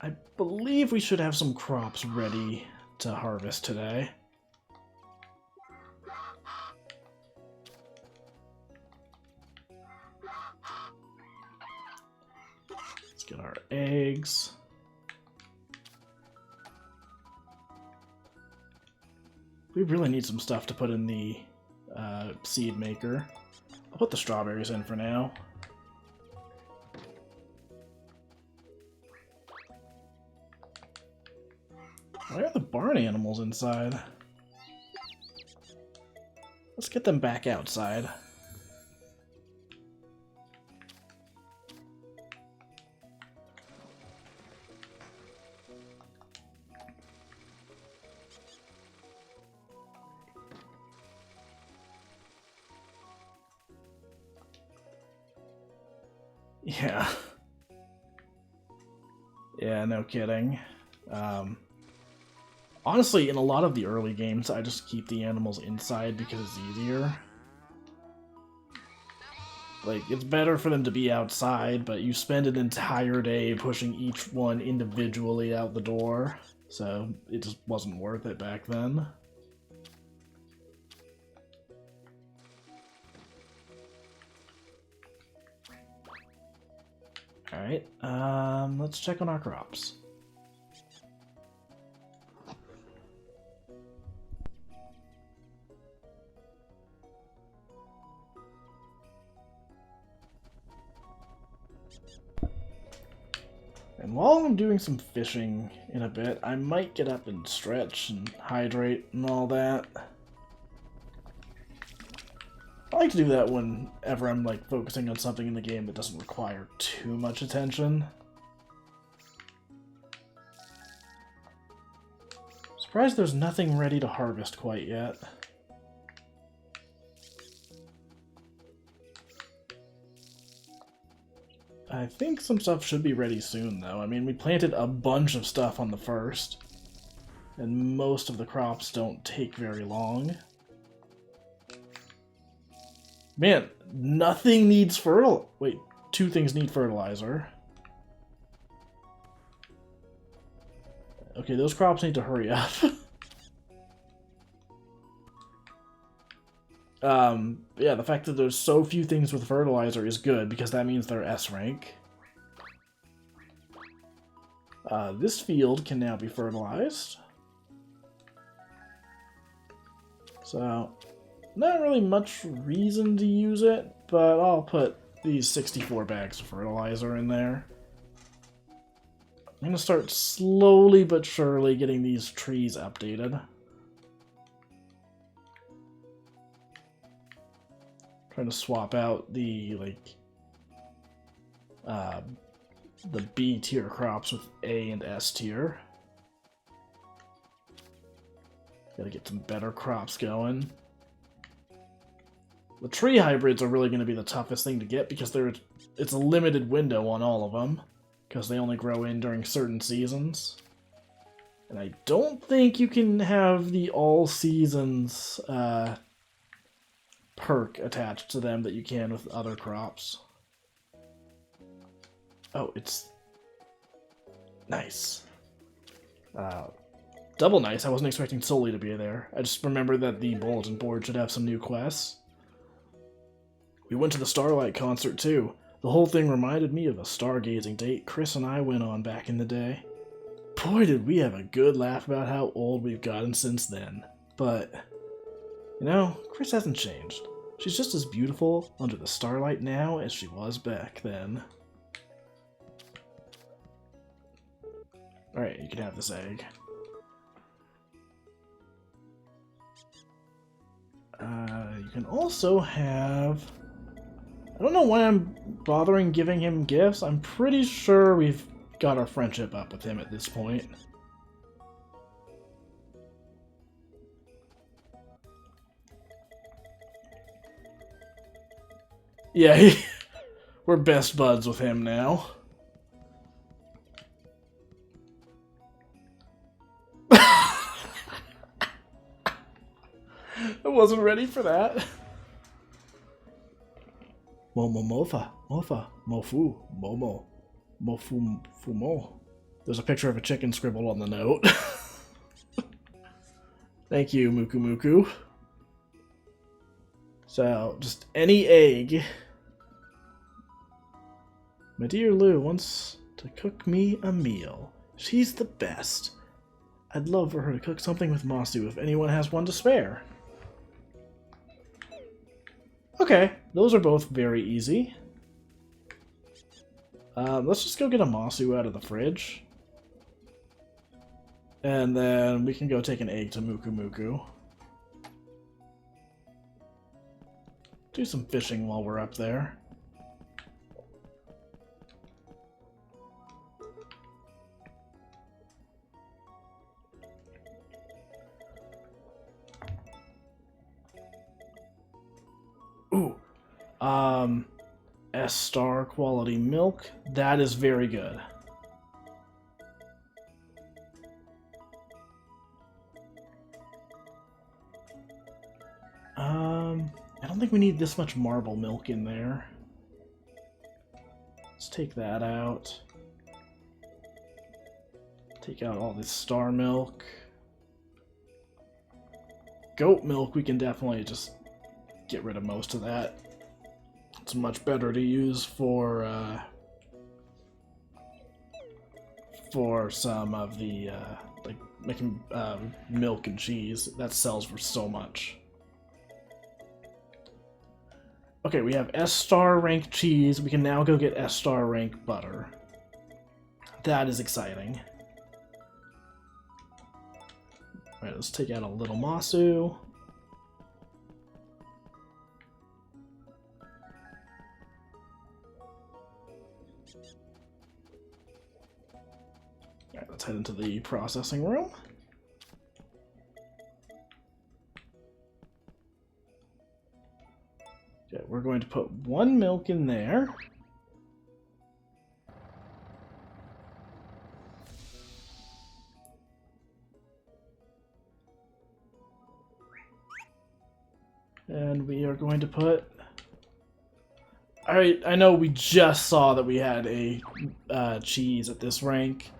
I believe we should have some crops ready to harvest today. Let's get our eggs. We really need some stuff to put in the seed maker. I'll put the strawberries in for now. Why are the barn animals inside? Let's get them back outside. Yeah. Yeah, no kidding. Honestly, in a lot of the early games, I just keep the animals inside because it's easier. Like, it's better for them to be outside, but you spend an entire day pushing each one individually out the door, so it just wasn't worth it back then. Alright, let's check on our crops. And while I'm doing some fishing in a bit, I might get up and stretch and hydrate and all that. I like to do that whenever I'm like focusing on something in the game that doesn't require too much attention. Surprised there's nothing ready to harvest quite yet. I think some stuff should be ready soon, though. I mean, we planted a bunch of stuff on the first, and most of the crops don't take very long. Man, nothing needs fertilizer. Wait, 2 things need fertilizer. Okay, those crops need to hurry up. Yeah, the fact that there's so few things with fertilizer is good, because that means they're S rank. This field can now be fertilized. So, not really much reason to use it, but I'll put these 64 bags of fertilizer in there. I'm going to start slowly but surely getting these trees updated. Trying to swap out the, like, the B tier crops with A and S tier. Gotta get some better crops going. The tree hybrids are really going to be the toughest thing to get because it's a limited window on all of them, because they only grow in during certain seasons. And I don't think you can have the all seasons perk attached to them that you can with other crops. Oh, it's nice. Double nice. I wasn't expecting Sully to be there. I just remembered that the bulletin board should have some new quests. We went to the Starlight concert too. The whole thing reminded me of a stargazing date Chris and I went on back in the day. Boy, did we have a good laugh about how old we've gotten since then. But, you know, Chris hasn't changed. She's just as beautiful under the starlight now as she was back then. Alright, you can have this egg. You can also have... I don't know why I'm bothering giving him gifts. I'm pretty sure we've got our friendship up with him at this point. Yeah, we're best buds with him now. I wasn't ready for that. Momo mofa, mofa, mofu, momo, mofu, fumo. There's a picture of a chicken scribbled on the note. Thank you, Muku Muku. So, just any egg. My dear Lou wants to cook me a meal. She's the best. I'd love for her to cook something with Masu if anyone has one to spare. Okay, those are both very easy. Let's just go get a Masu out of the fridge. And then we can go take an egg to Muku Muku. Do some fishing while we're up there. Ooh. S-star quality milk. That is very good. I don't think we need this much marble milk in there. Let's take that out. Take out all this star milk. Goat milk, we can definitely just get rid of most of that. It's much better to use for some of the like making milk and cheese. That sells for so much. Okay, we have S-star rank cheese. We can now go get S-star rank butter. That is exciting. Alright, let's take out a little Masu. Alright, let's head into the processing room. Okay, we're going to put one milk in there. And we are going to put... Alright, I know we just saw that we had a cheese at this rank,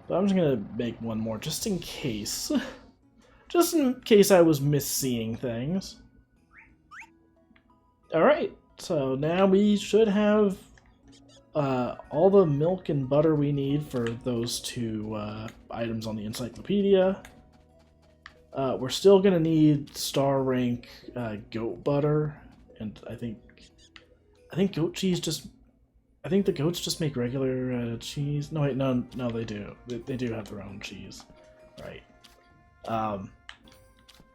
but I'm just going to make one more just in case. Just in case I was misseeing things. Alright, so now we should have all the milk and butter we need for those two items on the encyclopedia. We're still going to need star rank goat butter, and I think goat cheese just... I think the goats just make regular cheese. No, wait, no, they do. They do have their own cheese. Right.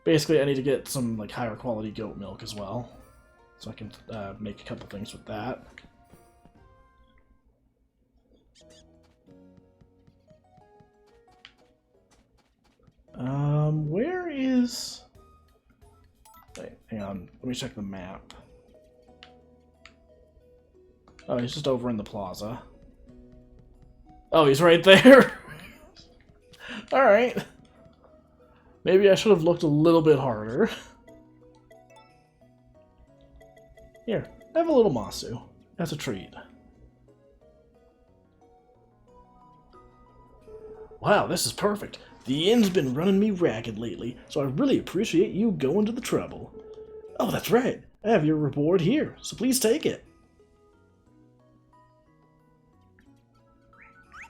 Basically, I need to get some like higher quality goat milk as well, so I can make a couple things with that. Where is... Wait, hang on. Let me check the map. Oh, he's just over in the plaza. Oh, he's right there! Alright. Maybe I should have looked a little bit harder. Here, have a little Masu. That's a treat. Wow, this is perfect. The inn's been running me ragged lately, so I really appreciate you going to the trouble. Oh, that's right. I have your reward here, so please take it.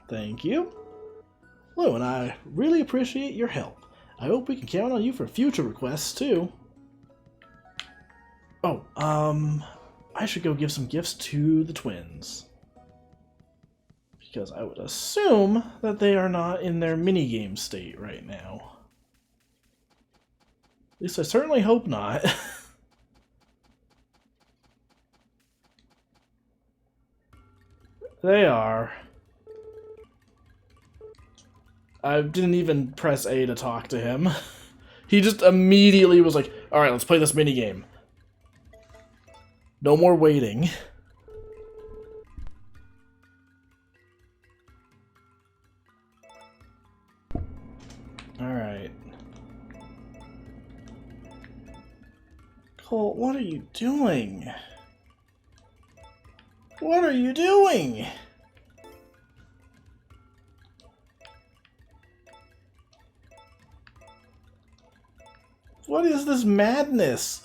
Thank you. Lou and I really appreciate your help. I hope we can count on you for future requests, too. Oh, I should go give some gifts to the twins. Because I would assume that they are not in their minigame state right now. At least I certainly hope not. They are. I didn't even press A to talk to him. He just immediately was like, alright, let's play this minigame. No more waiting. Alright. Cole, what are you doing? What are you doing? What is this madness?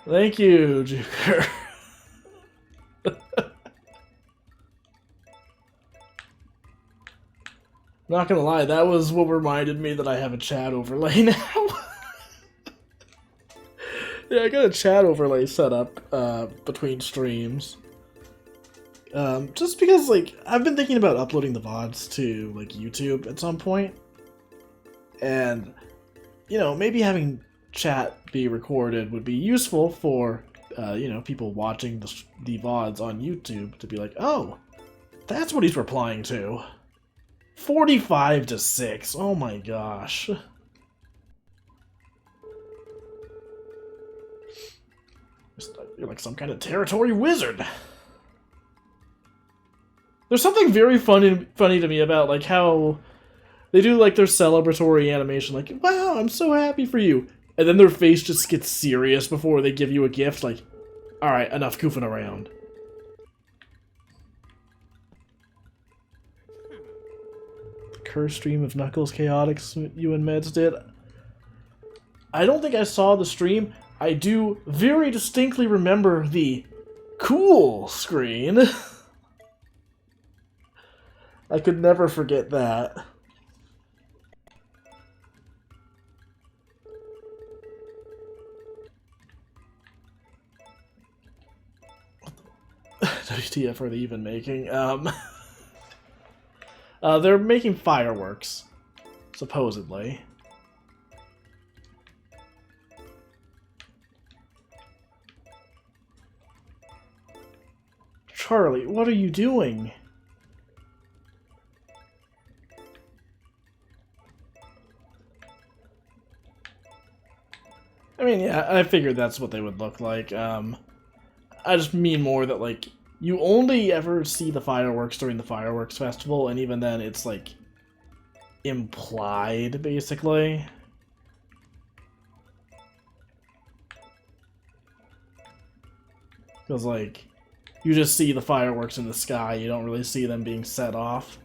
Thank you, Joker. Not gonna lie, that was what reminded me that I have a chat overlay now. Yeah, I got a chat overlay set up between streams. Just because, like, I've been thinking about uploading the VODs to, like, YouTube at some point. And, you know, maybe having chat be recorded would be useful for, you know, people watching the VODs on YouTube to be like, oh, that's what he's replying to. 45-6. Oh my gosh. You're like some kind of territory wizard. There's something very funny to me about like how they do like their celebratory animation, like, wow, I'm so happy for you. And then their face just gets serious before they give you a gift, like, alright, enough goofing around. The curse stream of Knuckles Chaotix you and Meds did. I don't think I saw the stream. I do very distinctly remember the cool screen. I could never forget that. WTF are they even making? They're making fireworks, supposedly. Charlie, what are you doing? I mean, yeah, I figured that's what they would look like. I just mean more that, like, you only ever see the fireworks during the fireworks festival, and even then, it's, like, implied, basically. Because, like, you just see the fireworks in the sky, you don't really see them being set off.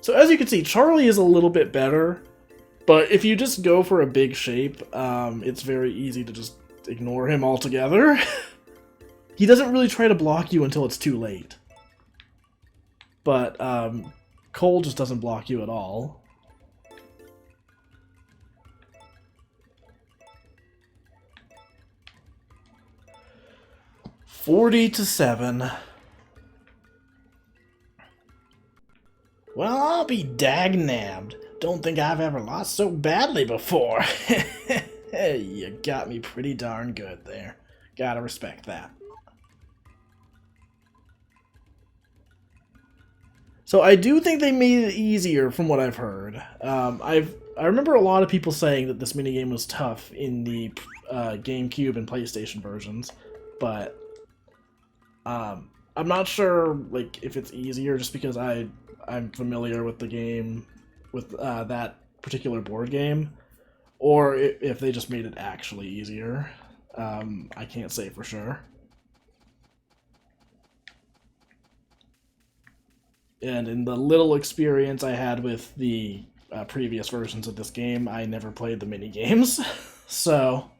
So as you can see, Charlie is a little bit better, but if you just go for a big shape, it's very easy to just ignore him altogether. He doesn't really try to block you until it's too late. But Cole just doesn't block you at all. $40-7. Well, I'll be dag-nabbed. Don't think I've ever lost so badly before. Hey, you got me pretty darn good there. Gotta respect that. So I do think they made it easier from what I've heard. I remember a lot of people saying that this minigame was tough in the GameCube and PlayStation versions, but I'm not sure like if it's easier just because I'm familiar with the game, with that particular board game, or if they just made it actually easier. I can't say for sure. And in the little experience I had with the previous versions of this game, I never played the mini games, so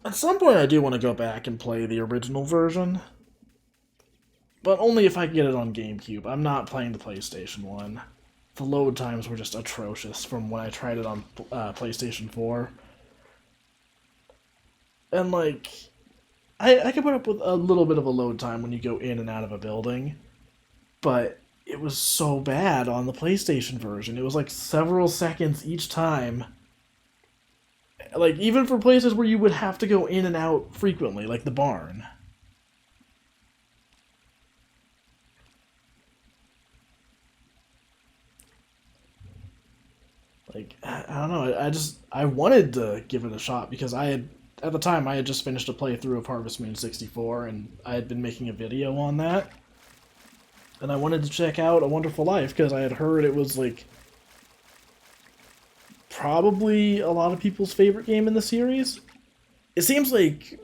at some point I do want to go back and play the original version, but only if I can get it on GameCube. I'm not playing the PlayStation one. The load times were just atrocious from when I tried it on PlayStation 4. And like, I could put up with a little bit of a load time when you go in and out of a building, but it was so bad on the PlayStation version. It was like several seconds each time. Like, even for places where you would have to go in and out frequently, like the barn. Like, I don't know, I wanted to give it a shot because at the time, I had just finished a playthrough of Harvest Moon 64, and I had been making a video on that. And I wanted to check out A Wonderful Life, because I had heard it was, like, probably a lot of people's favorite game in the series. It seems like...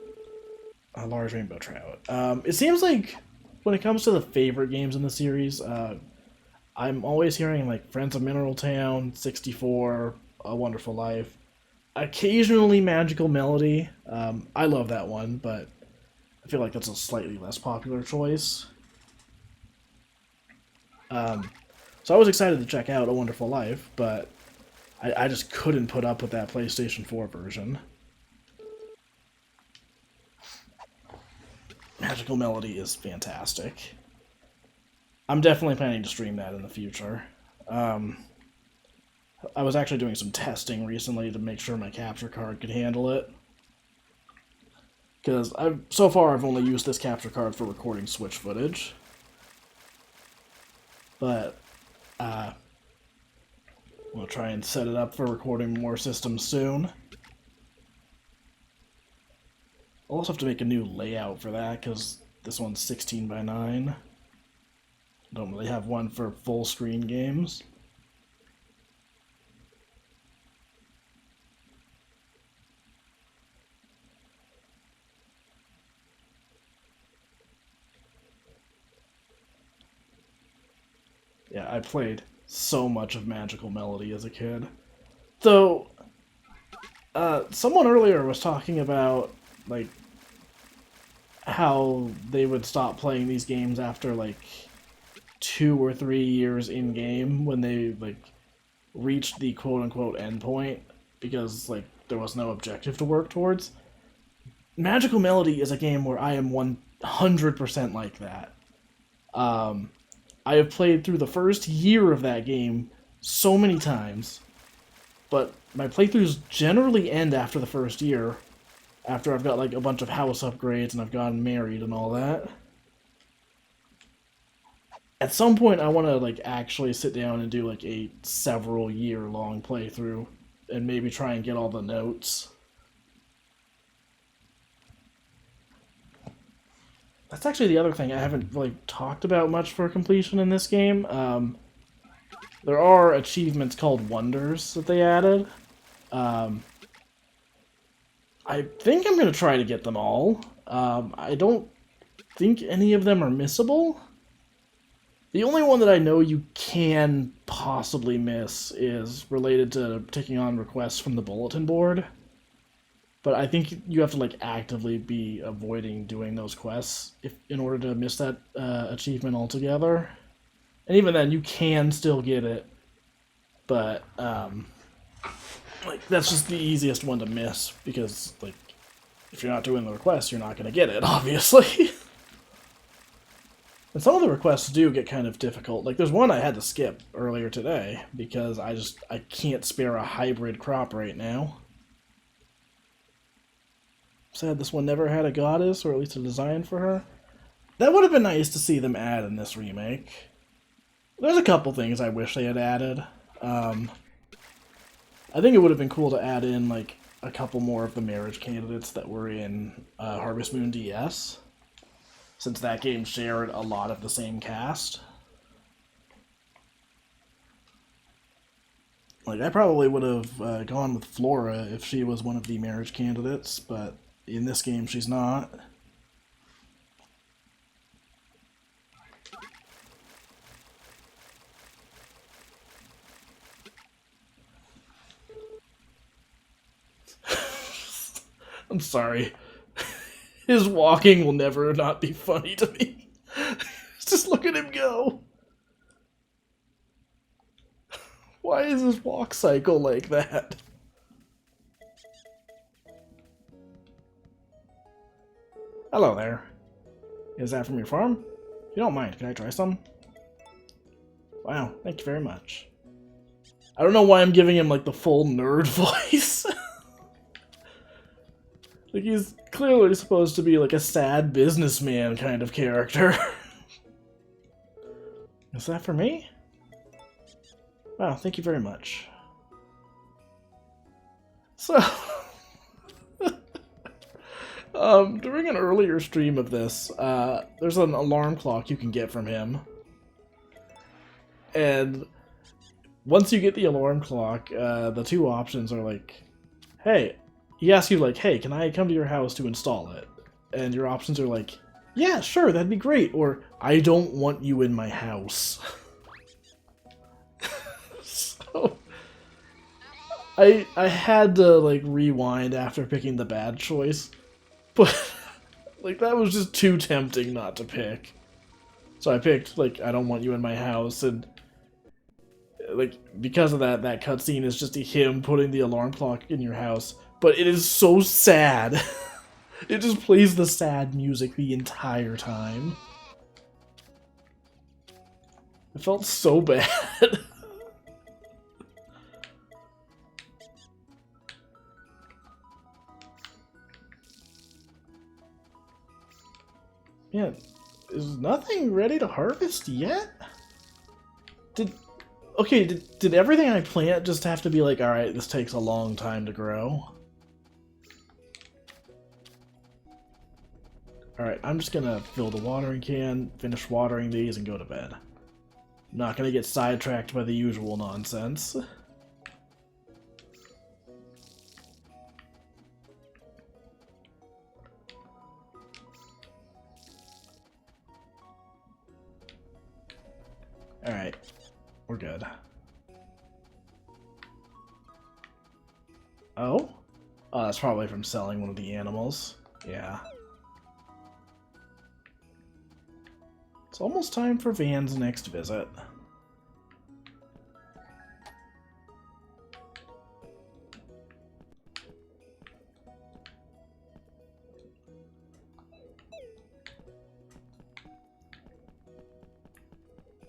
A large rainbow trout. It seems like, when it comes to the favorite games in the series, I'm always hearing, like, Friends of Mineral Town, 64, A Wonderful Life. Occasionally Magical Melody. I love that one, but I feel like that's a slightly less popular choice. So I was excited to check out A Wonderful Life, but I just couldn't put up with that PlayStation 4 version. Magical Melody is fantastic. I'm definitely planning to stream that in the future. I was actually doing some testing recently to make sure my capture card could handle it. Because so far I've only used this capture card for recording Switch footage. But, I'll try and set it up for recording more systems soon. I'll also have to make a new layout for that, because this one's 16:9. Don't really have one for full screen games. Yeah, I played so much of Magical Melody as a kid. Though, someone earlier was talking about, like, how they would stop playing these games after, like, 2 or 3 years in-game when they, like, reached the quote-unquote endpoint because, like, there was no objective to work towards. Magical Melody is a game where I am 100% like that. I have played through the first year of that game so many times, but my playthroughs generally end after the first year, after I've got like a bunch of house upgrades and I've gotten married and all that. At some point I want to like actually sit down and do like a several year long playthrough and maybe try and get all the notes. That's actually the other thing I haven't really talked about much for completion in this game. There are achievements called Wonders that they added. I think I'm going to try to get them all. I don't think any of them are missable. The only one that I know you can possibly miss is related to taking on requests from the bulletin board. But I think you have to like actively be avoiding doing those quests in order to miss that achievement altogether. And even then, you can still get it, but like that's just the easiest one to miss because like if you're not doing the request, you're not going to get it, obviously. And some of the requests do get kind of difficult. Like there's one I had to skip earlier today because I can't spare a hybrid crop right now. Sad this one never had a goddess, or at least a design for her. That would have been nice to see them add in this remake. There's a couple things I wish they had added. I think it would have been cool to add in like a couple more of the marriage candidates that were in Harvest Moon DS, since that game shared a lot of the same cast. Like, I probably would have gone with Flora if she was one of the marriage candidates, but in this game she's not. I'm sorry. His walking will never not be funny to me. Just look at him go. Why is his walk cycle like that? Hello there. Is that from your farm? If you don't mind, can I try some? Wow, thank you very much. I don't know why I'm giving him like the full nerd voice. Like he's clearly supposed to be like a sad businessman kind of character. Is that for me? Wow, thank you very much. So, during an earlier stream of this, there's an alarm clock you can get from him. And once you get the alarm clock, the two options are like, hey, he asks you like, hey, can I come to your house to install it? And your options are like, yeah, sure, that'd be great, or I don't want you in my house. So I had to like rewind after picking the bad choice, but like that was just too tempting not to pick. So I picked like I don't want you in my house, and like because of that cutscene is just him putting the alarm clock in your house, but it is so sad. It just plays the sad music the entire time. It felt so bad. Yeah, is nothing ready to harvest yet? Did everything I plant just have to be like, alright, this takes a long time to grow? Alright, I'm just gonna fill the watering can, finish watering these, and go to bed. I'm not gonna get sidetracked by the usual nonsense. Alright, we're good. Oh? Oh, that's probably from selling one of the animals. Yeah. It's almost time for Van's next visit.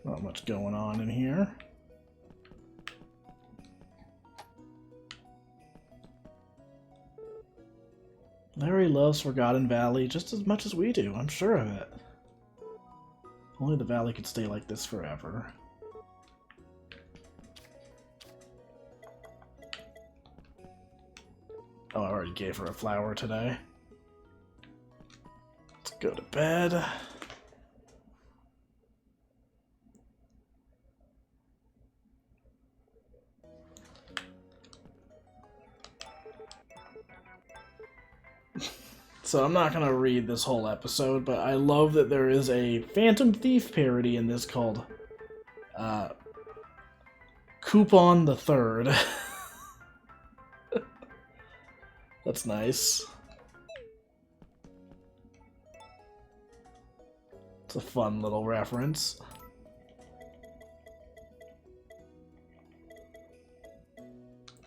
Not much going on in here. Larry loves Forgotten Valley just as much as we do, I'm sure of it. Only the valley could stay like this forever. Oh, I already gave her a flower today. Let's Go to bed. So I'm not gonna read this whole episode, but I love that there is a Phantom Thief parody in this called Coupon the Third. That's nice. It's a fun little reference.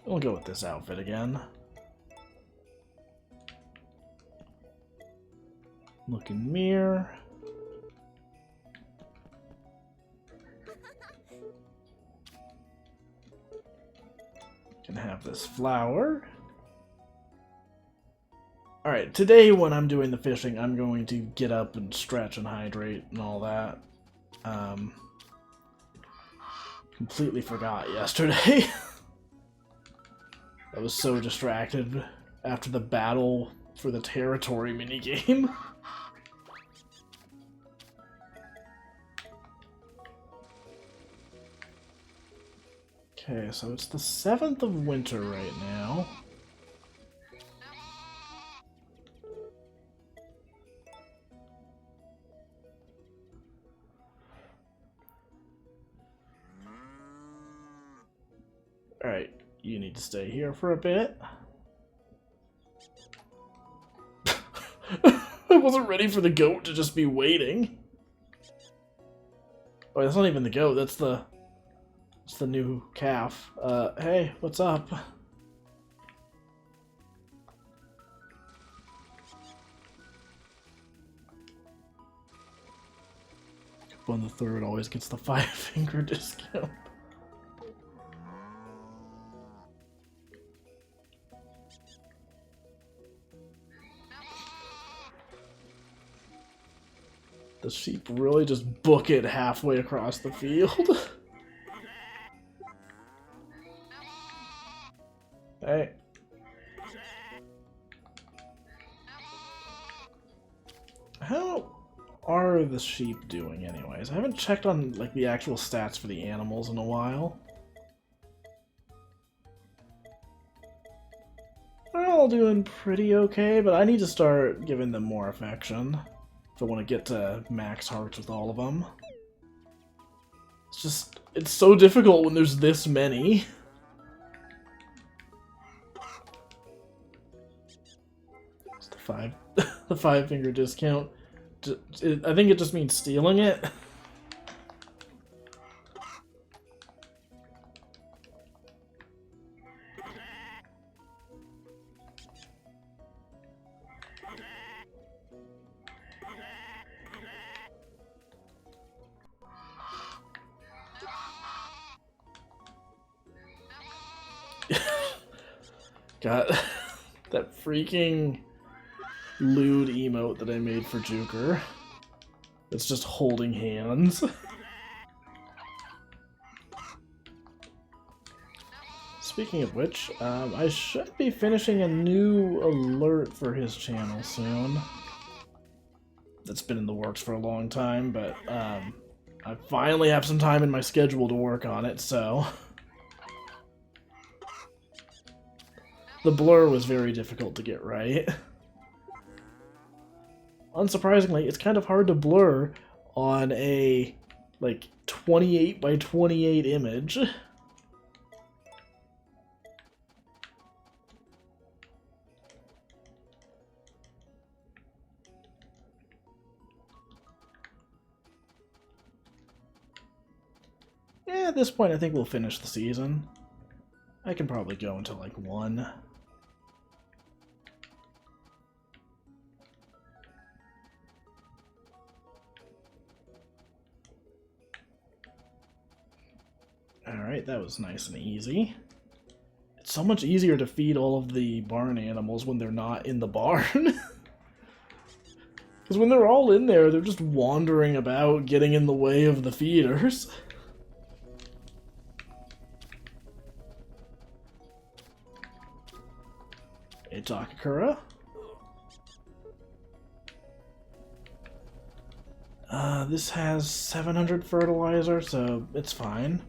We'll go with this outfit again. Look in mirror. Can have this flower. Alright, today when I'm doing the fishing, I'm going to get up and stretch and hydrate and all that. Completely forgot yesterday. I was so distracted after the battle for the territory minigame. Okay, so it's the 7th of winter right now. Alright, you need to stay here for a bit. I wasn't ready for the goat to just be waiting. Oh, that's not even the goat, that's the new calf. Hey, what's up? Coupon the Third always gets the 5-finger discount. The sheep really just book it halfway across the field. Hey. How are the sheep doing anyways? I haven't checked on like the actual stats for the animals in a while. They're all doing pretty okay, but I need to start giving them more affection if I want to get to max hearts with all of them. It's so difficult when there's this many. The 5-finger discount. I think it just means stealing it. Got that freaking lewd emote that I made for Juker. It's just holding hands. Speaking of which, I should be finishing a new alert for his channel soon. That's been in the works for a long time, but I finally have some time in my schedule to work on it, so... The blur was very difficult to get right. Unsurprisingly, it's kind of hard to blur on a, like, 28 by 28 image. Yeah, at this point I think we'll finish the season. I can probably go until, like, 1. Alright, that was nice and easy. It's so much easier to feed all of the barn animals when they're not in the barn. Because when they're all in there, they're just wandering about, getting in the way of the feeders. Hey, Takakura. This has 700 fertilizer, so it's fine.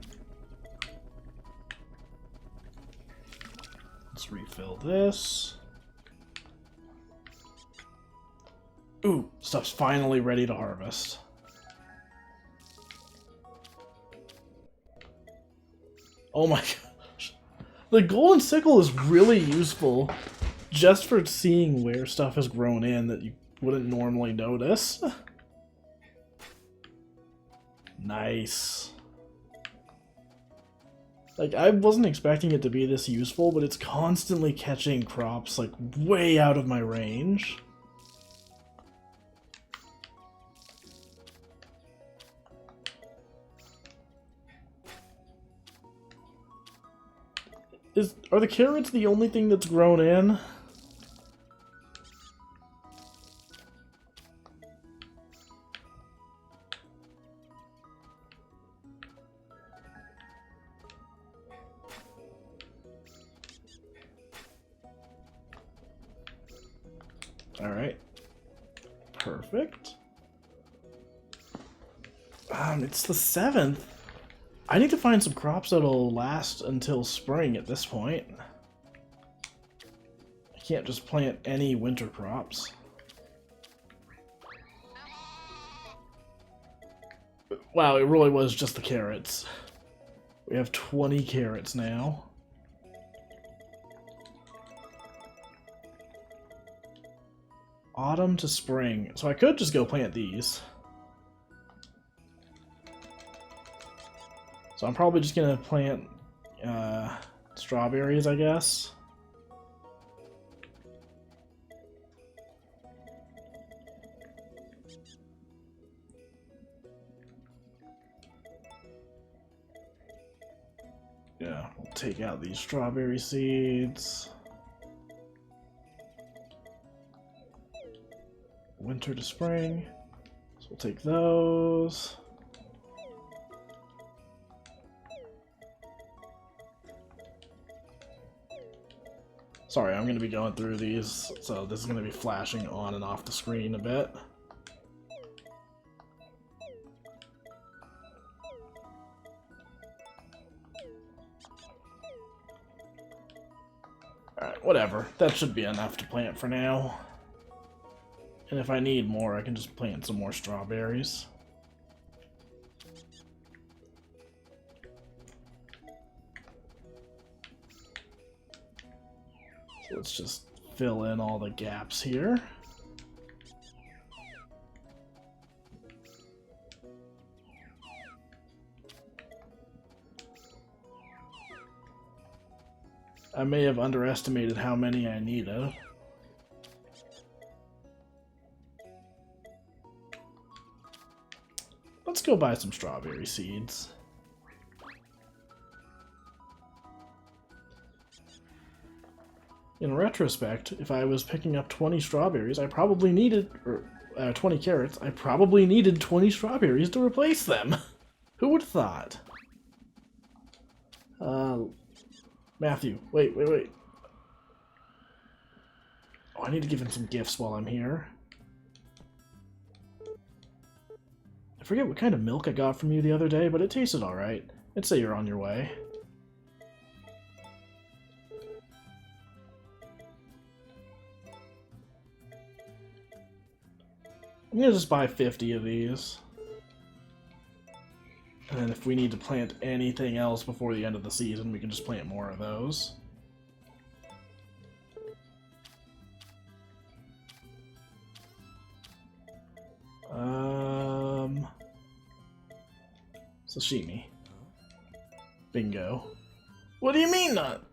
Let's refill this. Ooh, stuff's finally ready to harvest. Oh my gosh. The golden sickle is really useful just for seeing where stuff has grown in that you wouldn't normally notice. Nice. Like, I wasn't expecting it to be this useful, but it's constantly catching crops, like, way out of my range. Are the carrots the only thing that's grown in? Alright. Perfect. It's the 7th. I need to find some crops that'll last until spring at this point. I can't just plant any winter crops. Wow, it really was just the carrots. We have 20 carrots now. Autumn to spring. So I could just go plant these. So I'm probably just gonna plant strawberries, I guess. Yeah, we'll take out these strawberry seeds. Winter to spring. So we'll take those. Sorry, I'm going to be going through these, so this is going to be flashing on and off the screen a bit. Alright, whatever. That should be enough to plant for now. And if I need more, I can just plant some more strawberries. So let's just fill in all the gaps here. I may have underestimated how many I needed. Let's go buy some strawberry seeds. In retrospect, if I was picking up 20 strawberries, I probably needed, or 20 carrots, I probably needed 20 strawberries to replace them. Who would have thought? Matthew, wait. Oh, I need to give him some gifts while I'm here. I forget what kind of milk I got from you the other day, but it tasted alright. I'd say you're on your way. I'm gonna just buy 50 of these. And then if we need to plant anything else before the end of the season, we can just plant more of those. Sashimi. Bingo. What do you mean not?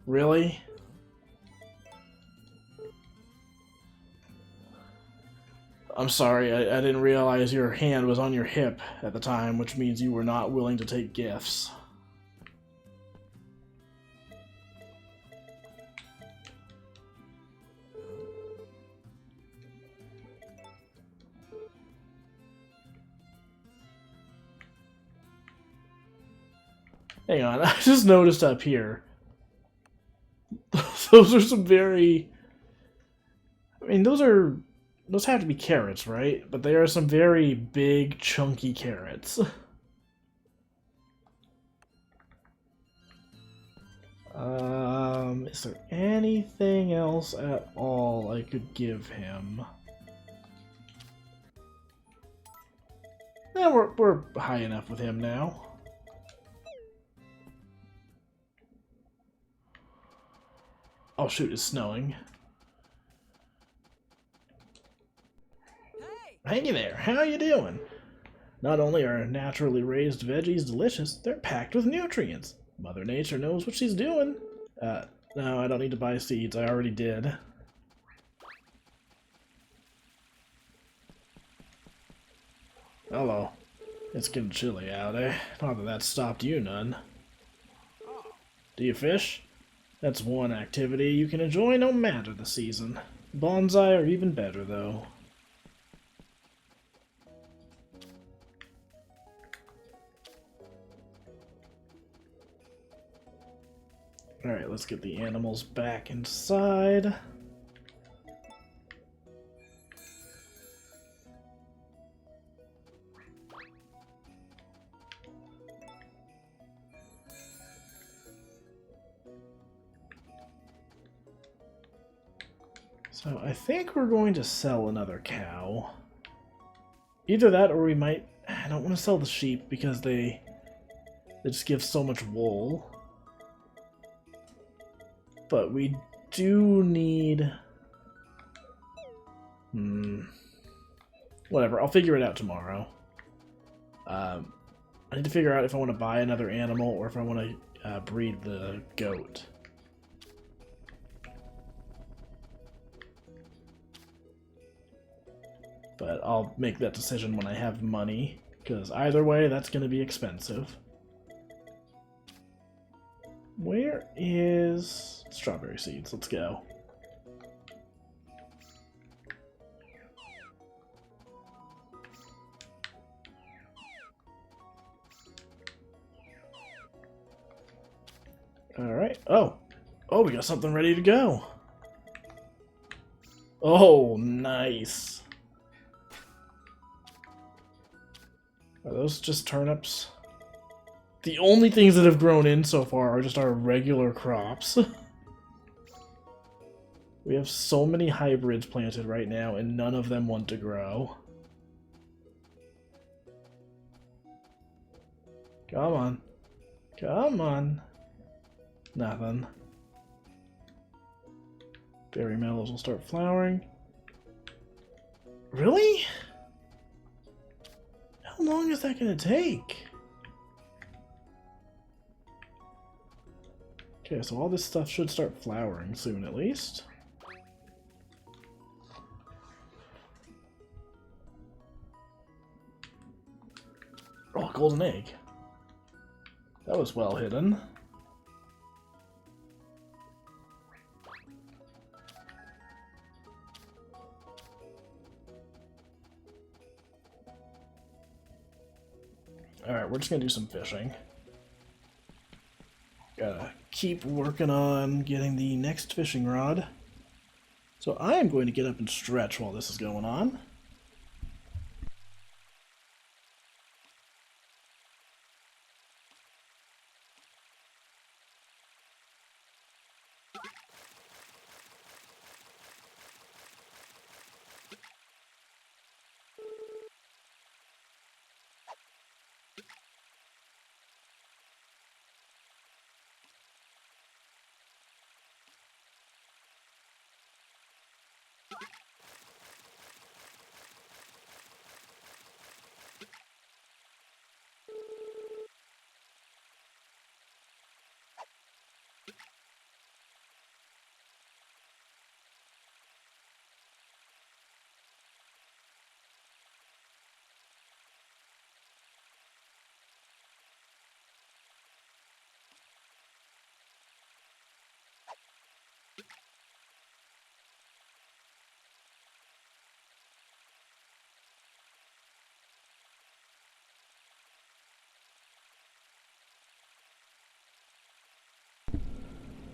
Really? I'm sorry, I didn't realize your hand was on your hip at the time, which means you were not willing to take gifts. Hang on, I just noticed up here. Those are some very... I mean, those are those have to be carrots, right? But they are some very big, chunky carrots. Is there anything else at all I could give him? We're high enough with him now. Oh shoot, it's snowing. Hey there, how you doing? Not only are naturally raised veggies delicious, they're packed with nutrients. Mother Nature knows what she's doing. No, I don't need to buy seeds. I already did. Hello. It's getting chilly out, eh? Not that that stopped you none. Do you fish? That's one activity you can enjoy no matter the season. Bonsai are even better, though. Alright, let's get the animals back inside. So I think we're going to sell another cow. Either that or we might... I don't want to sell the sheep because they just give so much wool. But we do need... Whatever, I'll figure it out tomorrow. I need to figure out if I want to buy another animal or if I want to breed the goat. But I'll make that decision when I have money, because either way, that's going to be expensive. Where is strawberry seeds? Let's go. Alright. Oh, we got something ready to go. Oh, nice. Are those just turnips? The only things that have grown in so far are just our regular crops. We have so many hybrids planted right now, and none of them want to grow. Come on. Come on. Nothing. Berry mellows will start flowering. Really? How long is that going to take? Okay, so all this stuff should start flowering soon at least. Oh, golden egg. That was well hidden. Alright, we're just gonna do some fishing. Gotta keep working on getting the next fishing rod. So I am going to get up and stretch while this is going on.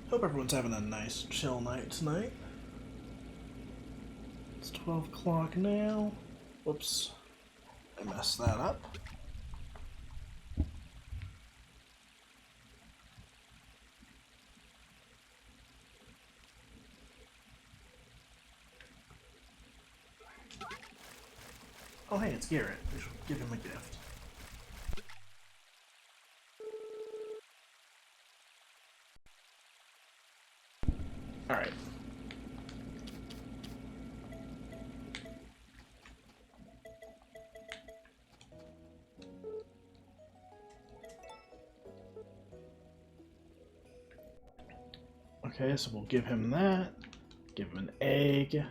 Hope everyone's having a nice chill night tonight. It's 12 o'clock now. Whoops. I messed that up. Oh hey, it's Garrett. We should give him a gift. Alright. Okay, so we'll give him that. Give him an egg.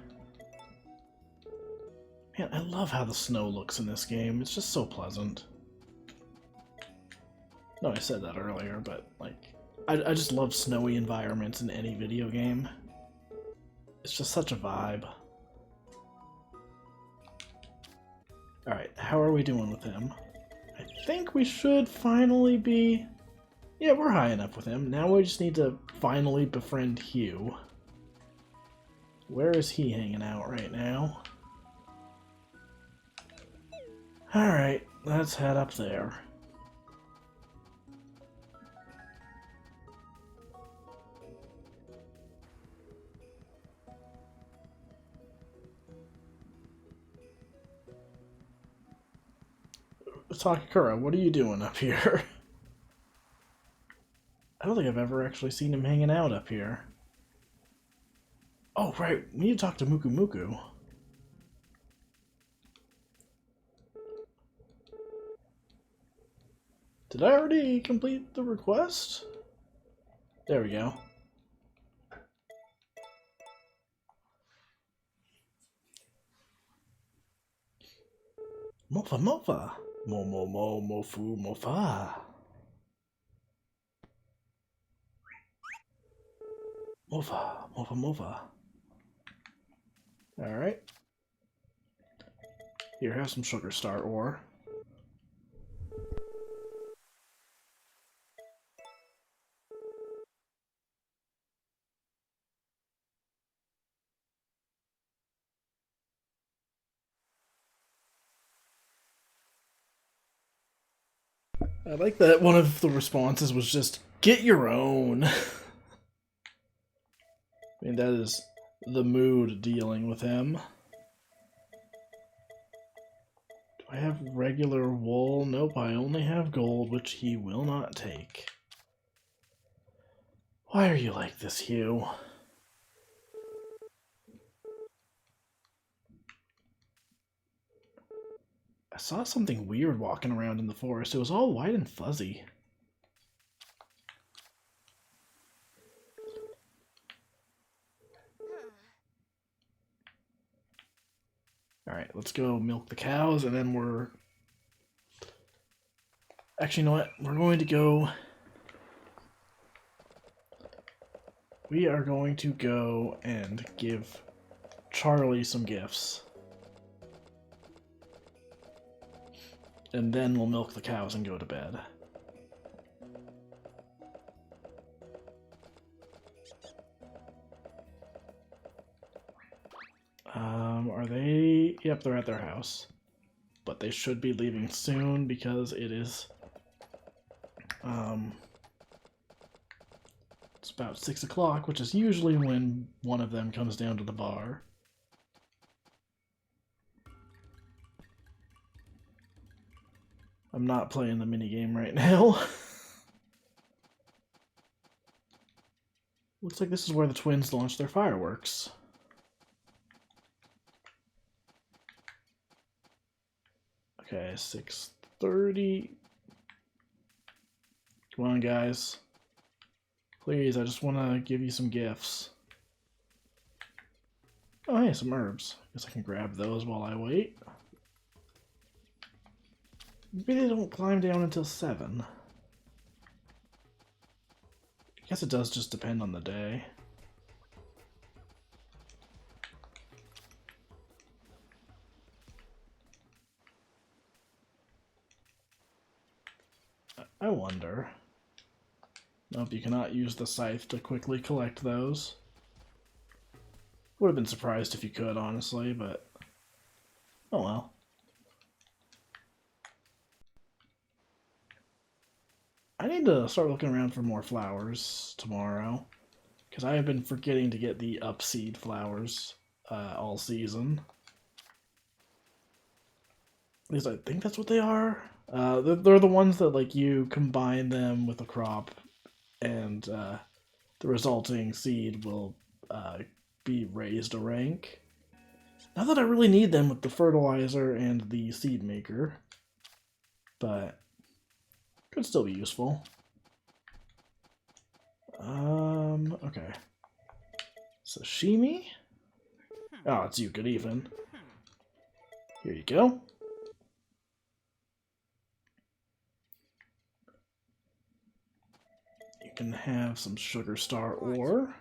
Man, I love how the snow looks in this game. It's just so pleasant. No, I said that earlier, but, like, I just love snowy environments in any video game. It's just such a vibe. Alright, how are we doing with him? I think we should finally be... Yeah, we're high enough with him. Now we just need to finally befriend Hugh. Where is he hanging out right now? Alright, let's head up there. Takakura, what are you doing up here? I don't think I've ever actually seen him hanging out up here. Oh, right, we need to talk to Muku Muku. Did I already complete the request? There we go. Mofa Mofa! Mo Mofu Mofa! Mofa Mofa. Alright. Here, have some sugar star ore. I like that one of the responses was just, get your own. I mean, that is the mood dealing with him. Do I have regular wool? Nope, I only have gold, which he will not take. Why are you like this, Hugh? I saw something weird walking around in the forest. It was all white and fuzzy. Alright, let's go milk the cows, and then we're... Actually, you know what? We're going to go... We are going to go and give Charlie some gifts. And then we'll milk the cows and go to bed. Are they... Yep, they're at their house. But they should be leaving soon because it is... It's about 6 o'clock, which is usually when one of them comes down to the bar. I'm not playing the minigame right now. Looks like this is where the twins launch their fireworks. Okay, 6:30. Come on, guys. Please, I just want to give you some gifts. Oh, hey, some herbs. Guess I can grab those while I wait. Maybe they don't climb down until 7. I guess it does just depend on the day. I wonder. Nope, you cannot use the scythe to quickly collect those. Would have been surprised if you could, honestly, but oh well. I need to start looking around for more flowers tomorrow, because I have been forgetting to get the upseed flowers all season. At least I think that's what they are. They're the ones that like you combine them with a crop, and the resulting seed will be raised a rank. Not that I really need them with the fertilizer and the seed maker, but could still be useful. Okay. Sashimi? Oh, it's you. Good evening. Here you go. You can have some sugar star ore.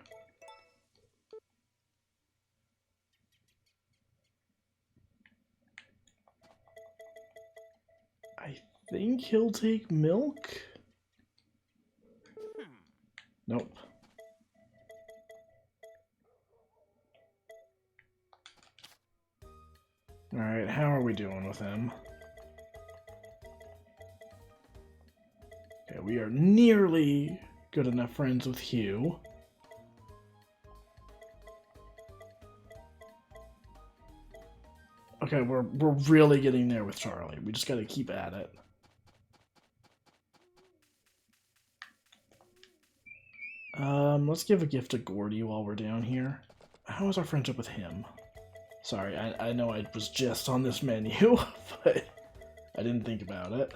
I think he'll take milk. Nope. Alright, how are we doing with him? Okay, we are nearly good enough friends with Hugh. Okay, we're really getting there with Charlie. We just gotta keep at it. Let's give a gift to Gordy while we're down here. How is our friendship with him? Sorry, I know I was just on this menu, but I didn't think about it.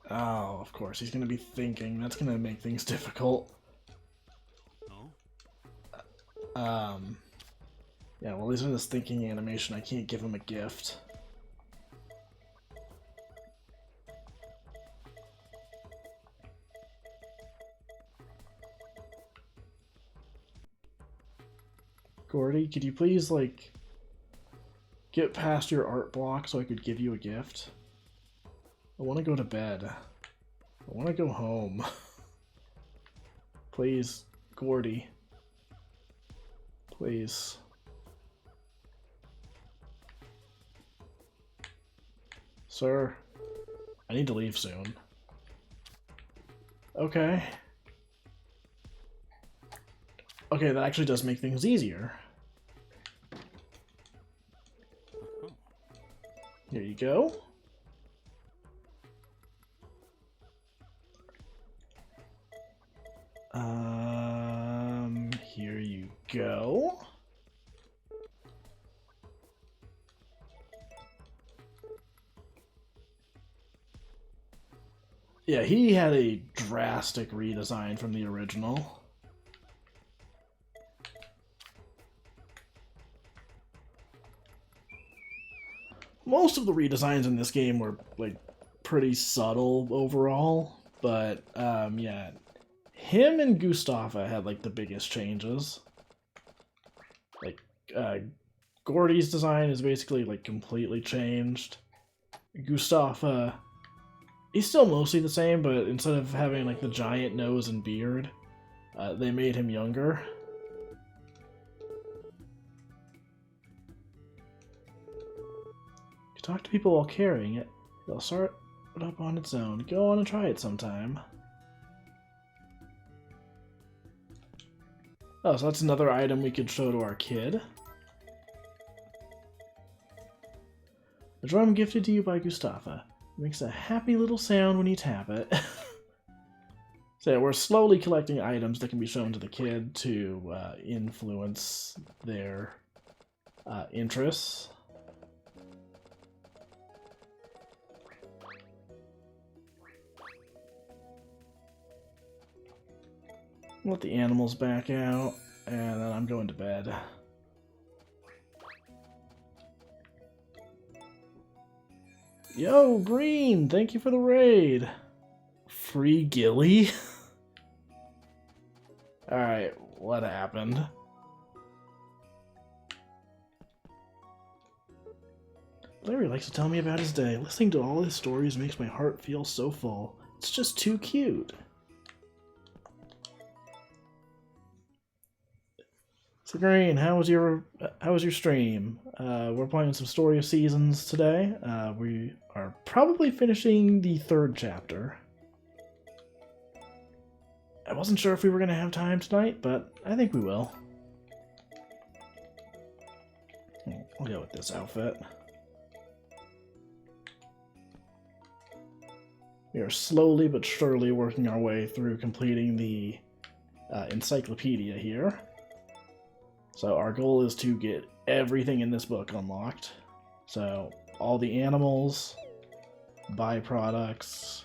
Oh, of course, he's gonna be thinking. That's gonna make things difficult. Yeah, well, he's in this thinking animation. I can't give him a gift. Gordy, could you please, like, get past your art block so I could give you a gift? I want to go to bed. I want to go home. Please, Gordy. Please. Sir, I need to leave soon. Okay. Okay, that actually does make things easier. Here you go. Here you go. Yeah, he had a drastic redesign from the original. Most of the redesigns in this game were, like, pretty subtle overall, but, yeah. Him and Gustava had, like, the biggest changes. Like, Gordy's design is basically, like, completely changed. Gustava, he's still mostly the same, but instead of having, like, the giant nose and beard, they made him younger. You talk to people while carrying it, they'll start it up on its own. Go on and try it sometime. Oh, so that's another item we could show to our kid. A drum gifted to you by Gustava. It makes a happy little sound when you tap it. So yeah, we're slowly collecting items that can be shown to the kid to influence their interests. Let the animals back out, and then I'm going to bed. Yo, Green! Thank you for the raid! Free Gilly? Alright, what happened? Larry likes to tell me about his day. Listening to all his stories makes my heart feel so full. It's just too cute. So Green, how was your stream? We're playing some Story of Seasons today. We are probably finishing the 3rd chapter. I wasn't sure if we were going to have time tonight, but I think we will. I'll go with this outfit. We are slowly but surely working our way through completing the encyclopedia here. So our goal is to get everything in this book unlocked. So all the animals, byproducts,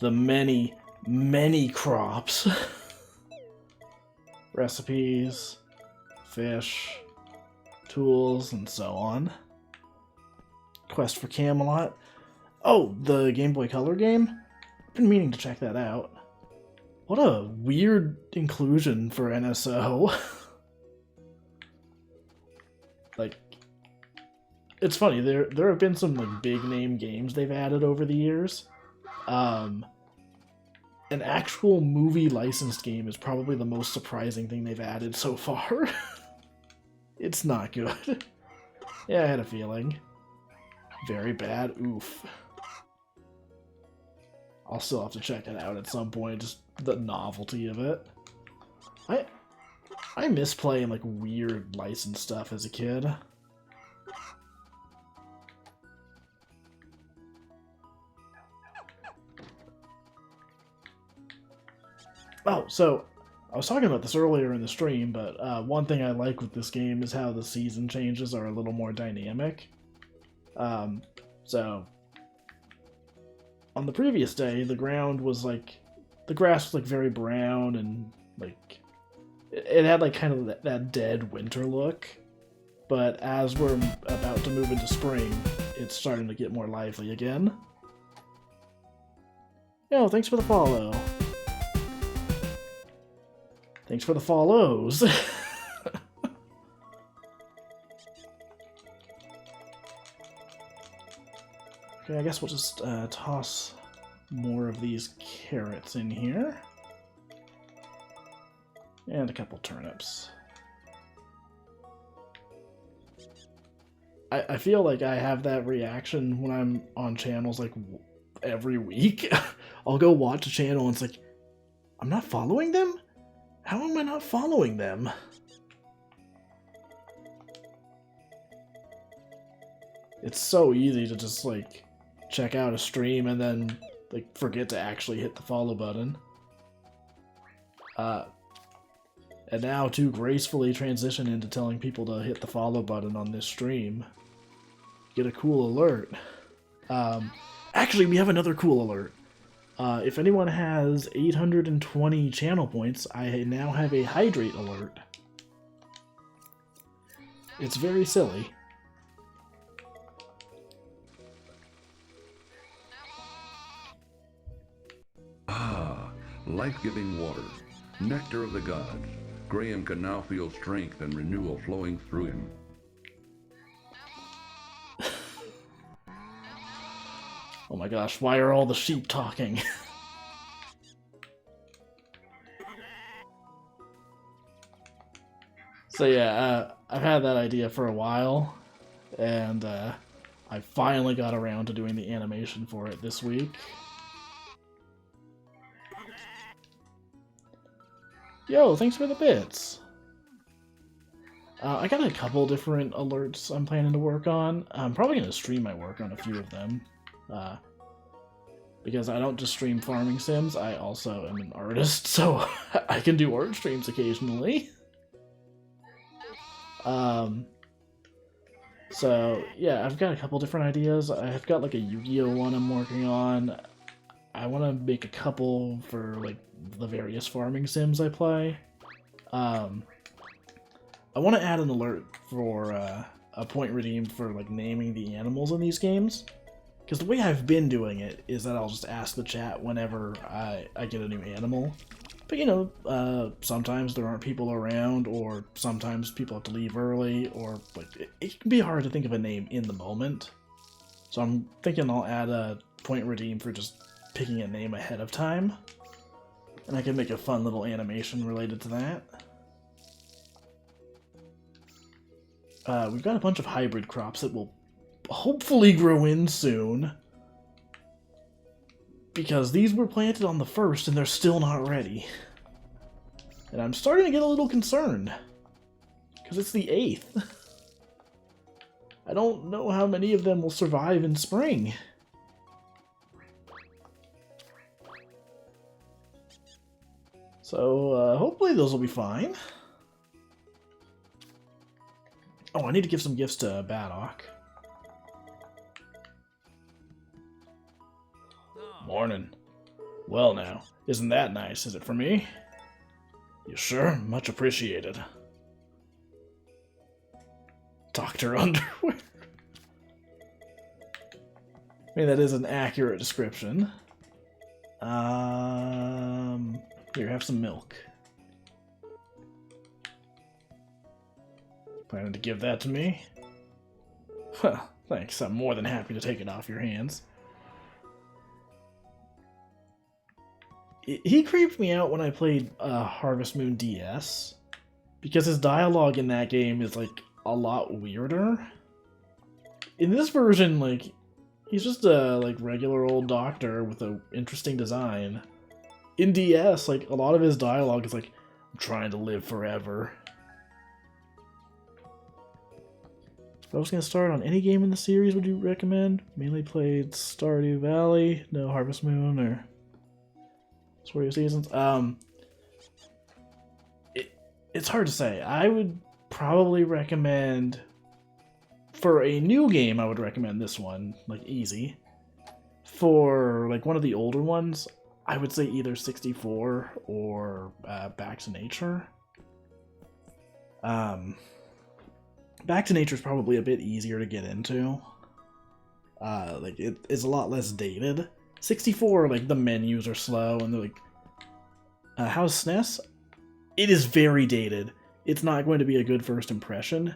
the many, many crops, recipes, fish, tools, and so on. Quest for Camelot. Oh, the Game Boy Color game? I've been meaning to check that out. What a weird inclusion for NSO. Like, it's funny, there have been some like big name games they've added over the years. An actual movie licensed game is probably the most surprising thing they've added so far. It's not good. Yeah, I had a feeling. Very bad. Oof. I'll still have to check it out at some point, just the novelty of it. I miss playing like weird licensed stuff as a kid. Oh, so I was talking about this earlier in the stream, but one thing I like with this game is how the season changes are a little more dynamic. So on the previous day, the ground was like, the grass was like very brown and like, it had like kind of that dead winter look. But as we're about to move into spring, it's starting to get more lively again. Yo, thanks for the follow. Thanks for the follows. Okay, I guess we'll just toss more of these carrots in here. And a couple turnips. I feel like I have that reaction when I'm on channels like every week. I'll go watch a channel and it's like, I'm not following them? How am I not following them? It's so easy to just like check out a stream and then like forget to actually hit the follow button. And now to gracefully transition into telling people to hit the follow button on this stream. Get a cool alert. Actually, we have another cool alert. If anyone has 820 channel points, I now have a hydrate alert. It's very silly. Ah, life-giving water, nectar of the gods. Graham can now feel strength and renewal flowing through him. Oh my gosh, why are all the sheep talking? So yeah, I've had that idea for a while, and I finally got around to doing the animation for it this week. Yo, thanks for the bits! I got a couple different alerts I'm planning to work on. I'm probably going to stream my work on a few of them. Because I don't just stream farming sims, I also am an artist, so I can do art streams occasionally. So yeah, I've got a couple different ideas. I've got like a Yu-Gi-Oh one I'm working on. I want to make a couple for like the various farming sims I play. I want to add an alert for a point redeemed for like naming the animals in these games. Because the way I've been doing it is that I'll just ask the chat whenever I get a new animal. But you know, sometimes there aren't people around, or sometimes people have to leave early, or like it can be hard to think of a name in the moment. So I'm thinking I'll add a point redeem for just picking a name ahead of time. And I can make a fun little animation related to that. We've got a bunch of hybrid crops that will hopefully grow in soon. Because these were planted on the 1st and they're still not ready. And I'm starting to get a little concerned. Because it's the 8th. I don't know how many of them will survive in spring. So, hopefully those will be fine. Oh, I need to give some gifts to Baddock. Morning. Well now, isn't that nice? Is it for me? You sure? Much appreciated. Doctor Underwear. I mean, that is an accurate description. Here, have some milk. Planning to give that to me? Huh, thanks. I'm more than happy to take it off your hands. He creeped me out when I played Harvest Moon DS, because his dialogue in that game is, like, a lot weirder. In this version, like, he's just a, like, regular old doctor with an interesting design. In DS, like, a lot of his dialogue is like, I'm trying to live forever. If I was going to start on any game in the series, would you recommend? Mainly played Stardew Valley, no Harvest Moon, or Sword of Seasons? It's hard to say. I would probably recommend, for a new game, I would recommend this one, like, easy. For, like, one of the older ones, I would say either 64 or Back to Nature. Back to Nature is probably a bit easier to get into. Like, it is a lot less dated. 64, like, the menus are slow, and they're like... how's SNES? It is very dated. It's not going to be a good first impression.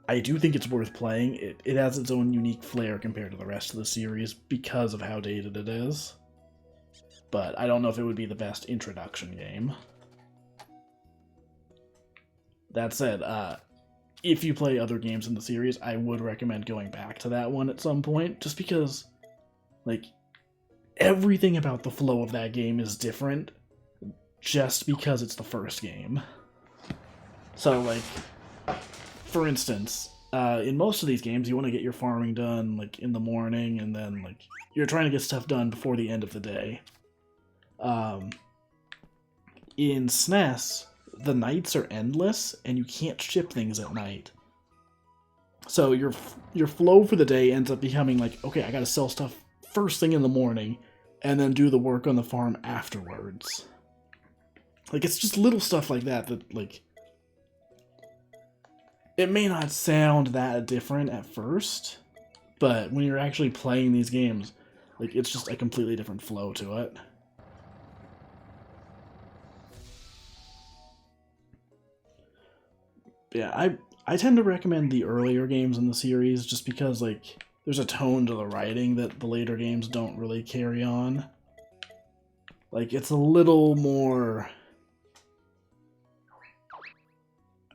I do think it's worth playing. It has its own unique flair compared to the rest of the series because of how dated it is. But I don't know if it would be the best introduction game. That said, if you play other games in the series, I would recommend going back to that one at some point, just because, like, everything about the flow of that game is different, just because it's the first game. So, like, for instance, in most of these games, you want to get your farming done, like, in the morning, and then, like, you're trying to get stuff done before the end of the day. In SNES, the nights are endless, and you can't ship things at night. So your flow for the day ends up becoming like, okay, I gotta sell stuff first thing in the morning, and then do the work on the farm afterwards. Like, it's just little stuff like that that, like, it may not sound that different at first, but when you're actually playing these games, like, it's just a completely different flow to it. Yeah, I tend to recommend the earlier games in the series just because, like, there's a tone to the writing that the later games don't really carry on. Like, it's a little more...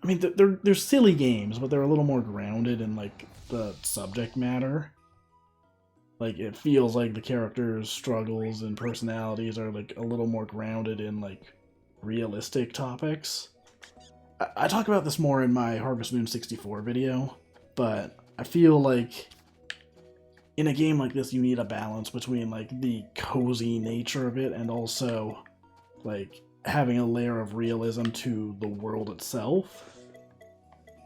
I mean, they're silly games, but they're a little more grounded in, like, the subject matter. Like, it feels like the characters' struggles and personalities are, like, a little more grounded in, like, realistic topics. I talk about this more in my Harvest Moon 64 video, but I feel like in a game like this, you need a balance between, like, the cozy nature of it and also, like, having a layer of realism to the world itself.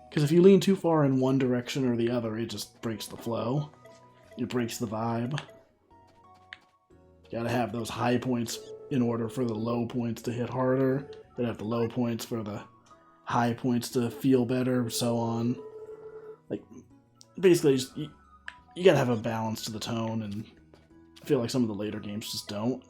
Because if you lean too far in one direction or the other, it just breaks the flow. It breaks the vibe. You gotta have those high points in order for the low points to hit harder. You gotta have the low points for the high points to feel better, so on. Like, basically, just, you gotta have a balance to the tone, and I feel like some of the later games just don't.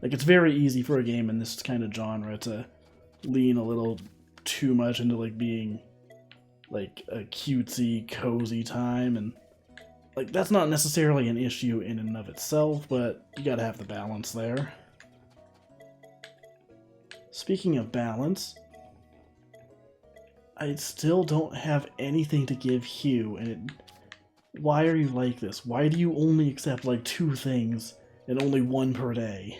Like, it's very easy for a game in this kind of genre to lean a little too much into like being like a cutesy, cozy time, and like that's not necessarily an issue in and of itself, but you gotta have the balance there. Speaking of balance, I still don't have anything to give Hugh, and why are you like this? Why do you only accept like 2 things and only 1 per day?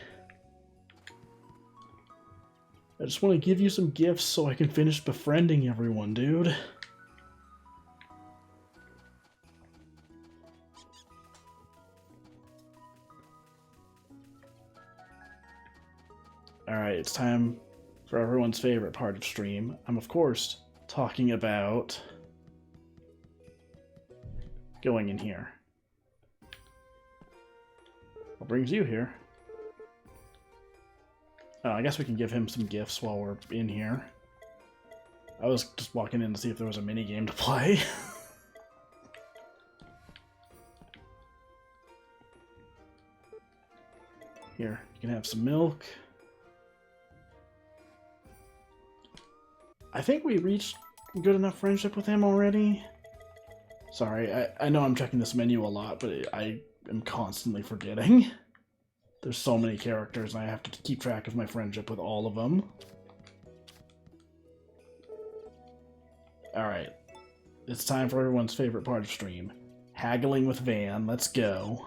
I just want to give you some gifts so I can finish befriending everyone, dude. Alright, it's time for everyone's favorite part of stream. I'm, of course, talking about going in here. What brings you here? Oh, I guess we can give him some gifts while we're in here. I was just walking in to see if there was a mini game to play. Here, you can have some milk. I think we reached good enough friendship with him already. Sorry, I know I'm checking this menu a lot, but I am constantly forgetting. There's so many characters, and I have to keep track of my friendship with all of them. Alright. It's time for everyone's favorite part of stream. Haggling with Van. Let's go.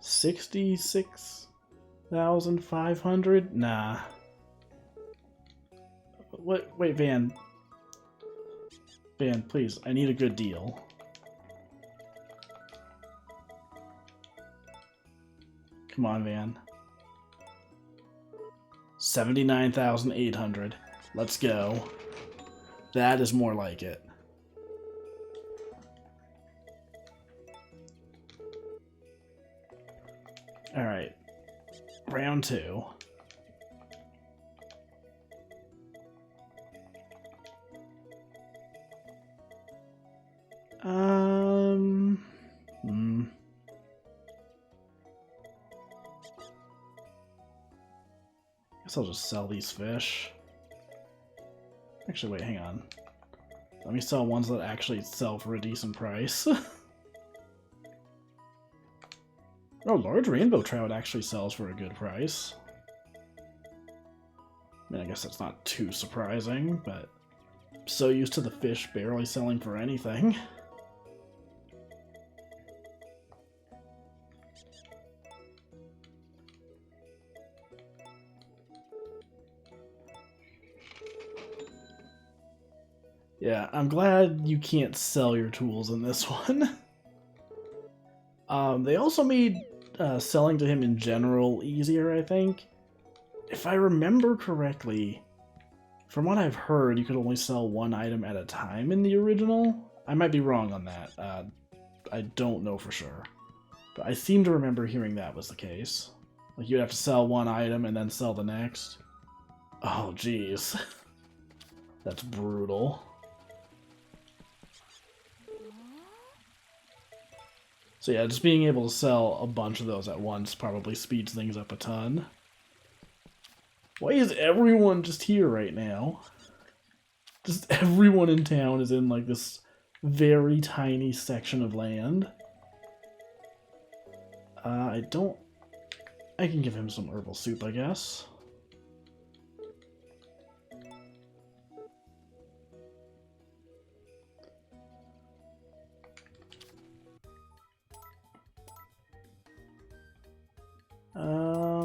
$66,500? Nah. Wait, Van. Van, please, I need a good deal. Come on, Van. 79,800. Let's go. That is more like it. Alright. Round 2. Guess I'll just sell these fish. Actually, wait, hang on. Let me sell ones that actually sell for a decent price. Oh, large rainbow trout actually sells for a good price. I mean, I guess that's not too surprising, but I'm so used to the fish barely selling for anything. Yeah, I'm glad you can't sell your tools in this one. They also made selling to him in general easier, I think. If I remember correctly, from what I've heard, you could only sell 1 item at a time in the original. I might be wrong on that. I don't know for sure. But I seem to remember hearing that was the case. Like, you'd have to sell 1 item and then sell the next. Oh, jeez. That's brutal. So yeah, just being able to sell a bunch of those at once probably speeds things up a ton. Why is everyone just here right now? Just everyone in town is in like this very tiny section of land. I can give him some herbal soup, I guess.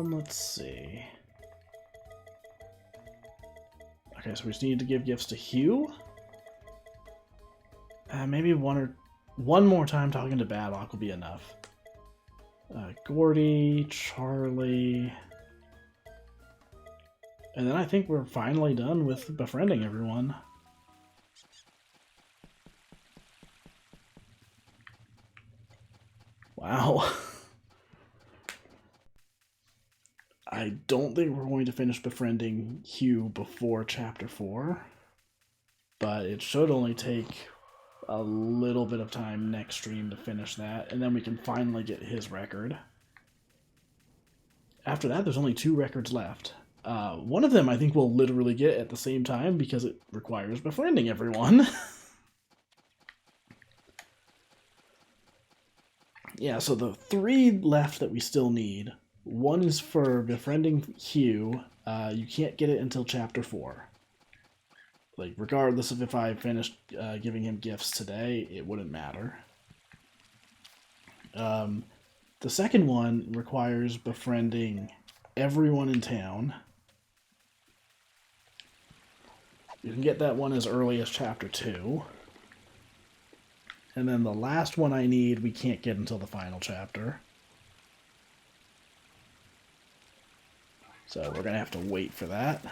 Let's see. Okay, so we just need to give gifts to Hugh. Maybe one more time talking to Badlock will be enough. Gordy, Charlie, and then I think we're finally done with befriending everyone. Wow. I don't think we're going to finish befriending Hugh before Chapter 4. but it should only take a little bit of time next stream to finish that, and then we can finally get his record. After that, there's only 2 records left. One of them I think we'll literally get at the same time because it requires befriending everyone. Yeah, so the 3 left that we still need. One is for befriending Hugh. You can't get it until Chapter 4. Like, regardless of if I finished giving him gifts today, it wouldn't matter. The second one requires befriending everyone in town. You can get that one as early as Chapter 2. And then the last one I need, we can't get until the final chapter. So we're going to have to wait for that.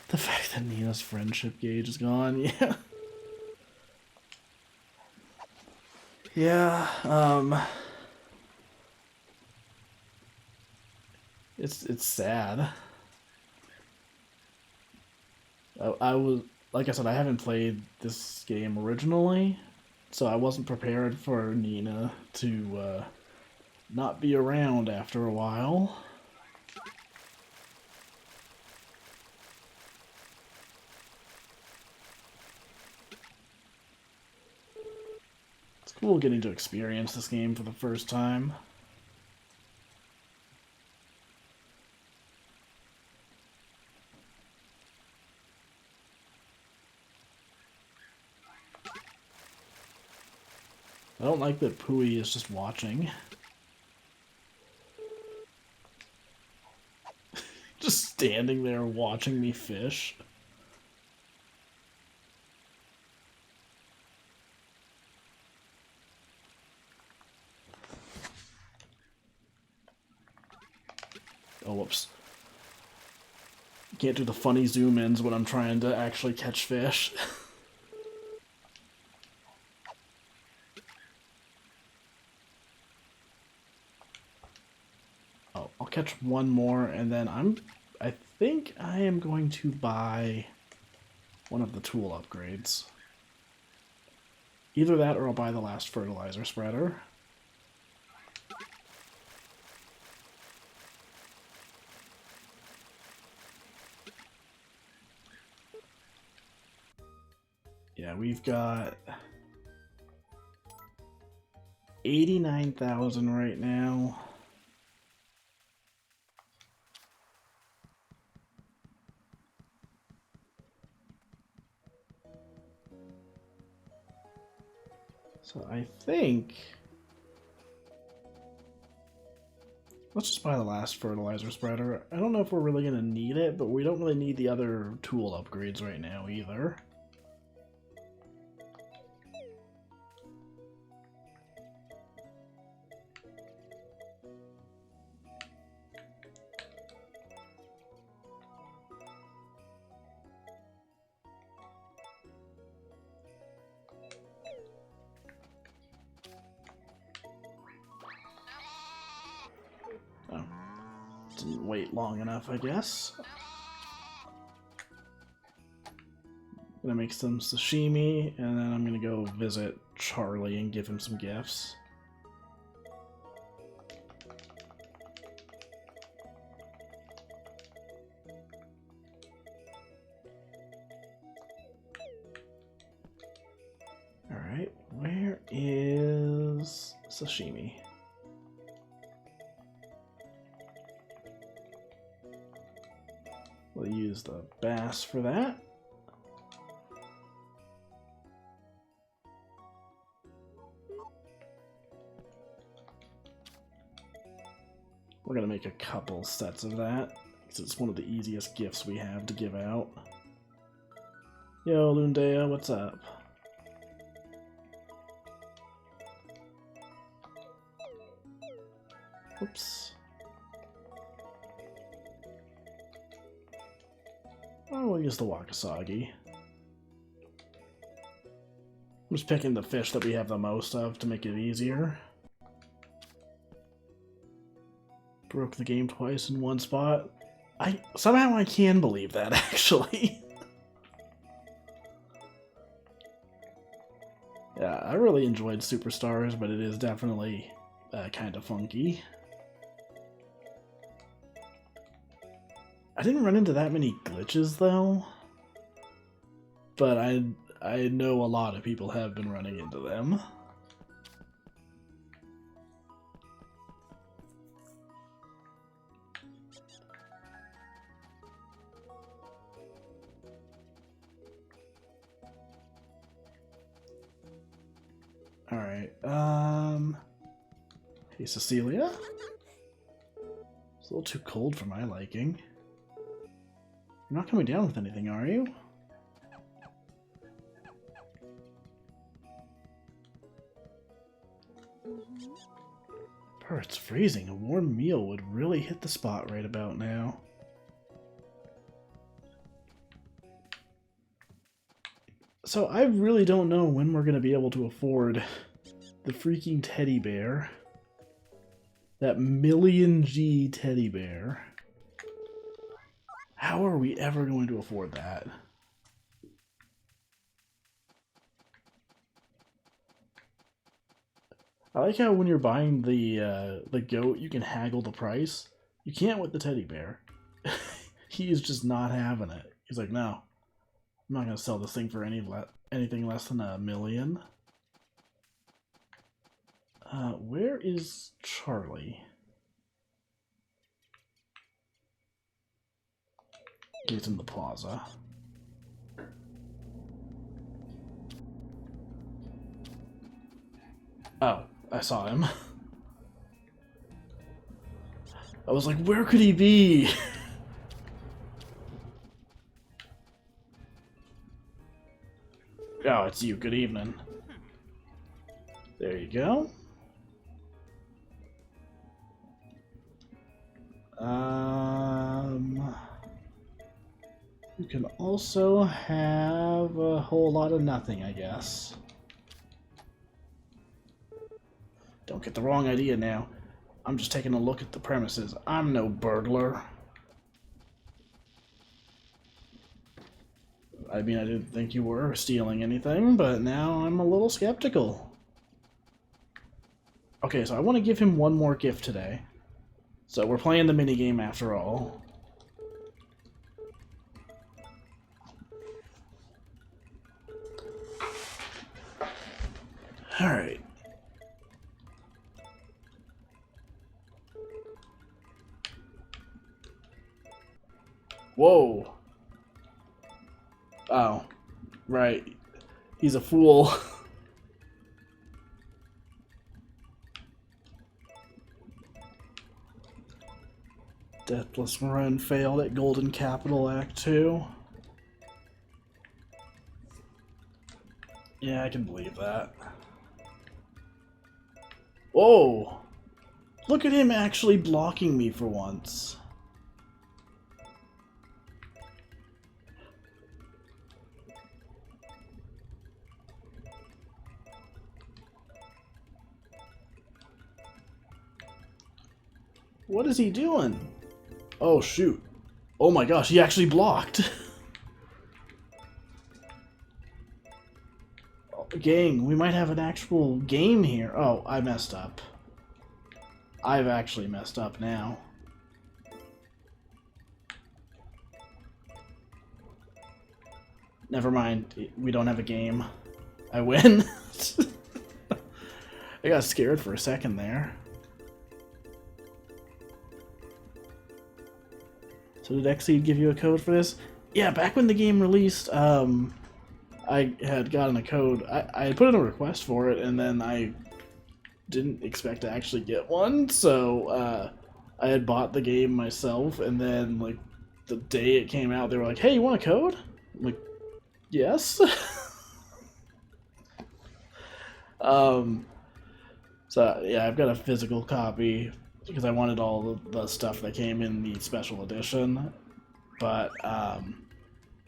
The fact that Nina's friendship gauge is gone, yeah. Yeah, it's sad. I was, like I said, I haven't played this game originally, so I wasn't prepared for Nina to not be around after a while. It's cool getting to experience this game for the first time. I don't like that Pooey is just watching. Just standing there watching me fish. Oh, whoops. Can't do the funny zoom-ins when I'm trying to actually catch fish. Oh, I'll catch one more, and then I think I am going to buy one of the tool upgrades. Either that or I'll buy the last fertilizer spreader. Yeah, we've got 89,000 right now. So I think let's just buy the last fertilizer spreader. I don't know if we're really going to need it, but we don't really need the other tool upgrades right now either. Oh, didn't wait long enough, I guess. I'm gonna make some sashimi, and then I'm gonna go visit Charlie and give him some gifts. Alright, where is sashimi? We'll use the bass for that. We're gonna make a couple sets of that, because it's one of the easiest gifts we have to give out. Yo, Lundea, what's up? Oops. Oh, we'll use the Wakasagi. I'm just picking the fish that we have the most of to make it easier. Broke the game twice in one spot. Somehow I can believe that, actually. Yeah, I really enjoyed Superstars, but it is definitely kind of funky. I didn't run into that many glitches though, but I know a lot of people have been running into them. Alright, hey Cecilia? It's a little too cold for my liking. You're not coming down with anything, are you? Brr, it's freezing. A warm meal would really hit the spot right about now. So I really don't know when we're going to be able to afford the freaking teddy bear. That million G teddy bear. How are we ever going to afford that? I like how when you're buying the goat, you can haggle the price. You can't with the teddy bear. He is just not having it. He's like, no, I'm not going to sell this thing for anything less than $1 million. Where is Charlie? He's in the plaza. Oh, I saw him. I was like, where could he be? Oh, it's you. Good evening. There you go. You can also have a whole lot of nothing, I guess. Don't get the wrong idea now. I'm just taking a look at the premises. I'm no burglar. I mean, I didn't think you were stealing anything, but now I'm a little skeptical. Okay, so I want to give him one more gift today. So we're playing the minigame after all. Alright. Whoa. Oh. Right. He's a fool. Deathless Run failed at Golden Capital Act 2. Yeah, I can believe that. Whoa! Look at him actually blocking me for once. What is he doing? Oh, shoot. Oh my gosh, he actually blocked. Gang, we might have an actual game here. Oh, I messed up. I've actually messed up now. Never mind, we don't have a game. I win. I got scared for a second there. So did Xseed give you a code for this? Yeah, back when the game released, I had gotten a code. I had put in a request for it, and then I didn't expect to actually get one, so I had bought the game myself, and then, like, the day it came out, they were like, hey, you want a code? I'm like, yes. So, yeah, I've got a physical copy, because I wanted all the stuff that came in the special edition, but,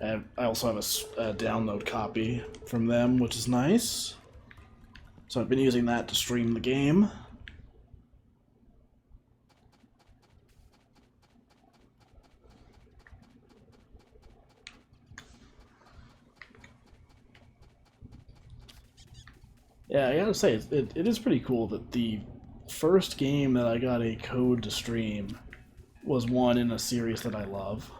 I also have a download copy from them, which is nice. So I've been using that to stream the game. Yeah, I gotta say, it is pretty cool that the first game that I got a code to stream was one in a series that I love.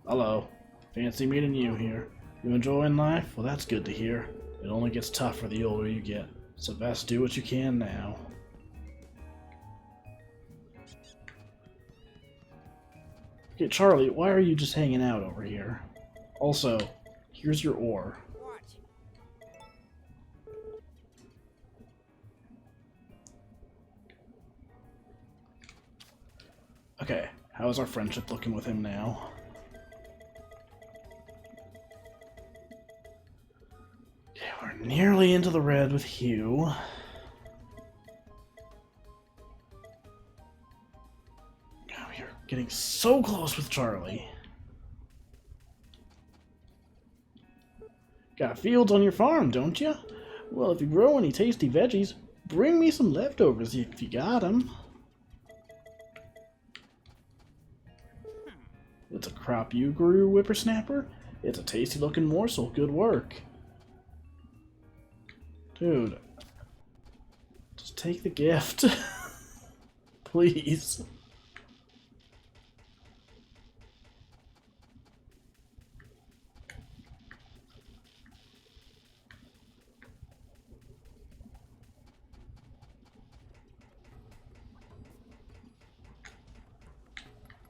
Hello. Fancy meeting you here. You enjoying life? Well, that's good to hear. It only gets tougher the older you get, so best do what you can now. Okay, Charlie, why are you just hanging out over here? Also, here's your ore. Okay, how's our friendship looking with him now? Okay, we're nearly into the red with Hugh. Oh, we're getting so close with Charlie. Got fields on your farm, don't you? Well, if you grow any tasty veggies, bring me some leftovers if you got them. It's a crop you grew, whippersnapper? It's a tasty-looking morsel. Good work. Dude. Just take the gift. Please.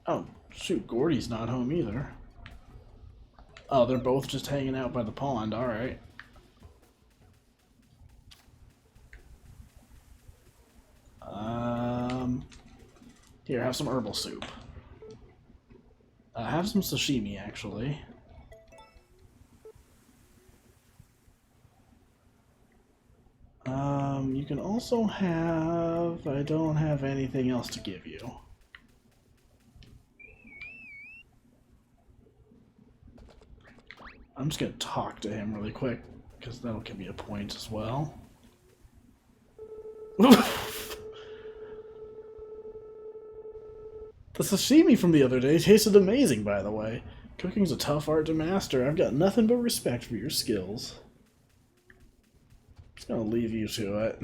Oh, shoot, Gordy's not home either. Oh, they're both just hanging out by the pond, alright. Here, have some herbal soup. Have some sashimi, actually. You can also have... I don't have anything else to give you. I'm just gonna talk to him really quick, because that'll give me a point as well. The sashimi from the other day tasted amazing, by the way. Cooking's a tough art to master. I've got nothing but respect for your skills. Just gonna leave you to it.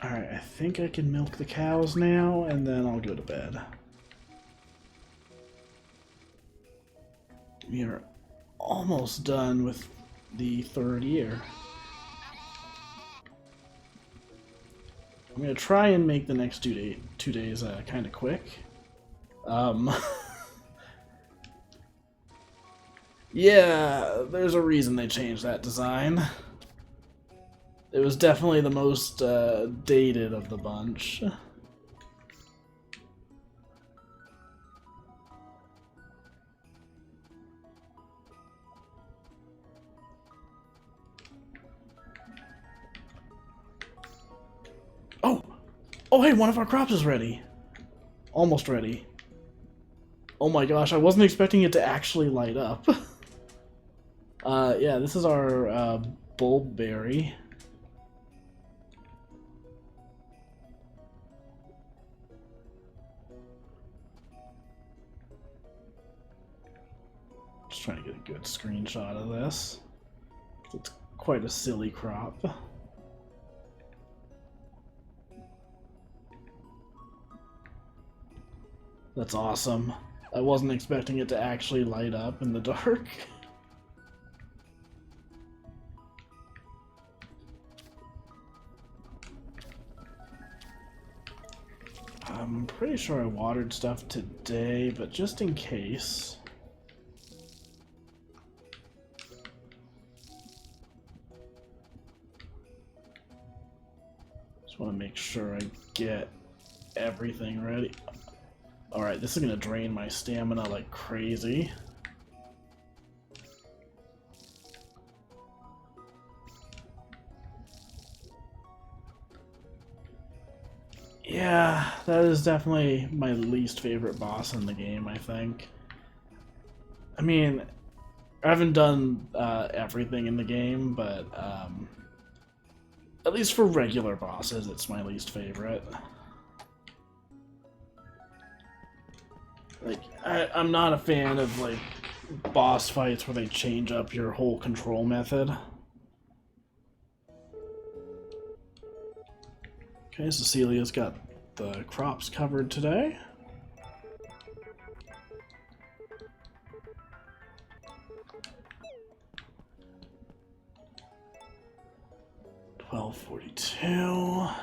Alright, I think I can milk the cows now, and then I'll go to bed. We are almost done with the 3rd year. I'm gonna try and make the next 2 days kind of quick. Yeah, there's a reason they changed that design. It was definitely the most dated of the bunch. Oh! Oh, hey, one of our crops is ready. Almost ready. Oh my gosh, I wasn't expecting it to actually light up. Yeah, this is our bulbberry. Just trying to get a good screenshot of this. It's quite a silly crop. That's awesome. I wasn't expecting it to actually light up in the dark. I'm pretty sure I watered stuff today, but just in case. Just want to make sure I get everything ready. Alright, this is gonna drain my stamina like crazy. Yeah, that is definitely my least favorite boss in the game, I think. I mean, I haven't done everything in the game, but at least for regular bosses, it's my least favorite. Like, I'm not a fan of, like, boss fights where they change up your whole control method. Okay, Cecilia's got the crops covered today. $12.42.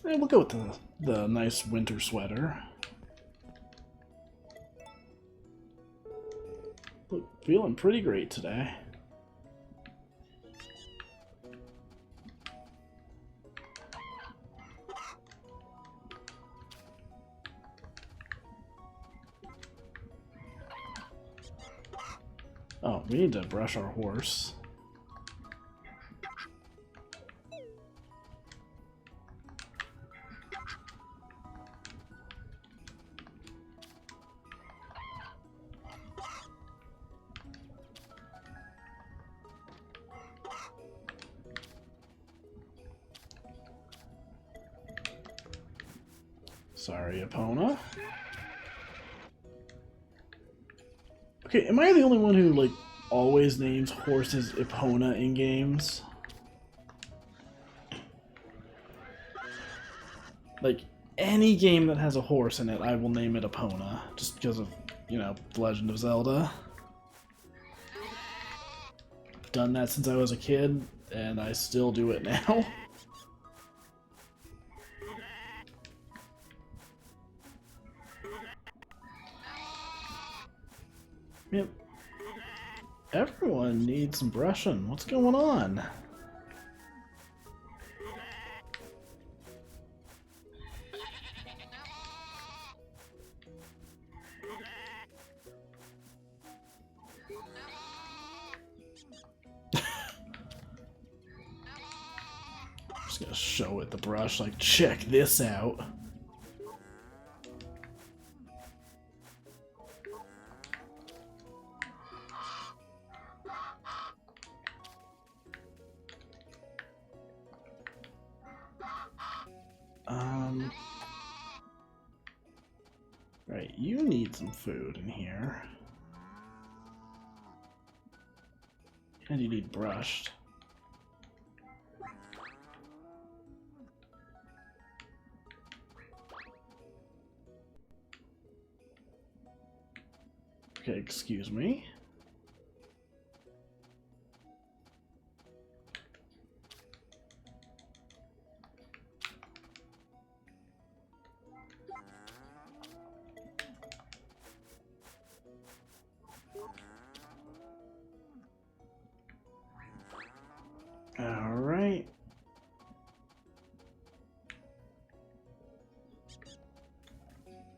And we'll go with the nice winter sweater. Look, feeling pretty great today. Oh, we need to brush our horse. Sorry, Epona. Okay, am I the only one who, like, always names horses Epona in games? Like, any game that has a horse in it, I will name it Epona, just because of, you know, The Legend of Zelda. Done that since I was a kid, and I still do it now. Yep. Everyone needs some brushing. What's going on? Just gonna show it the brush, like, check this out. Right, you need some food in here. And you need brushed. Okay, excuse me. Alright.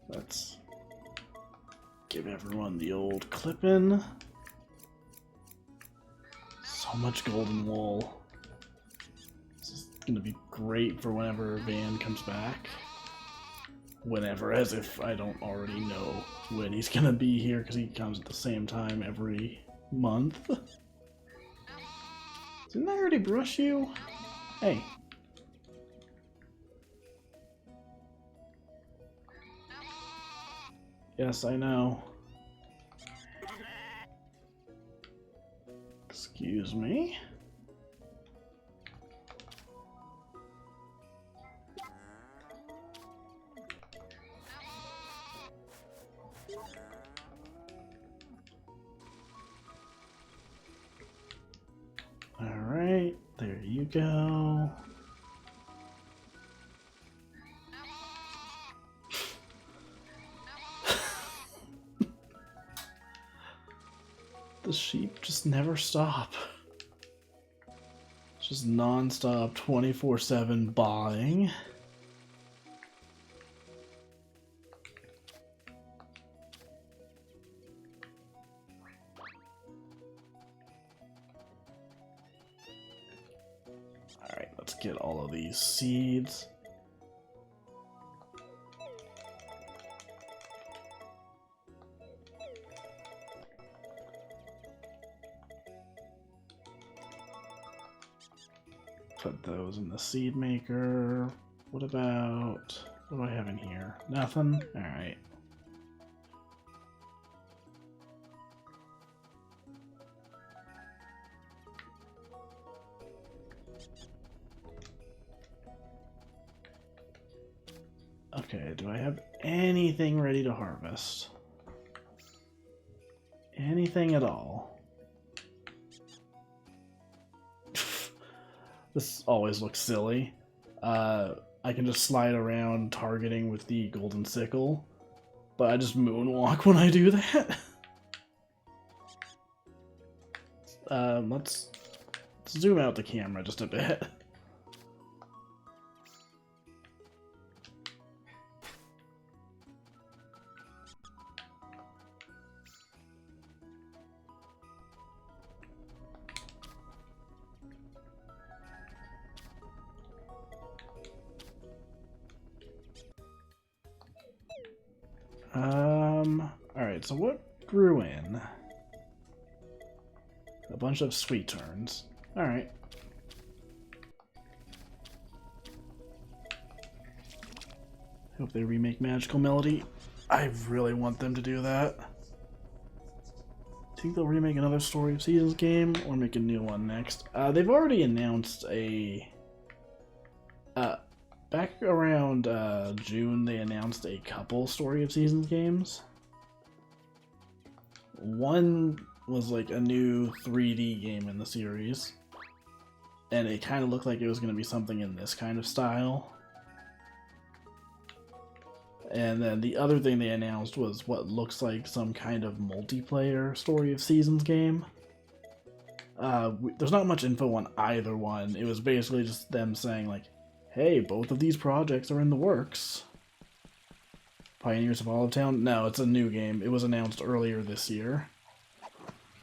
Let's give everyone the old clipping. So much golden wool. This is gonna be great for whenever Van comes back. Whenever, as if I don't already know when he's gonna be here, because he comes at the same time every month. Didn't I already brush you? Hey. Yes, I know. Excuse me. Alright, there you go. The sheep just never stop. It's just non-stop 24/7 buying. Alright, let's get all of these seeds. put those in the seed maker. What do I have in here? Nothing? Alright. Okay, do I have anything ready to harvest? Anything at all? This always looks silly. I can just slide around targeting with the golden sickle, but I just moonwalk when I do that. Let's zoom out the camera just a bit. Alright, so what grew in? A bunch of sweet turns. Alright. Hope they remake Magical Melody. I really want them to do that. Think they'll remake another Story of Seasons game or make a new one next. They've already announced a... back around June, they announced a couple Story of Seasons games. One was like a new 3D game in the series, and it kind of looked like it was going to be something in this kind of style. And then the other thing they announced was what looks like some kind of multiplayer Story of Seasons game. There's not much info on either one. It was basically just them saying like, hey, both of these projects are in the works. Pioneers of Olive Town? No, it's a new game. It was announced earlier this year.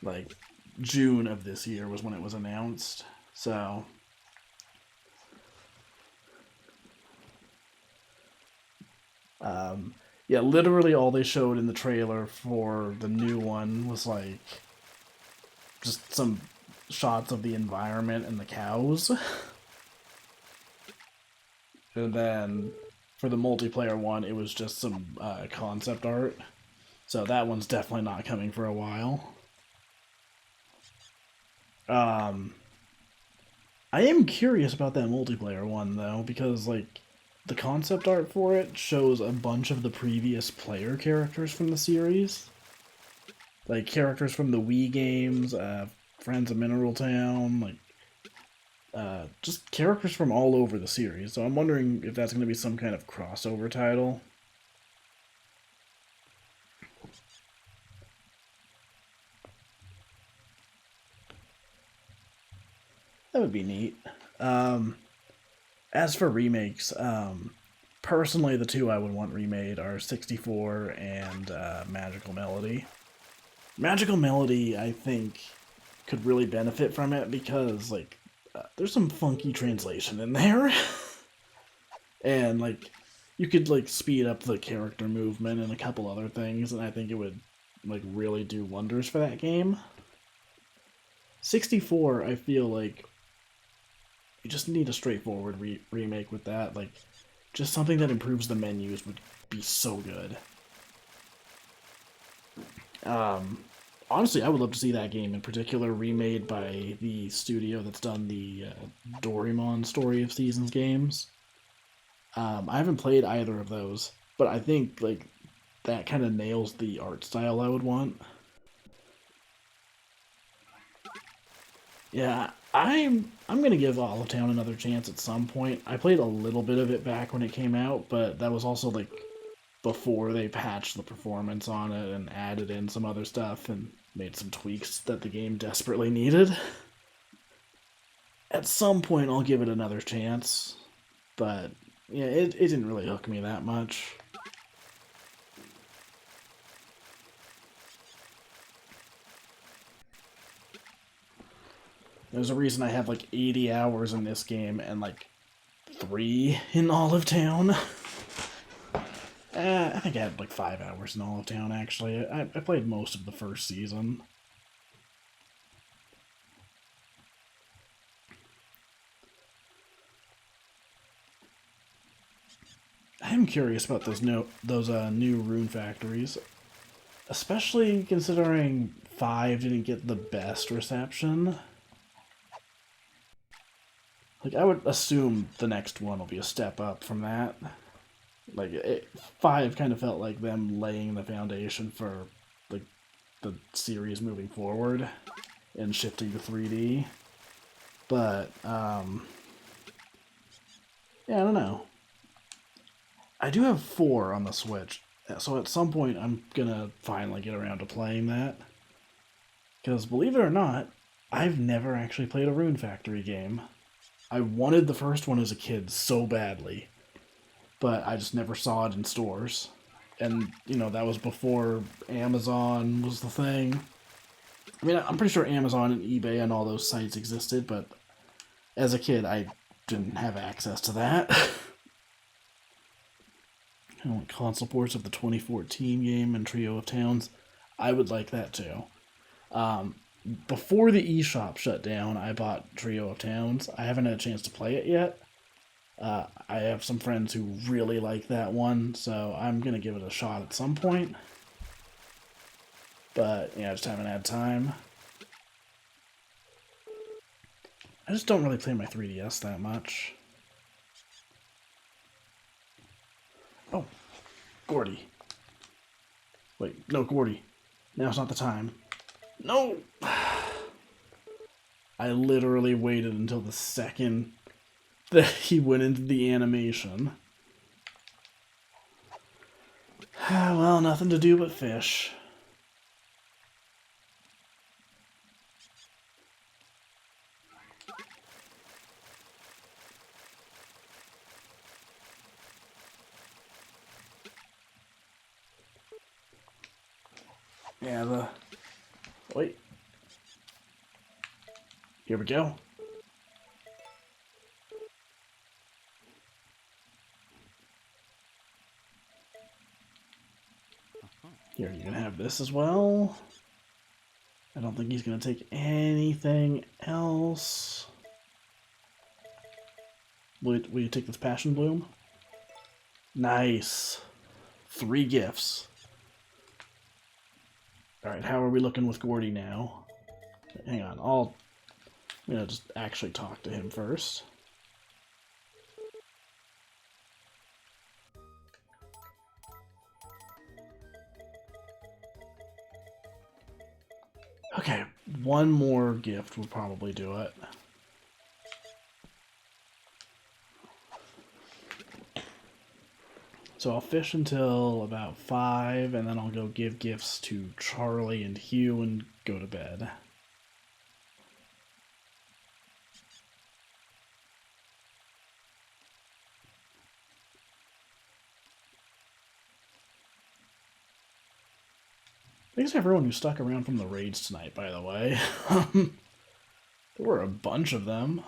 Like, June of this year was when it was announced. So... yeah, literally all they showed in the trailer for the new one was like just some shots of the environment and the cows. And then for the multiplayer one, it was just some concept art. So that one's definitely not coming for a while. I am curious about that multiplayer one though, because like the concept art for it shows a bunch of the previous player characters from the series. Like characters from the Wii games, Friends of Mineral Town, like just characters from all over the series. So I'm wondering if that's going to be some kind of crossover title. That would be neat. As for remakes, personally the two I would want remade are 64 and Magical Melody. Magical Melody, I think, could really benefit from it because, like, there's some funky translation in there. And, like, you could, like, speed up the character movement and a couple other things, and I think it would, like, really do wonders for that game. 64, I feel like you just need a straightforward remake with that. Like, just something that improves the menus would be so good. Honestly, I would love to see that game in particular remade by the studio that's done the Doraemon Story of Seasons games. I haven't played either of those, but I think like that kind of nails the art style I would want. Yeah, I'm gonna give Olive Town another chance at some point. I played a little bit of it back when it came out, but that was also like before they patched the performance on it and added in some other stuff and made some tweaks that the game desperately needed. At some point I'll give it another chance, but yeah, it didn't really hook me that much. There's a reason I have like 80 hours in this game and like 3 in Olive Town. I think I had like 5 hours in Olive Town actually. I played most of the first season. I am curious about those new rune factories, especially considering 5 didn't get the best reception. Like, I would assume the next one will be a step up from that. Like, 5 kind of felt like them laying the foundation for the series moving forward and shifting to 3D. But, yeah, I don't know. I do have 4 on the Switch, so at some point I'm gonna finally get around to playing that. Because, believe it or not, I've never actually played a Rune Factory game. I wanted the first one as a kid so badly, but I just never saw it in stores. And, that was before Amazon was the thing. I mean, I'm pretty sure Amazon and eBay and all those sites existed, but as a kid, I didn't have access to that. I want console ports of the 2014 game and Trio of Towns. I would like that too. Before the eShop shut down, I bought Trio of Towns. I haven't had a chance to play it yet. I have some friends who really like that one, so I'm going to give it a shot at some point. But, yeah, I just haven't had time. I just don't really play my 3DS that much. Oh, Gordy. Wait, no, Gordy. Now's not the time. No! I literally waited until the second that he went into the animation. Well, nothing to do but fish. Yeah, wait. Here we go. Here, you can have this as well. I don't think he's going to take anything else. Will you take this Passion Bloom? Nice. 3 gifts. Alright, how are we looking with Gordy now? Hang on, I'm gonna just actually talk to him first. Okay, one more gift will probably do it. So I'll fish until about 5, and then I'll go give gifts to Charlie and Hugh and go to bed. Thanks to everyone who stuck around from the raids tonight, by the way. There were a bunch of them.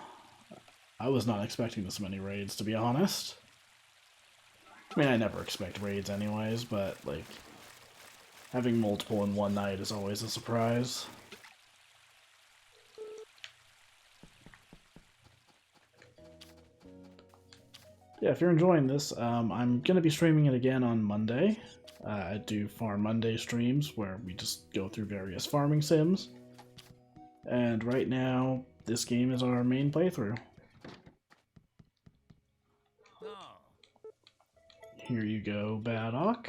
I was not expecting this many raids, to be honest. I mean, I never expect raids anyways, but, like, having multiple in one night is always a surprise. Yeah, if you're enjoying this, I'm going to be streaming it again on Monday. I do Farm Monday streams where we just go through various farming sims. And right now, this game is our main playthrough. Here you go, Baddock.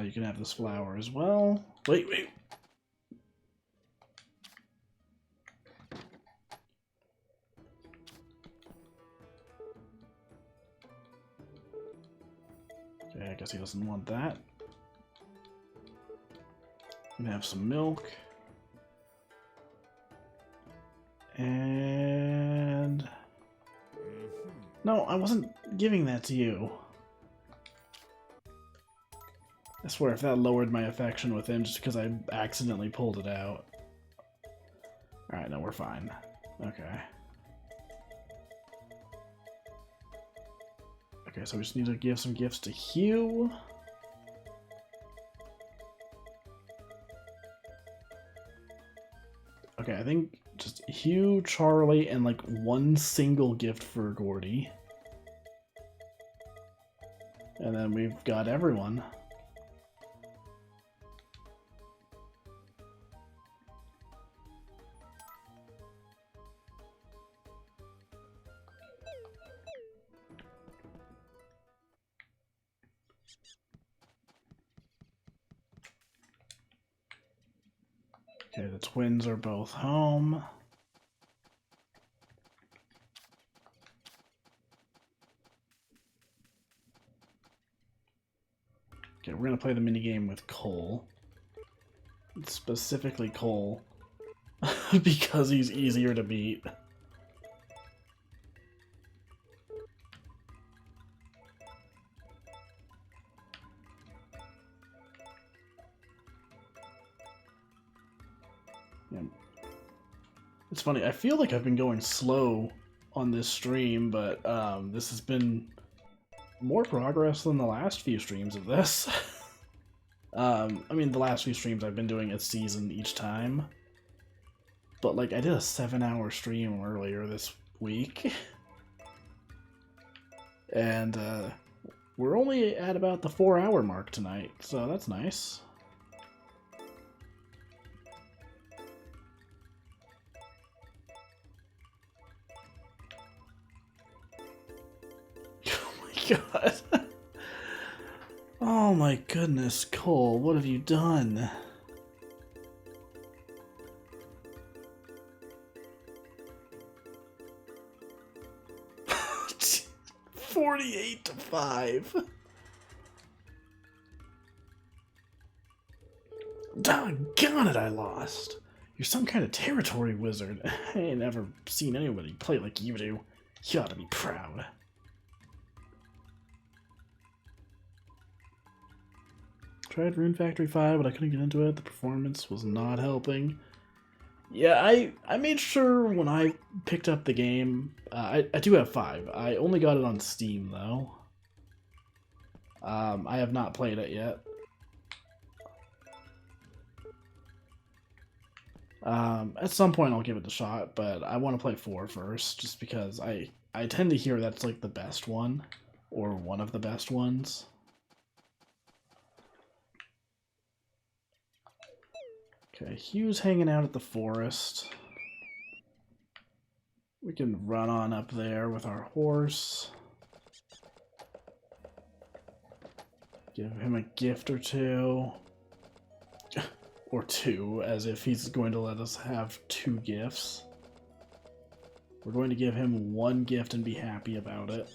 You can have this flower as well. Wait. Okay, I guess he doesn't want that. You can have some milk. And... No, I wasn't giving that to you. I swear, if that lowered my affection with him just because I accidentally pulled it out. Alright, no, we're fine. Okay. Okay, so we just need to give some gifts to Hugh. Okay, I think just Hugh, Charlie, and like one single gift for Gordy. And then we've got everyone. Okay, the twins are both home. Okay, we're gonna play the minigame with Cole. Specifically Cole. Because he's easier to beat. Yeah. It's funny, I feel like I've been going slow on this stream, but this has been more progress than the last few streams of this. I mean, the last few streams I've been doing a season each time. But, like, I did a 7-hour stream earlier this week. And, we're only at about the 4-hour mark tonight, so that's nice. Oh my god. Oh my goodness, Cole, what have you done? $48-5. Doggone it, I lost. You're some kind of territory wizard. I ain't ever seen anybody play like you do. You ought to be proud. Tried Rune Factory 5, but I couldn't get into it. The performance was not helping. Yeah, I made sure when I picked up the game, I do have 5. I only got it on Steam, though. I have not played it yet. At some point I'll give it a shot, but I want to play 4 first, just because I tend to hear that's like the best one, or one of the best ones. Okay, Hugh's hanging out at the forest. We can run on up there with our horse. Give him a gift or two. Or 2, as if he's going to let us have 2 gifts. We're going to give him 1 gift and be happy about it.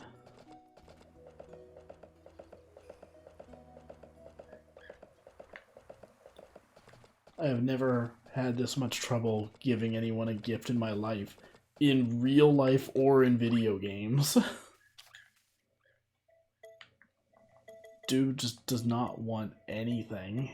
I have never had this much trouble giving anyone a gift in my life. In real life or in video games. Dude just does not want anything.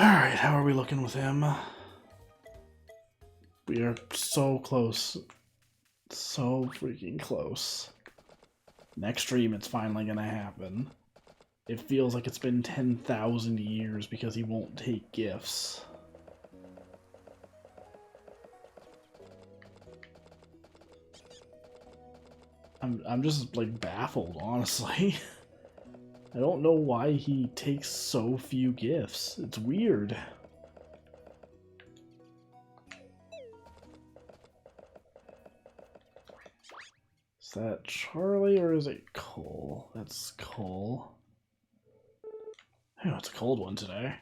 Alright, how are we looking with him? We are so close. So freaking close. Next stream, it's finally gonna happen. It feels like it's been 10,000 years because he won't take gifts. I'm just, like, baffled, honestly. I don't know why he takes so few gifts. It's weird. Is that Charlie or is it Cole? That's Cole. Oh, it's a cold one today.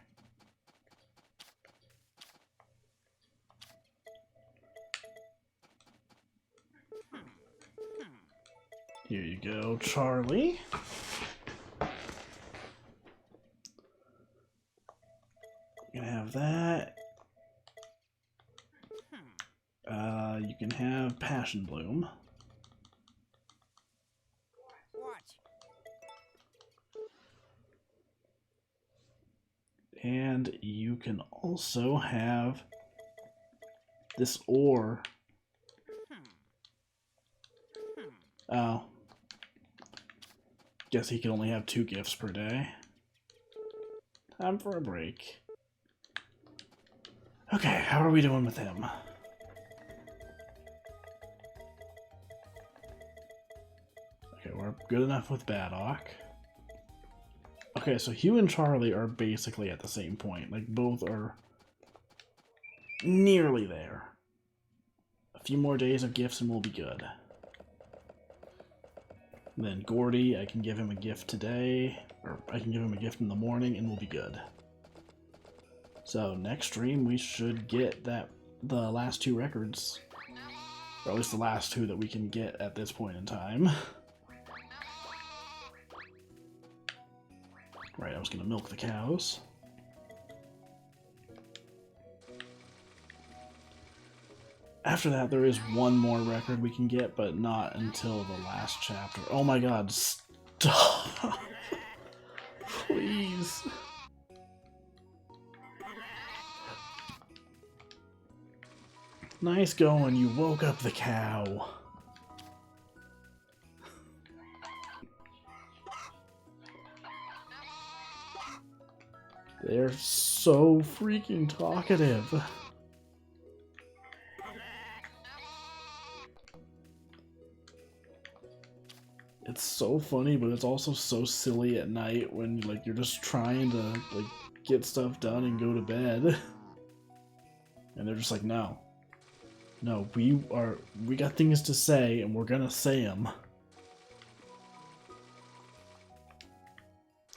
Here you go, Charlie. You can have that. You can have Passion Bloom. And you can also have this ore. Oh. Guess he can only have 2 gifts per day. Time for a break. Okay, how are we doing with him? Okay, we're good enough with Baddock. Okay, so Hugh and Charlie are basically at the same point. Like, both are nearly there. A few more days of gifts and we'll be good. And then Gordy, I can give him a gift today, or I can give him a gift in the morning and we'll be good. So next stream we should get the last 2 records. Or at least the last 2 that we can get at this point in time. Right, I was gonna milk the cows. After that, there is one more record we can get, but not until the last chapter. Oh my god, stop! Please. Nice going, you woke up the cow. They're so freaking talkative. It's so funny, but it's also so silly at night when like you're just trying to like get stuff done and go to bed. And they're just like, no. No, we got things to say and we're gonna say them.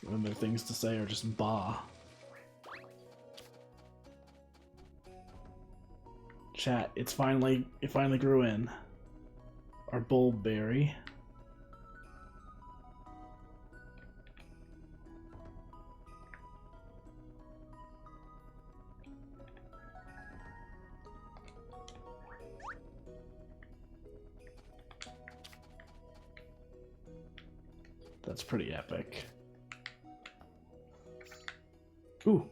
And their things to say are just bah. Chat, it finally grew in. Our bulbberry. That's pretty epic. Ooh.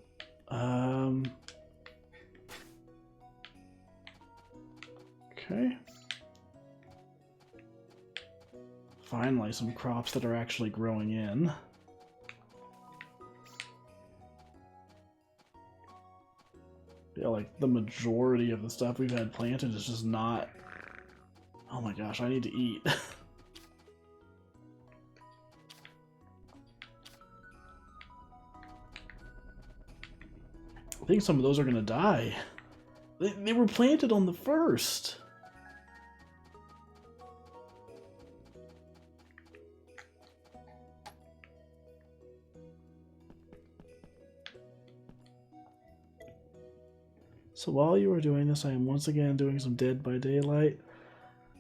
Okay. Finally, some crops that are actually growing in. Yeah, like the majority of the stuff we've had planted is just not... Oh my gosh, I need to eat. I think some of those are gonna die. They were planted on the 1st. So while you are doing this, I am once again doing some Dead by Daylight.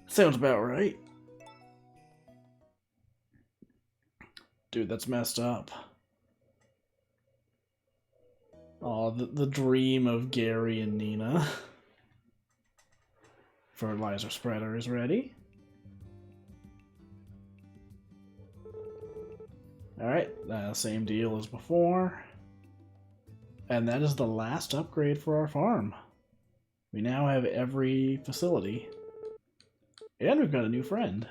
Sounds about right. Dude, that's messed up. Oh, the dream of Gary and Nina. Fertilizer spreader is ready. Alright, same deal as before. And that is the last upgrade for our farm. We now have every facility. And we've got a new friend.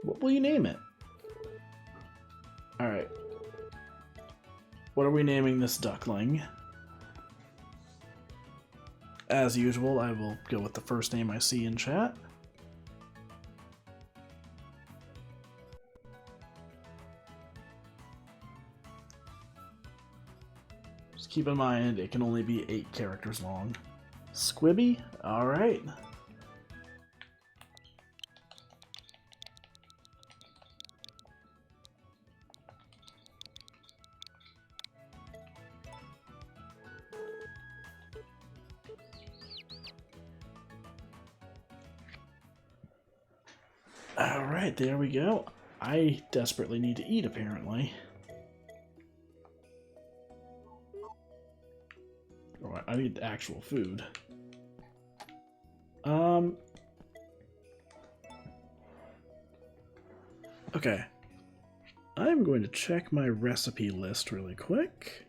What will you name it? Alright. What are we naming this duckling? As usual, I will go with the first name I see in chat. Just keep in mind, it can only be 8 characters long. Squibby? Alright. Alright, there we go. I desperately need to eat, apparently. Oh, I need actual food. Okay. I'm going to check my recipe list really quick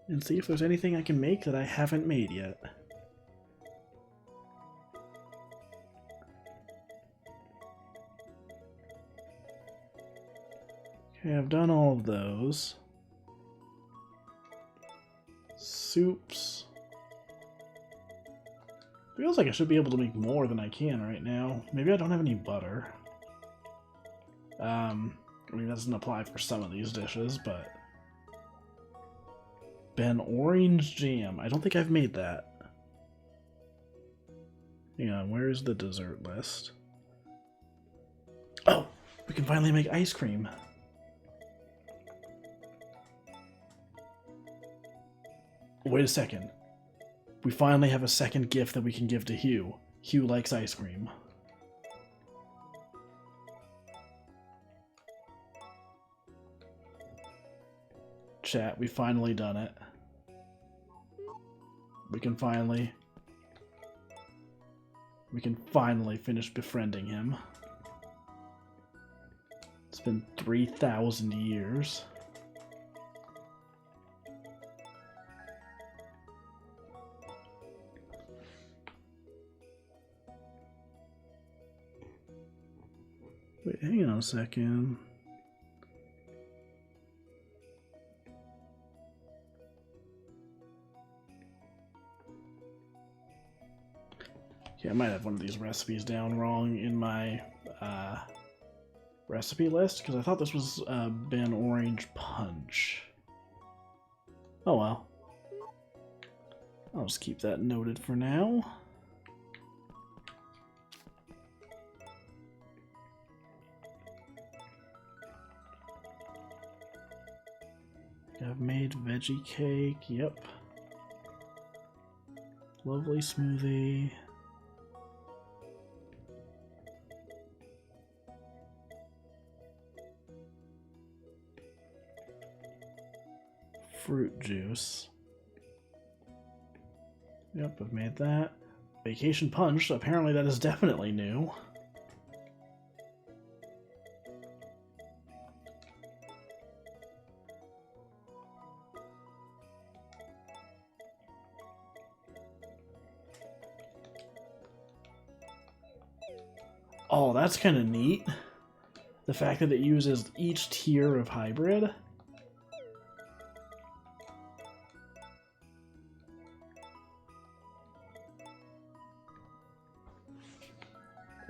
and see if there's anything I can make that I haven't made yet. Okay, I've done all of those. Soups. Feels like I should be able to make more than I can right now. Maybe I don't have any butter. I mean, that doesn't apply for some of these dishes, but... Ben orange jam. I don't think I've made that. Hang on, where's the dessert list? Oh! We can finally make ice cream. Wait a second. We finally have a second gift that we can give to Hugh. Hugh likes ice cream. Chat, we finally done it. We can finally finish befriending him. It's been 3,000 years. Wait, hang on a second. Okay, I might have one of these recipes down wrong in my recipe list, because I thought this was Ben Orange Punch. Oh well. I'll just keep that noted for now. I've made veggie cake, yep. Lovely smoothie. Fruit juice. Yep, I've made that. Vacation punch, apparently that is definitely new. Oh, that's kind of neat. The fact that it uses each tier of hybrid.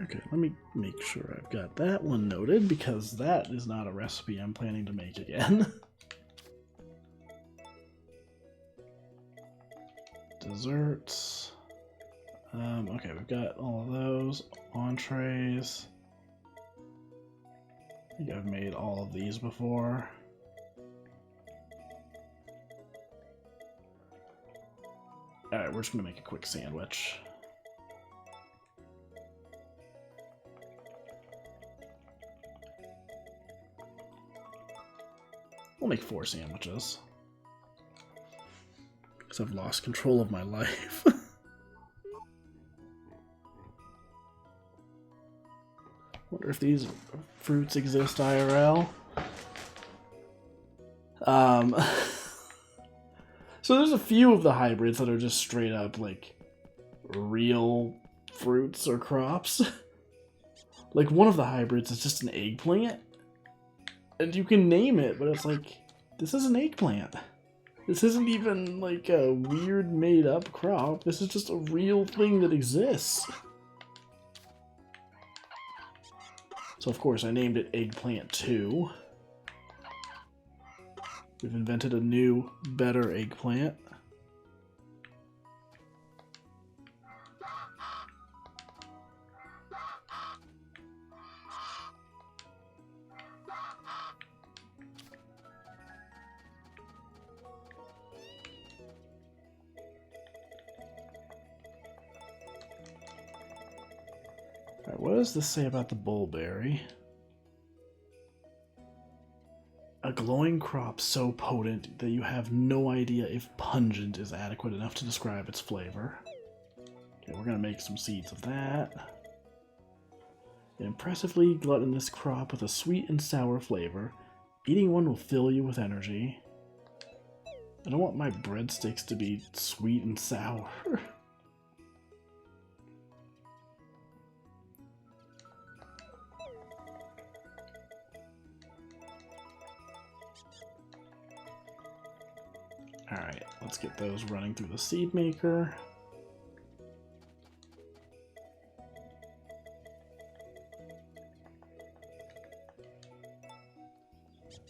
Okay, let me make sure I've got that one noted, because that is not a recipe I'm planning to make again. Desserts. Okay, we've got all of those. Entrees. I think I've made all of these before. Alright, we're just gonna make a quick sandwich. We'll make 4 sandwiches. Because I've lost control of my life. Wonder if these fruits exist IRL. So there's a few of the hybrids that are just straight up, like, real fruits or crops. Like, one of the hybrids is just an eggplant. And you can name it, but it's like, this is an eggplant. This isn't even, like, a weird made-up crop. This is just a real thing that exists. So, of course, I named it Eggplant 2. We've invented a new, better eggplant. Alright, what does this say about the bullberry? A glowing crop so potent that you have no idea if pungent is adequate enough to describe its flavor. Okay, we're gonna make some seeds of that. An impressively gluttonous crop with a sweet and sour flavor. Eating one will fill you with energy. I don't want my breadsticks to be sweet and sour. Alright, let's get those running through the seed maker.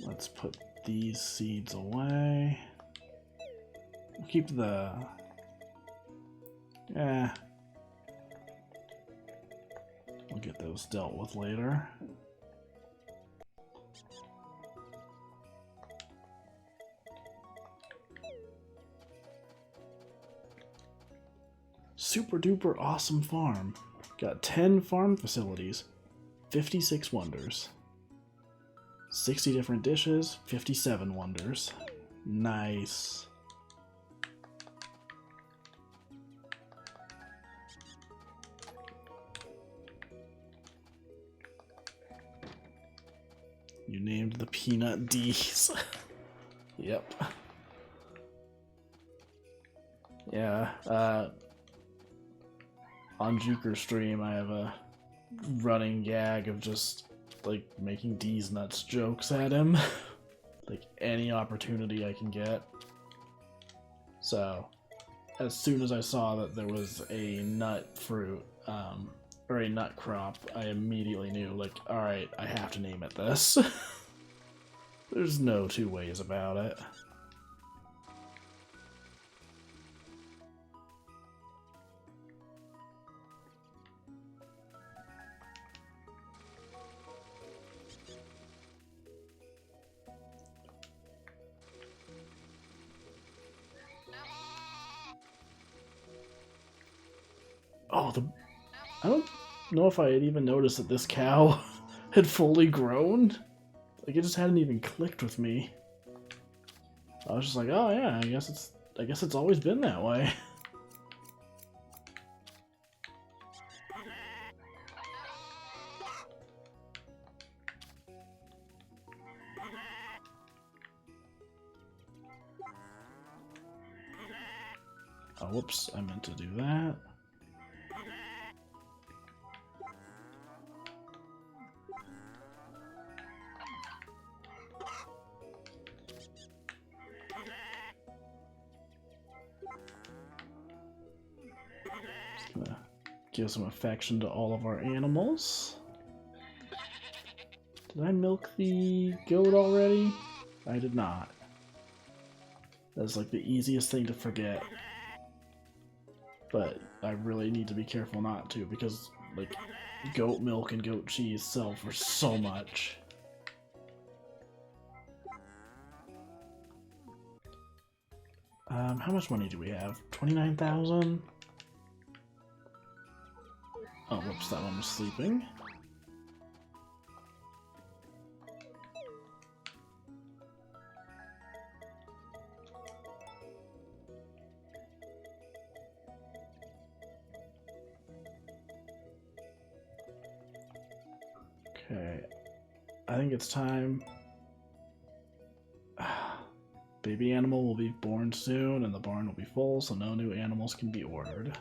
Let's put these seeds away. We'll keep the... We'll get those dealt with later. Super duper awesome farm. Got 10 farm facilities, 56 wonders. 60 different dishes, 57 wonders. Nice. You named the peanut D's. Yep. Yeah, on Juker's stream I have a running gag of just like making D's nuts jokes at him. Like any opportunity I can get. So as soon as I saw that there was a nut fruit, or a nut crop, I immediately knew, like, alright, I have to name it this. There's no two ways about it. Oh, I don't know if I had even noticed that this cow had fully grown. Like, it just hadn't even clicked with me. I was just like, oh yeah, I guess it's always been that way. Oh, whoops, I meant to do that. Give some affection to all of our animals. Did I milk the goat already? I did not. That's like the easiest thing to forget. But I really need to be careful not to, because like goat milk and goat cheese sell for so much. How much money do we have? 29,000? Oh, whoops, that one was sleeping. Okay, I think it's time. Baby animal will be born soon, and the barn will be full, so no new animals can be ordered.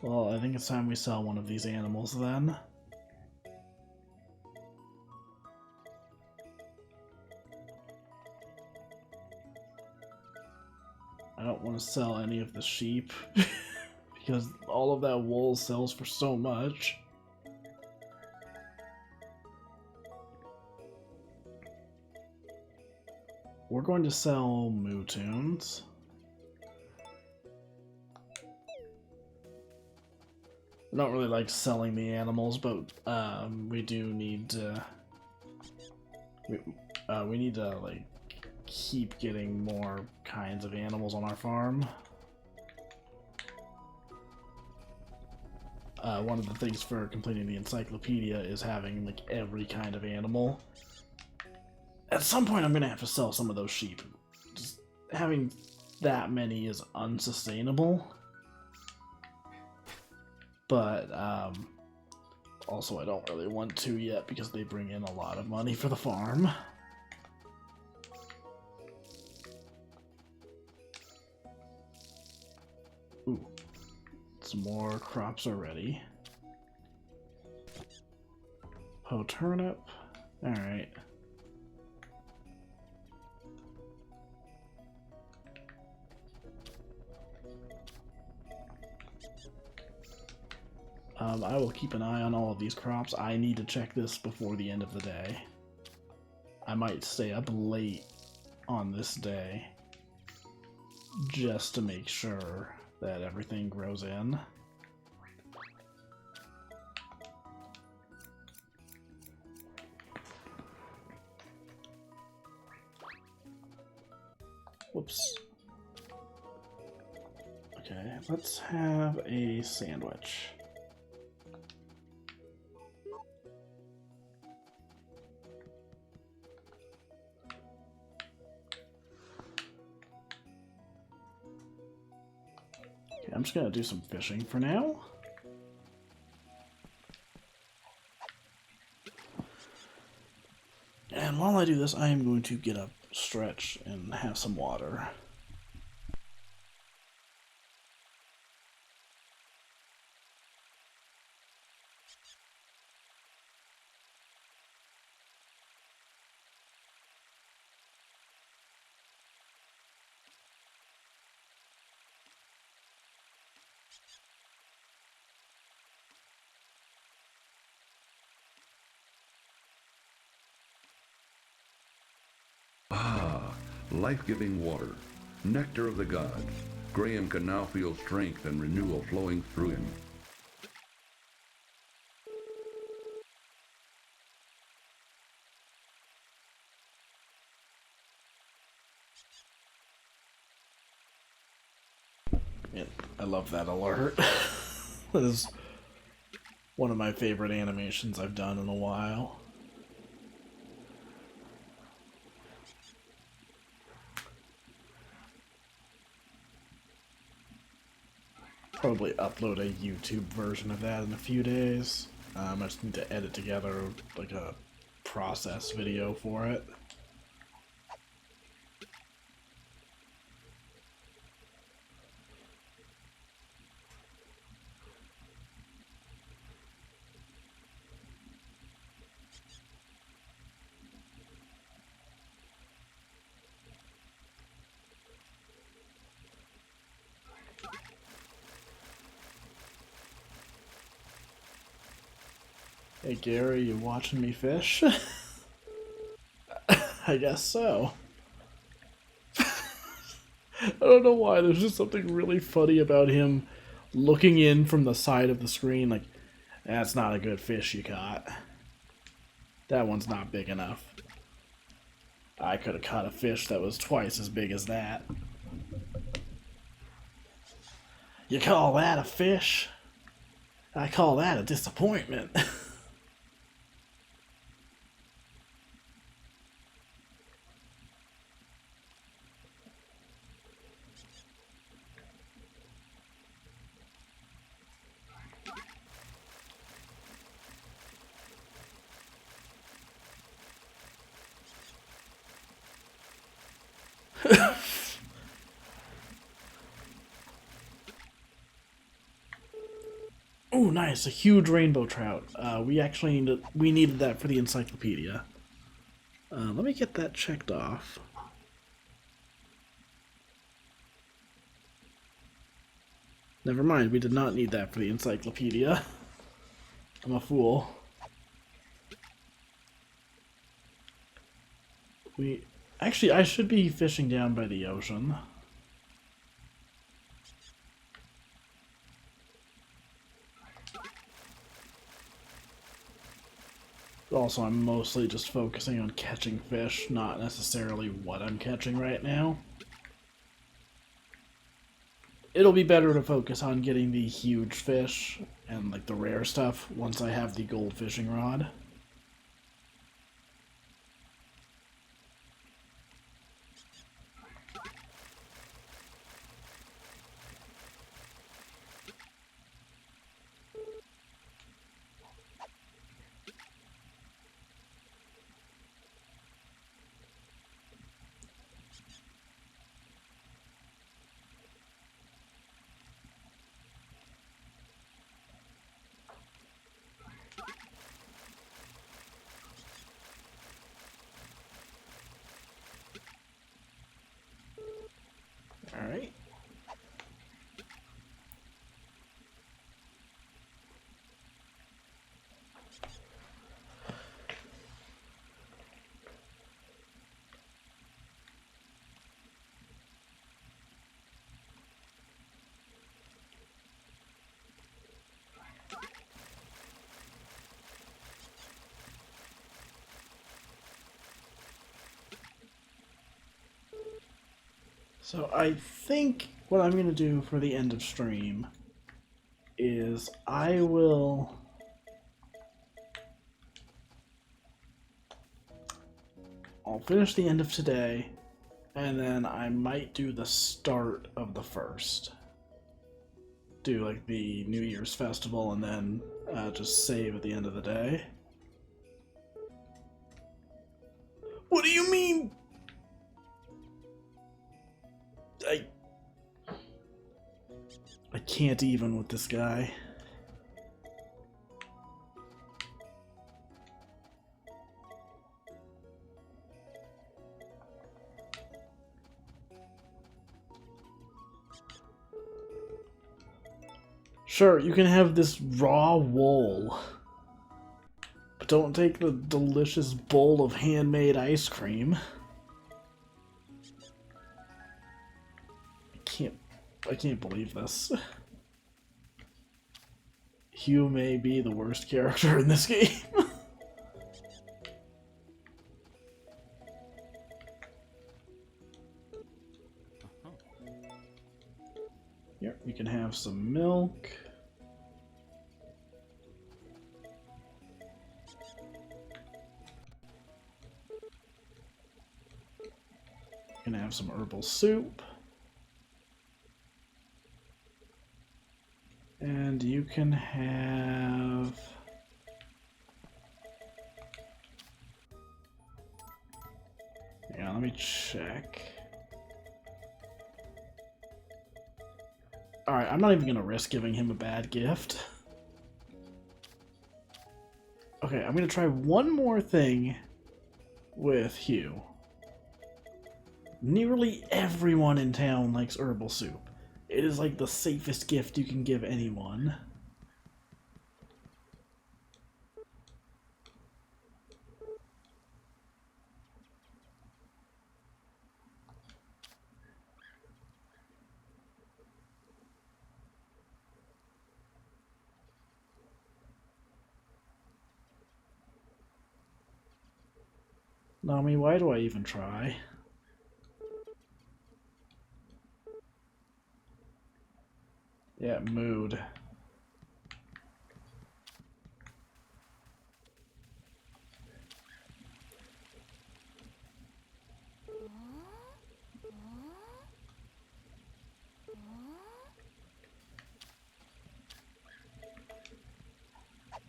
Well, I think it's time we sell one of these animals then. I don't want to sell any of the sheep because all of that wool sells for so much. We're going to sell Mootoons. I don't really like selling the animals, but we do need to. We need to like keep getting more kinds of animals on our farm. One of the things for completing the encyclopedia is having like every kind of animal. At some point, I'm gonna have to sell some of those sheep. Just having that many is unsustainable. But also I don't really want to yet because they bring in a lot of money for the farm. Ooh, some more crops are ready. Oh, turnip. Alright. I will keep an eye on all of these crops. I need to check this before the end of the day. I might stay up late on this day just to make sure that everything grows in. Whoops. Okay, let's have a sandwich. Okay, I'm just gonna do some fishing for now. And while I do this, I am going to get up, stretch, and have some water. Ah, life-giving water, nectar of the gods. Graham can now feel strength and renewal flowing through him. Man, I love that alert. That is one of my favorite animations I've done in a while. Probably upload a YouTube version of that in a few days. I just need to edit together like a process video for it. Hey Gary, you watching me fish? I guess so. I don't know why, there's just something really funny about him looking in from the side of the screen like, that's not a good fish you caught. That one's not big enough. I could have caught a fish that was twice as big as that. You call that a fish? I call that a disappointment. Oh, nice! A huge rainbow trout. We needed that for the encyclopedia. Let me get that checked off. Never mind, we did not need that for the encyclopedia. I'm a fool. Actually, I should be fishing down by the ocean. Also, I'm mostly just focusing on catching fish, not necessarily what I'm catching right now. It'll be better to focus on getting the huge fish and like the rare stuff once I have the gold fishing rod. Alright. So I think what I'm going to do for the end of stream is I'll finish the end of today, and then I might do the start of the first. Do like the New Year's festival, and then just save at the end of the day. What do you mean? I can't even with this guy. Sure, you can have this raw wool, but don't take the delicious bowl of handmade ice cream. I can't believe this. Hugh may be the worst character in this game. Here, you can have some milk. You can have some herbal soup. And you can have... Hang on, let me check. Alright, I'm not even gonna risk giving him a bad gift. Okay, I'm gonna try one more thing with Hugh. Nearly everyone in town likes herbal soup. It is like the safest gift you can give anyone. Nami, why do I even try? Yeah, mood.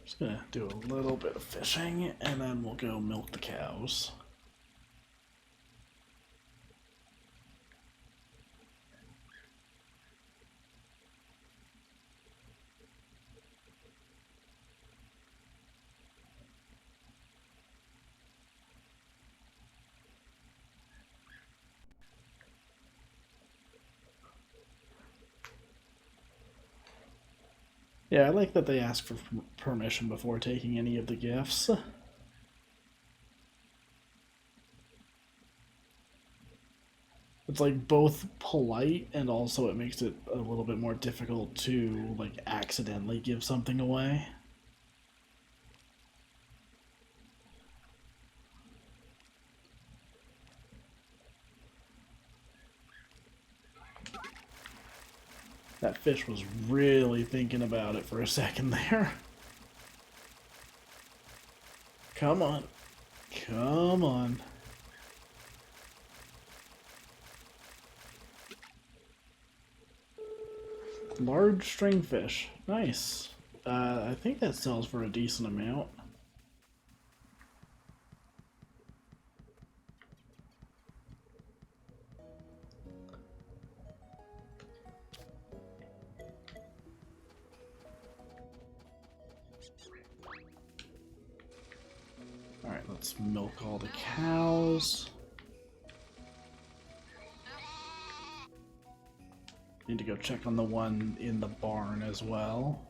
Just gonna do a little bit of fishing, and then we'll go milk the cows. Yeah, I like that they ask for permission before taking any of the gifts. It's like both polite and also it makes it a little bit more difficult to like accidentally give something away. That fish was really thinking about it for a second there. Come on. Come on. Large stringfish. Nice. I think that sells for a decent amount. Alright, let's milk all the cows. Need to go check on the one in the barn as well.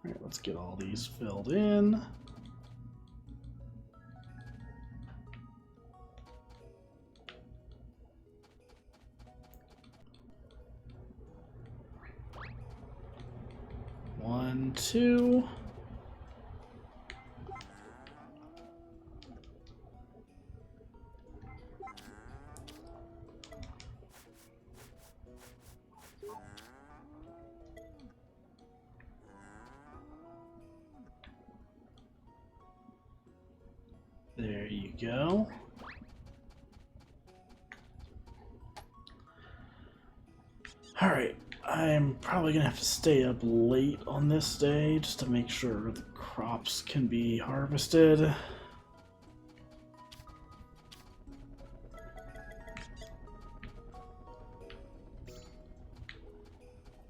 Alright, let's get all these filled in. One, two. There you go. Alright, I'm probably gonna have to stay up late on this day just to make sure the crops can be harvested.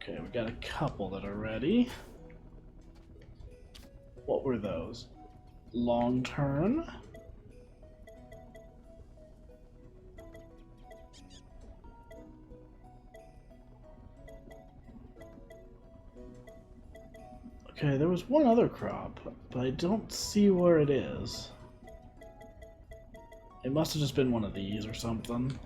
Okay, we got a couple that are ready. What were those? Long turn. Okay, there was one other crop, but I don't see where it is. It must have just been one of these or something.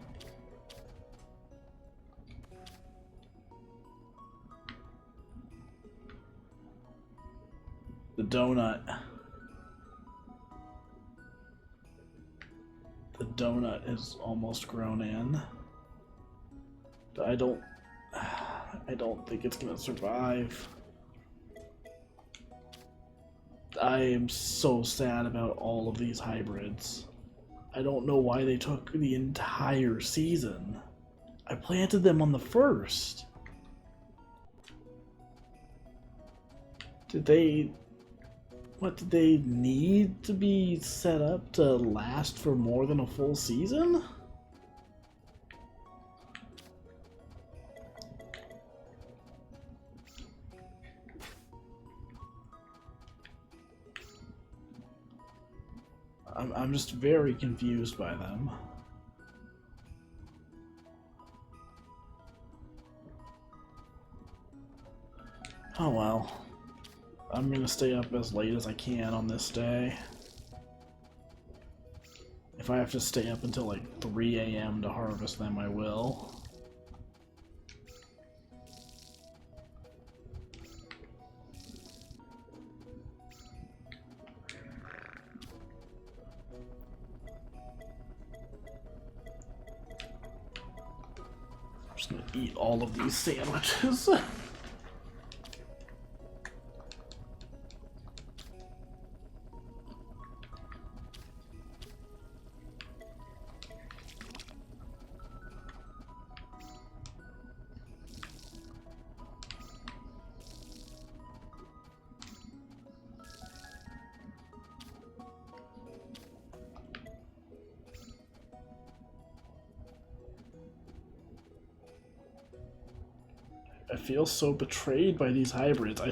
The donut. The donut is almost grown in. I don't think it's gonna survive. I am so sad about all of these hybrids. I don't know why they took the entire season. I planted them on the first. Did they need to be set up to last for more than a full season? I'm just very confused by them. Oh well. I'm gonna stay up as late as I can on this day. If I have to stay up until like 3 a.m. to harvest them, I will. I'm just gonna eat all of these sandwiches. I feel so betrayed by these hybrids. I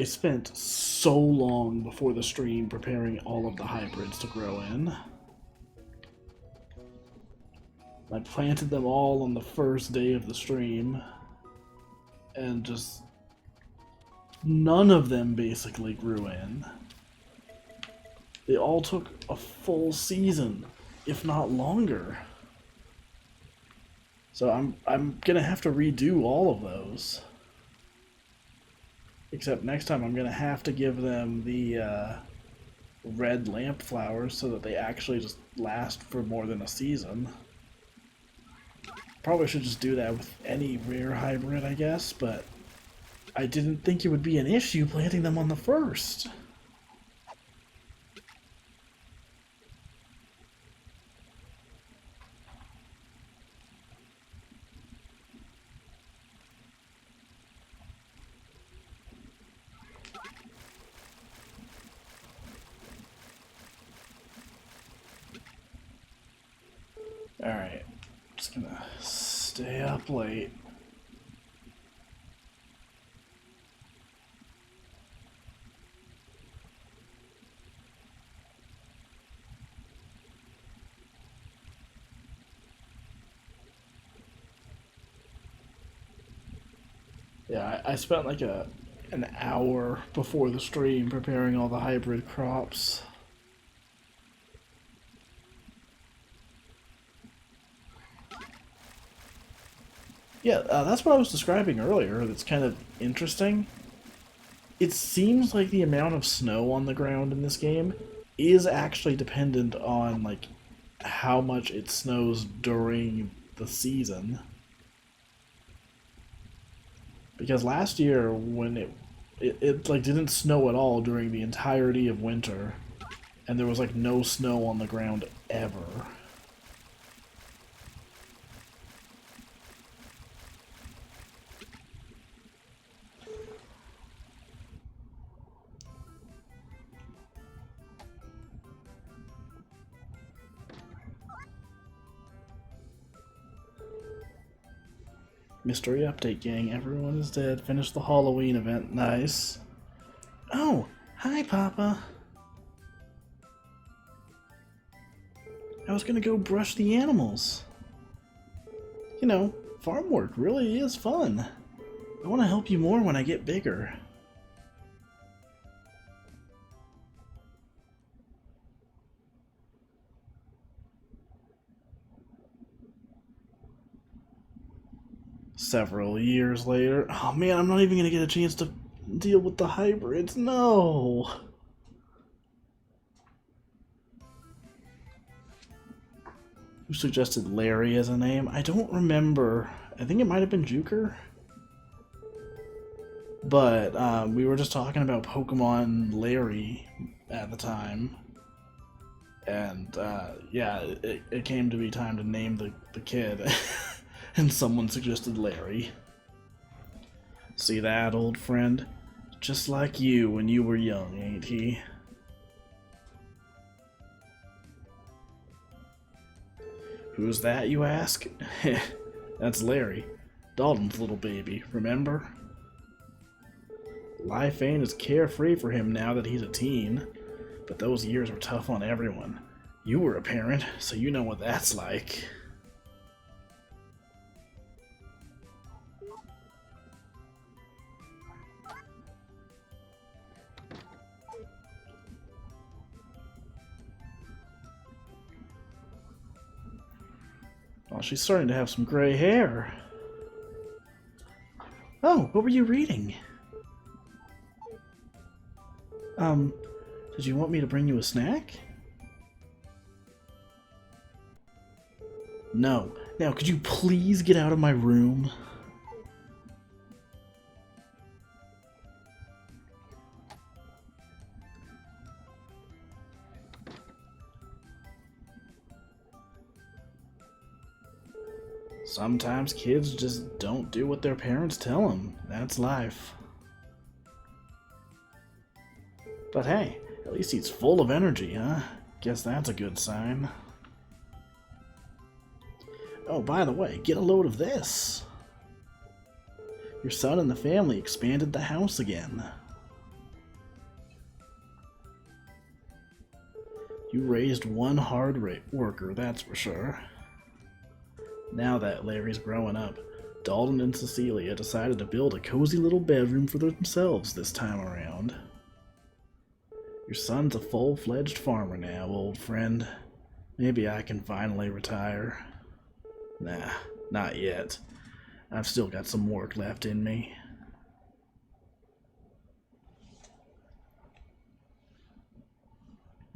spent so long before the stream preparing all of the hybrids to grow in. I planted them all on the first day of the stream, and just none of them basically grew in. They all took a full season, if not longer. So I'm gonna have to redo all of those. Except next time I'm gonna have to give them the red lamp flowers so that they actually just last for more than a season. Probably should just do that with any rare hybrid, I guess, but I didn't think it would be an issue planting them on the first. Alright, just gonna stay up late. Yeah, I spent like an hour before the stream preparing all the hybrid crops. Yeah, that's what I was describing earlier. That's kind of interesting. It seems like the amount of snow on the ground in this game is actually dependent on like how much it snows during the season. Because last year when it like didn't snow at all during the entirety of winter, and there was like no snow on the ground ever. Mystery update, gang. Everyone is dead. Finished the Halloween event. Nice. Oh, hi, Papa. I was gonna go brush the animals. You know, farm work really is fun. I want to help you more when I get bigger. Several years later. Oh man, I'm not even gonna get a chance to deal with the hybrids. No! Who suggested Larry as a name? I don't remember. I think it might have been Juker. But we were just talking about Pokemon Larry at the time. And yeah, it came to be time to name the kid. And someone suggested Larry. See that, old friend? Just like you when you were young, ain't he? Who's that, you ask? That's Larry, Dalton's little baby, remember? Life ain't as carefree for him now that he's a teen, but those years were tough on everyone. You were a parent, so you know what that's like. Well, she's starting to have some gray hair. Oh, what were you reading? Did you want me to bring you a snack? No. Now, could you please get out of my room? Sometimes kids just don't do what their parents tell them. That's life. But hey, at least he's full of energy, huh? Guess that's a good sign. Oh, by the way, get a load of this. Your son and the family expanded the house again. You raised one hard worker, that's for sure. Now that Larry's growing up, Dalton and Cecilia decided to build a cozy little bedroom for themselves this time around. Your son's a full-fledged farmer now, old friend. Maybe I can finally retire. Nah, not yet. I've still got some work left in me.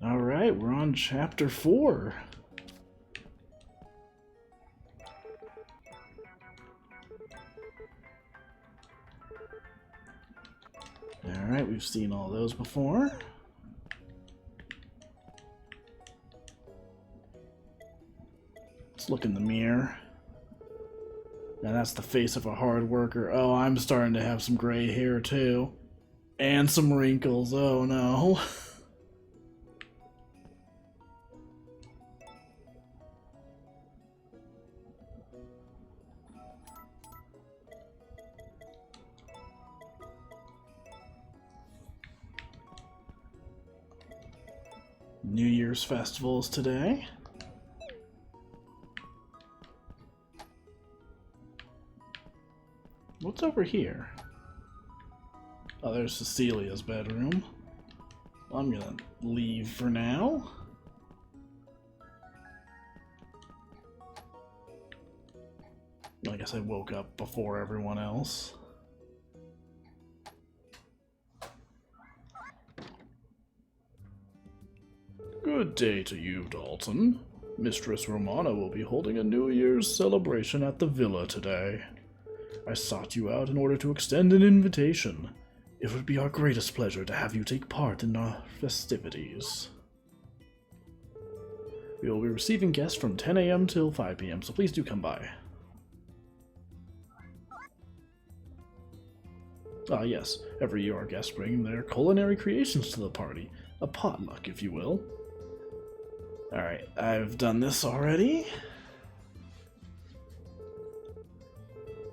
Alright, we're on chapter 4. Alright, we've seen all those before. Let's look in the mirror. Now that's the face of a hard worker. Oh, I'm starting to have some gray hair too. And some wrinkles, oh no. New Year's festivals today. What's over here? Oh, there's Cecilia's bedroom. I'm gonna leave for now. I guess I woke up before everyone else. Good day to you, Dalton. Mistress Romana will be holding a New Year's celebration at the villa today. I sought you out in order to extend an invitation. It would be our greatest pleasure to have you take part in our festivities. We will be receiving guests from 10 a.m. till 5 p.m., so please do come by. Ah yes, every year our guests bring their culinary creations to the party. A potluck, if you will. Alright, I've done this already.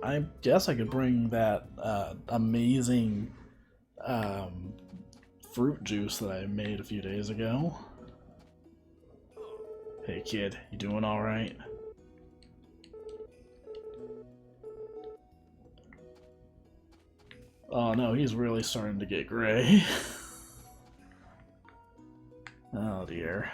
I guess I could bring that amazing fruit juice that I made a few days ago. Hey kid, you doing alright? Oh no, he's really starting to get gray. Oh dear.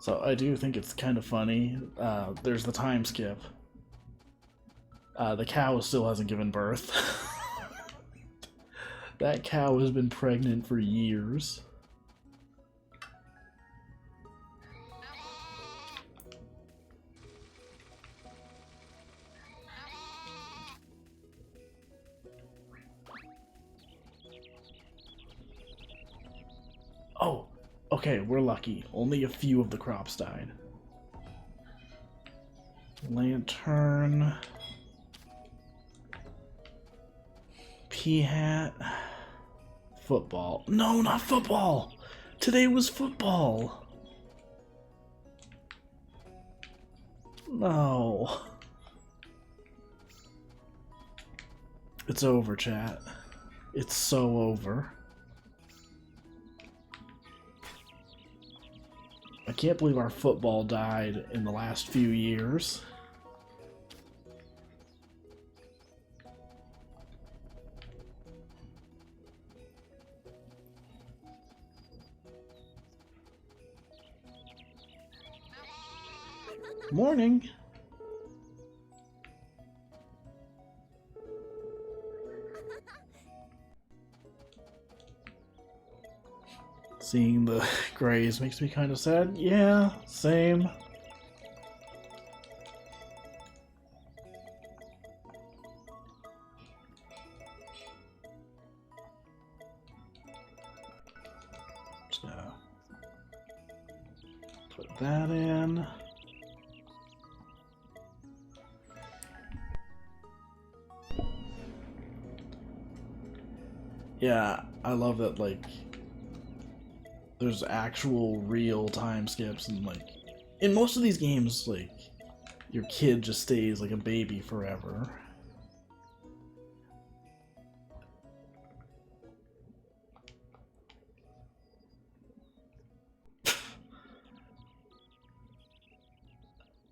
So I do think it's kind of funny. There's the time skip. The cow still hasn't given birth. That cow has been pregnant for years. Oh, okay, we're lucky. Only a few of the crops died. Lantern. Pea hat. Football. No, not football! Today was football! No. It's over, chat. It's so over. I can't believe our football died in the last few years. Morning. Seeing the grays makes me kind of sad. Yeah, same. Just gonna put that in. Yeah, I love that, like, there's actual real time skips, and like, in most of these games, like, your kid just stays like a baby forever.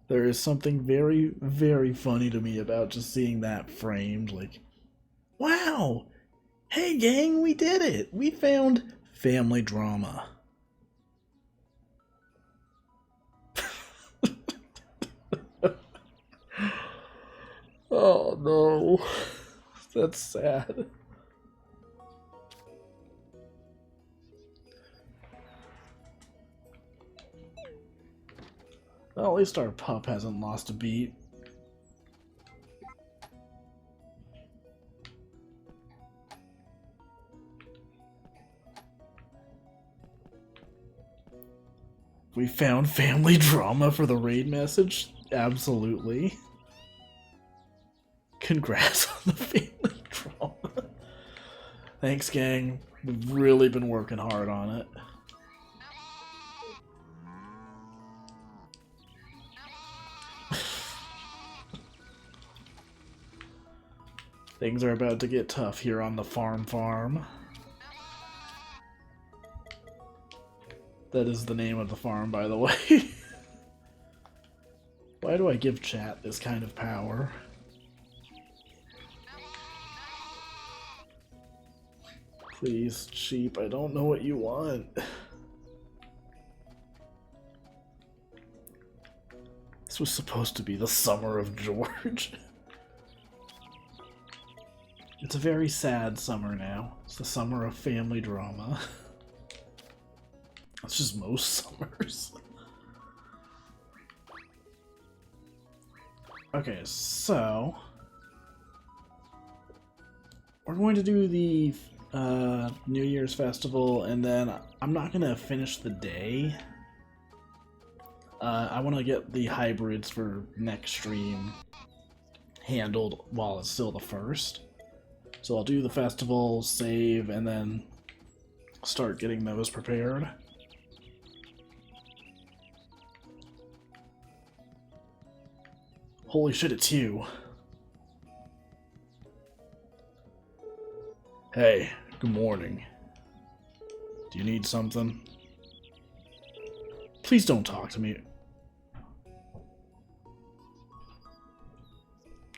There is something very, very funny to me about just seeing that framed, like, wow! Hey gang, we did it! We found family drama. Oh no. That's sad. Well, at least our pup hasn't lost a beat. We found family drama for the raid message? Absolutely. Congrats on the family drama. Thanks, gang. We've really been working hard on it. Things are about to get tough here on the farm. That is the name of the farm, by the way. Why do I give chat this kind of power? Please, sheep, I don't know what you want. This was supposed to be the summer of George. It's a very sad summer now. It's the summer of family drama. It's just most summers. Okay, so we're going to do the New Year's festival, and then I'm not gonna finish the day. I want to get the hybrids for next stream handled while it's still the first. So I'll do the festival, save, and then start getting those prepared. Holy shit, it's you. Hey, good morning. Do you need something? Please don't talk to me.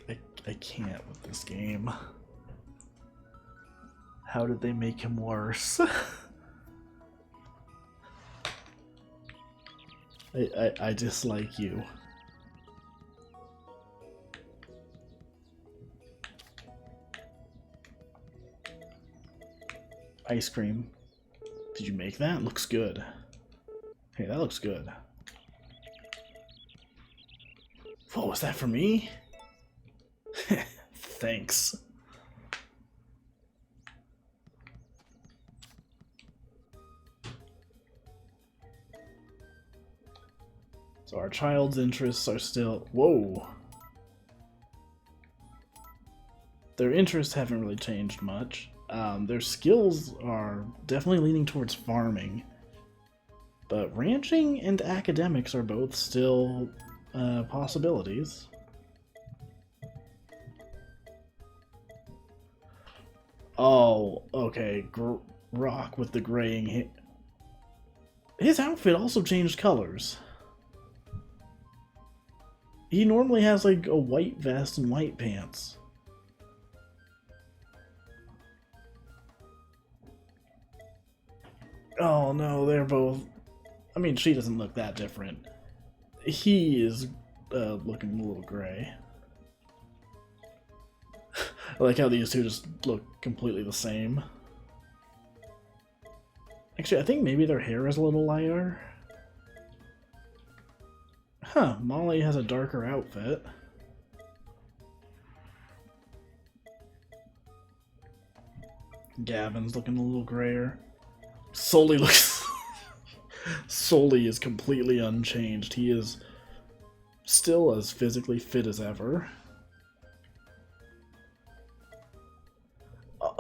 I can't with this game. How did they make him worse? I dislike you. Ice cream. Did you make that? Looks good. Hey, that looks good. Whoa, was that for me? Thanks. So our child's interests are still... Whoa! Their interests haven't really changed much. Their skills are definitely leaning towards farming. But ranching and academics are both still possibilities. Oh, okay. Rock with the graying hair. His outfit also changed colors. He normally has like a white vest and white pants. Oh no, they're both... I mean, she doesn't look that different. He is looking a little gray. I like how these two just look completely the same. Actually, I think maybe their hair is a little lighter. Huh, Molly has a darker outfit. Gavin's looking a little grayer. Sully looks... Sully is completely unchanged. He is still as physically fit as ever.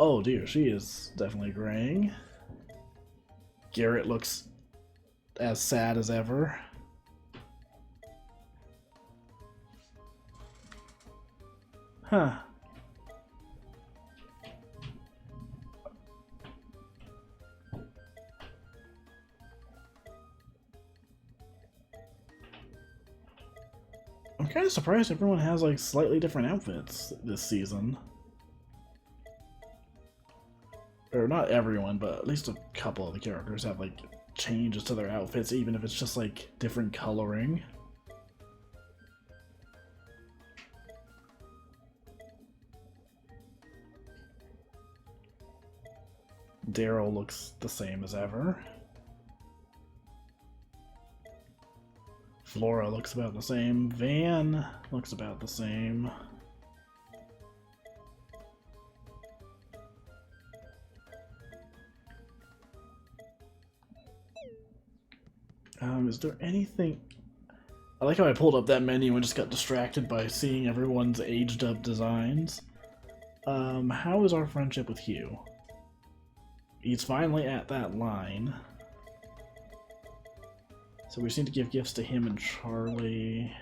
Oh dear, she is definitely graying. Garrett looks as sad as ever. Huh. I'm kind of surprised everyone has like slightly different outfits this season. Or not everyone, but at least a couple of the characters have like changes to their outfits, even if it's just like different coloring. Daryl looks the same as ever. Flora looks about the same. Van looks about the same. Is there anything... I like how I pulled up that menu and just got distracted by seeing everyone's aged up designs. How is our friendship with Hugh? He's finally at that line. So we just need to give gifts to him and Charlie.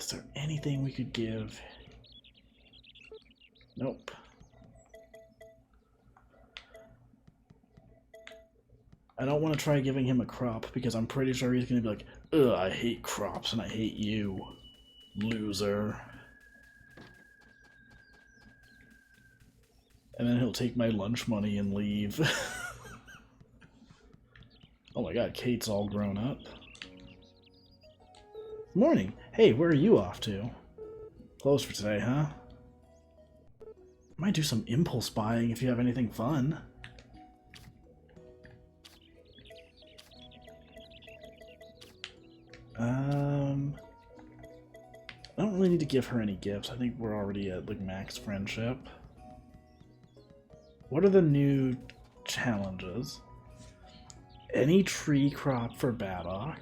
Is there anything we could give? Nope. I don't want to try giving him a crop because I'm pretty sure he's going to be like, ugh, I hate crops and I hate you, loser. And then he'll take my lunch money and leave. Oh my god, Kate's all grown up. Morning. Hey, where are you off to? Closed for today, huh? Might do some impulse buying if you have anything fun. I don't really need to give her any gifts. I think we're already at like max friendship. What are the new challenges? Any tree crop for Baddock.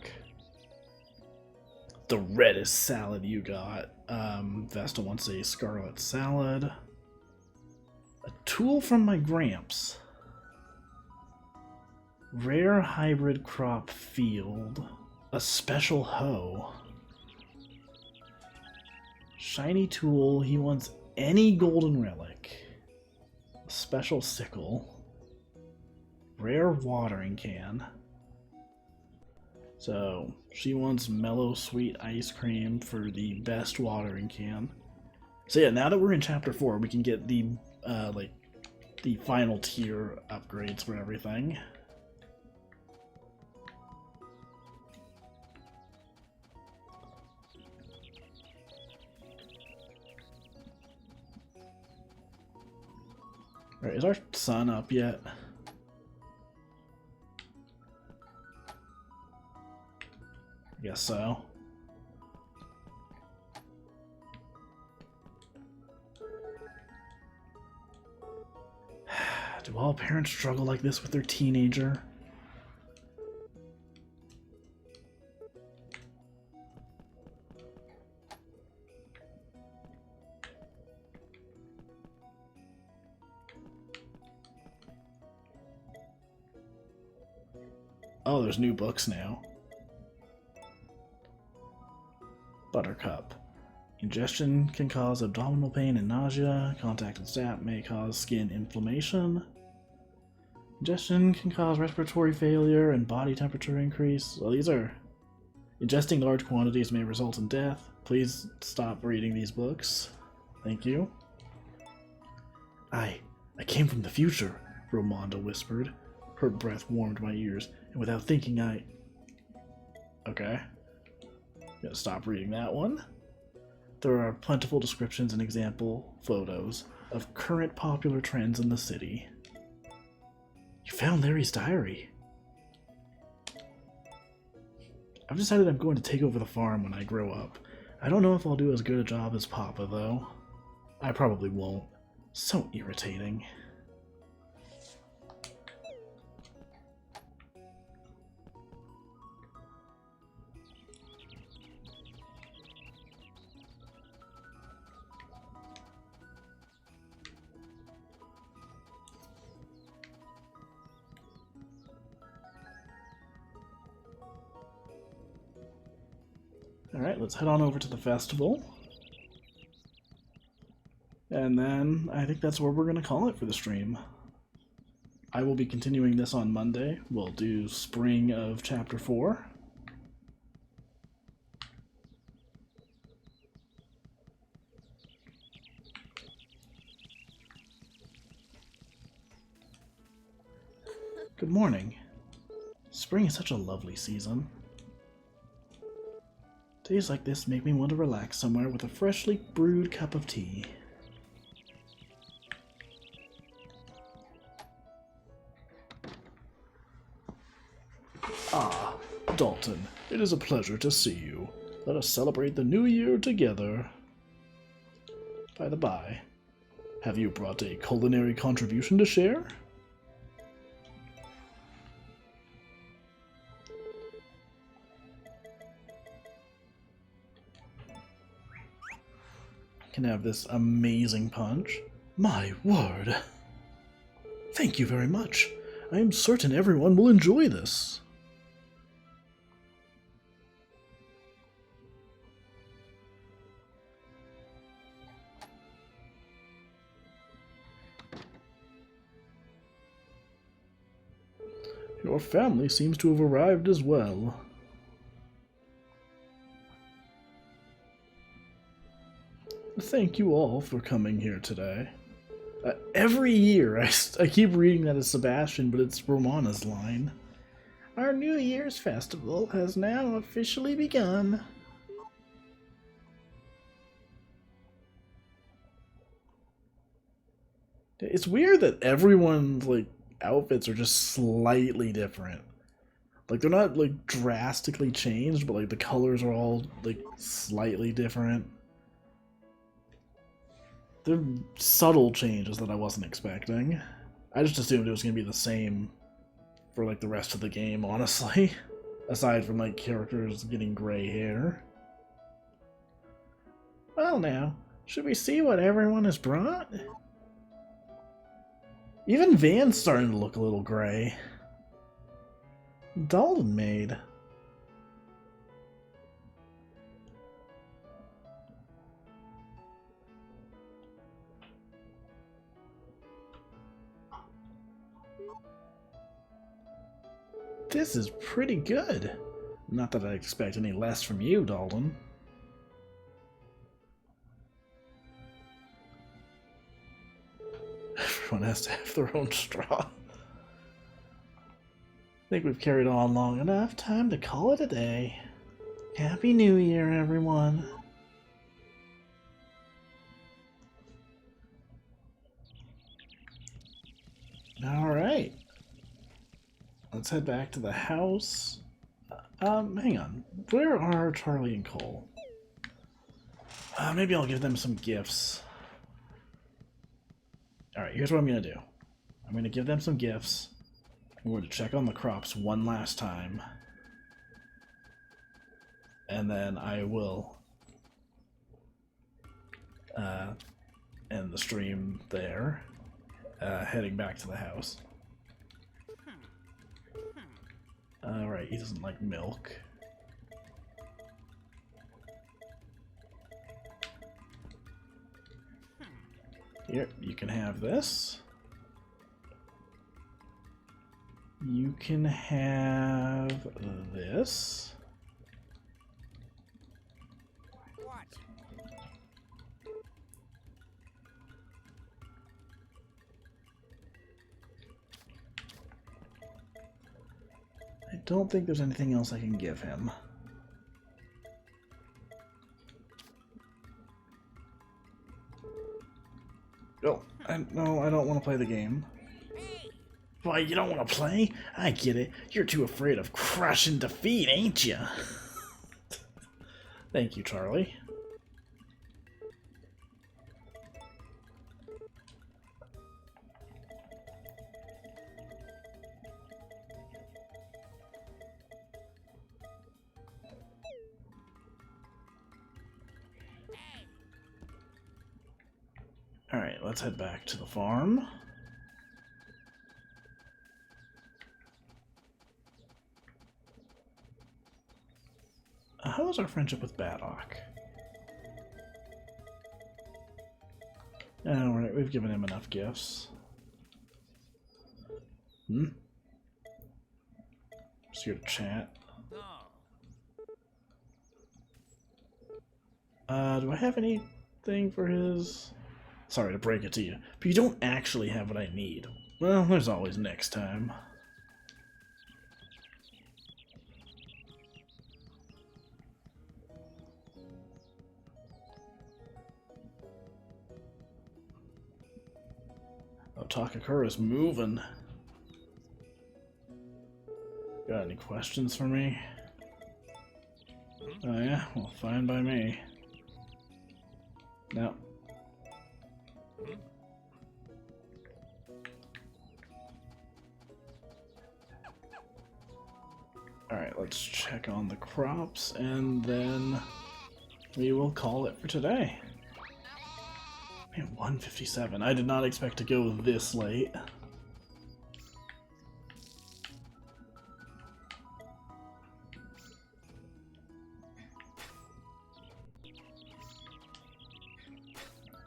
The reddest salad you got. Vesta wants a scarlet salad. A tool from my Gramps. Rare hybrid crop field. A special hoe. Shiny tool. He wants any golden relic. A special sickle. Rare watering can. So she wants mellow sweet ice cream for the best watering can. So yeah, now that we're in chapter 4, we can get the like the final tier upgrades for everything. Alright, is our sun up yet? I guess so. Do all parents struggle like this with their teenager? Oh, there's new books now. Buttercup. Ingestion can cause abdominal pain and nausea. Contact with sap may cause skin inflammation. Ingestion can cause respiratory failure and body temperature increase. Well, these are... Ingesting large quantities may result in death. Please stop reading these books. Thank you. I came from the future, Romonda whispered. Her breath warmed my ears, and without thinking Okay. Gotta stop reading that one. There are plentiful descriptions and example photos of current popular trends in the city. You found Larry's diary. I've decided I'm going to take over the farm when I grow up. I don't know if I'll do as good a job as Papa, though. I probably won't. So irritating. Alright, let's head on over to the festival. And then I think that's where we're going to call it for the stream. I will be continuing this on Monday. We'll do spring of chapter 4. Good morning. Spring is such a lovely season. Days like this make me want to relax somewhere with a freshly brewed cup of tea. Ah, Dalton, it is a pleasure to see you. Let us celebrate the new year together. By the by, have you brought a culinary contribution to share? Can have this amazing punch. My word! Thank you very much. I am certain everyone will enjoy this. Your family seems to have arrived as well. Thank you all for coming here today. Every year I keep reading that as Sebastian, but it's Romana's line. Our New Year's festival has now officially begun. It's weird that everyone's like outfits are just slightly different. Like they're not like drastically changed, but like the colors are all like slightly different. They're subtle changes that I wasn't expecting. I just assumed it was gonna be the same for like the rest of the game, honestly. Aside from like characters getting gray hair. Well now, should we see what everyone has brought? Even Van's starting to look a little gray. Dalton made. This is pretty good. Not that I expect any less from you, Dalton. Everyone has to have their own straw. I think we've carried on long enough. Time to call it a day. Happy New Year, everyone. Alright. Let's head back to the house. Hang on. Where are Charlie and Cole? Maybe I'll give them some gifts. Alright, here's what I'm going to do. I'm going to give them some gifts. I'm going to check on the crops one last time. And then I will end the stream there, heading back to the house. Alright, he doesn't like milk. Here, you can have this. You can have this. What? I don't think there's anything else I can give him. Oh, no, I don't want to play the game. Hey! Why, you don't want to play? I get it. You're too afraid of crushing defeat, ain't you? Thank you, Charlie. Alright, let's head back to the farm. How is our friendship with Baddock? Alright, we've given him enough gifts. Just here to chat. Do I have anything for his... Sorry to break it to you, but you don't actually have what I need. Well, there's always next time. Oh, Takakura's moving. Got any questions for me? Oh yeah? Well, fine by me. No. Alright, let's check on the crops, and then we will call it for today. Man, 1:57. I did not expect to go this late.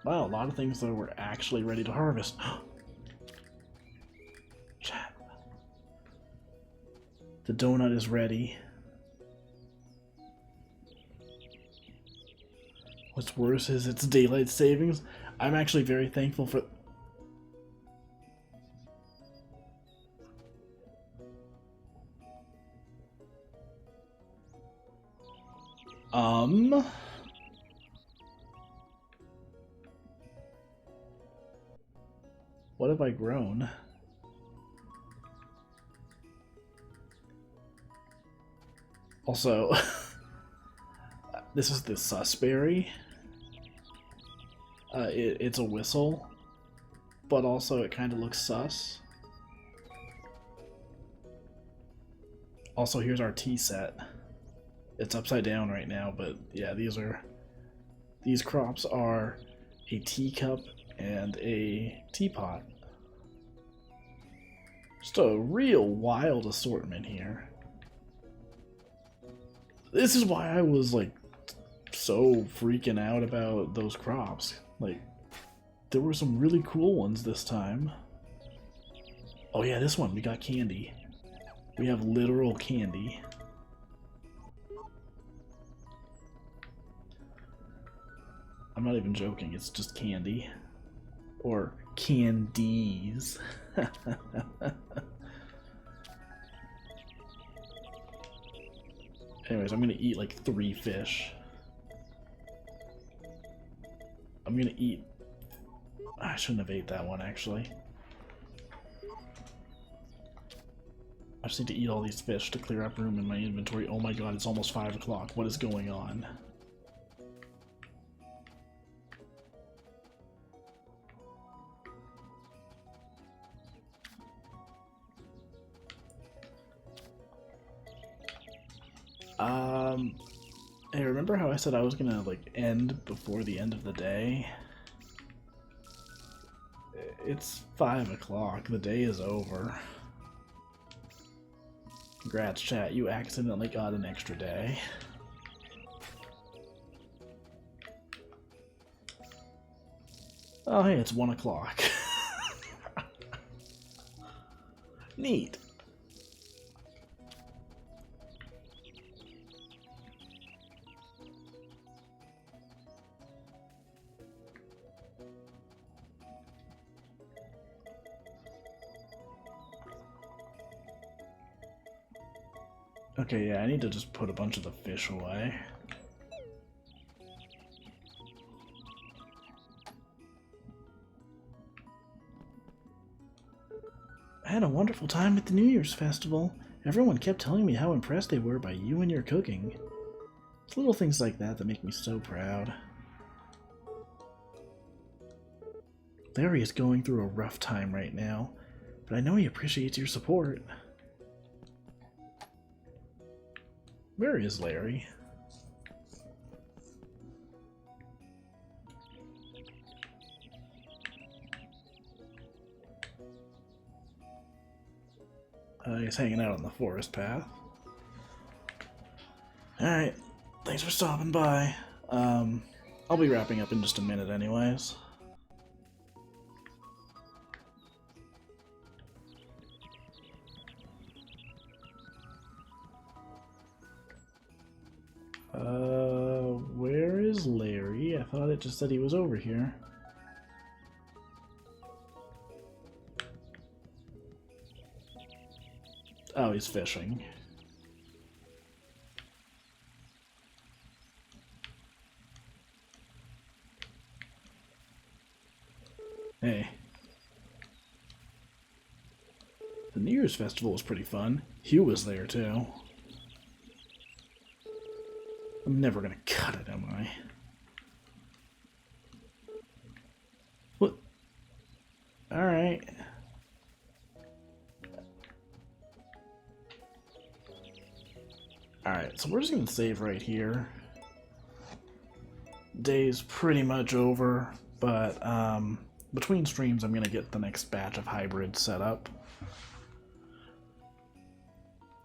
Wow, a lot of things that were actually ready to harvest. Chat. The donut is ready. What's worse is it's daylight savings. I'm actually very thankful for... What have I grown? Also, this is the susberry. It's a whistle, but also it kind of looks sus. Also, here's our tea set. It's upside down right now, but yeah, these crops are a teacup and a teapot. Just a real wild assortment here. This is why I was like so freaking out about those crops. Like, there were some really cool ones this time. Oh yeah, this one, we got candy. We have literal candy. I'm not even joking, it's just candy. Or candies. Anyways, I'm gonna eat like 3 fish. I'm gonna eat... I shouldn't have ate that one, actually. I just need to eat all these fish to clear up room in my inventory. Oh my god, it's almost 5 o'clock. What is going on? Hey, remember how I said I was gonna, like, end before the end of the day? It's 5 o'clock. The day is over. Congrats, chat. You accidentally got an extra day. Oh, hey, it's 1 o'clock. Neat. Okay, yeah, I need to just put a bunch of the fish away. I had a wonderful time at the New Year's festival. Everyone kept telling me how impressed they were by you and your cooking. It's little things like that that make me so proud. Larry is going through a rough time right now, but I know he appreciates your support. Where is Larry? He's hanging out on the forest path. Alright, thanks for stopping by. I'll be wrapping up in just a minute anyways. Where is Larry? I thought it just said he was over here. Oh, he's fishing. Hey. The New Year's festival was pretty fun. Hugh was there too. I'm never gonna cut it, am I? What? Alright. Alright, so we're just gonna save right here. Day's pretty much over, but between streams I'm gonna get the next batch of hybrids set up.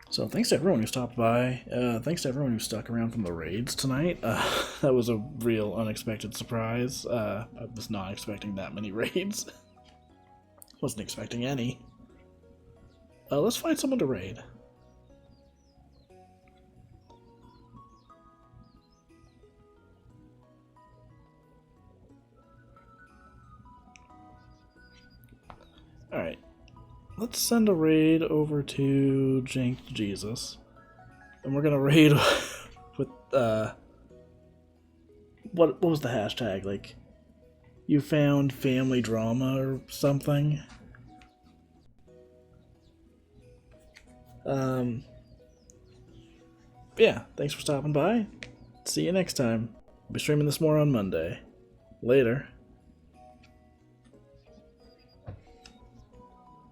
So thanks to everyone who stopped by. Thanks to everyone who stuck around from the raids tonight. That was a real unexpected surprise. I was not expecting that many raids. Wasn't expecting any. Let's find someone to raid. let's send a raid over to Janked Jesus. And we're gonna raid with, what was the hashtag? Like, you found family drama or something? Yeah, thanks for stopping by. See you next time. I'll be streaming this more on Monday. Later.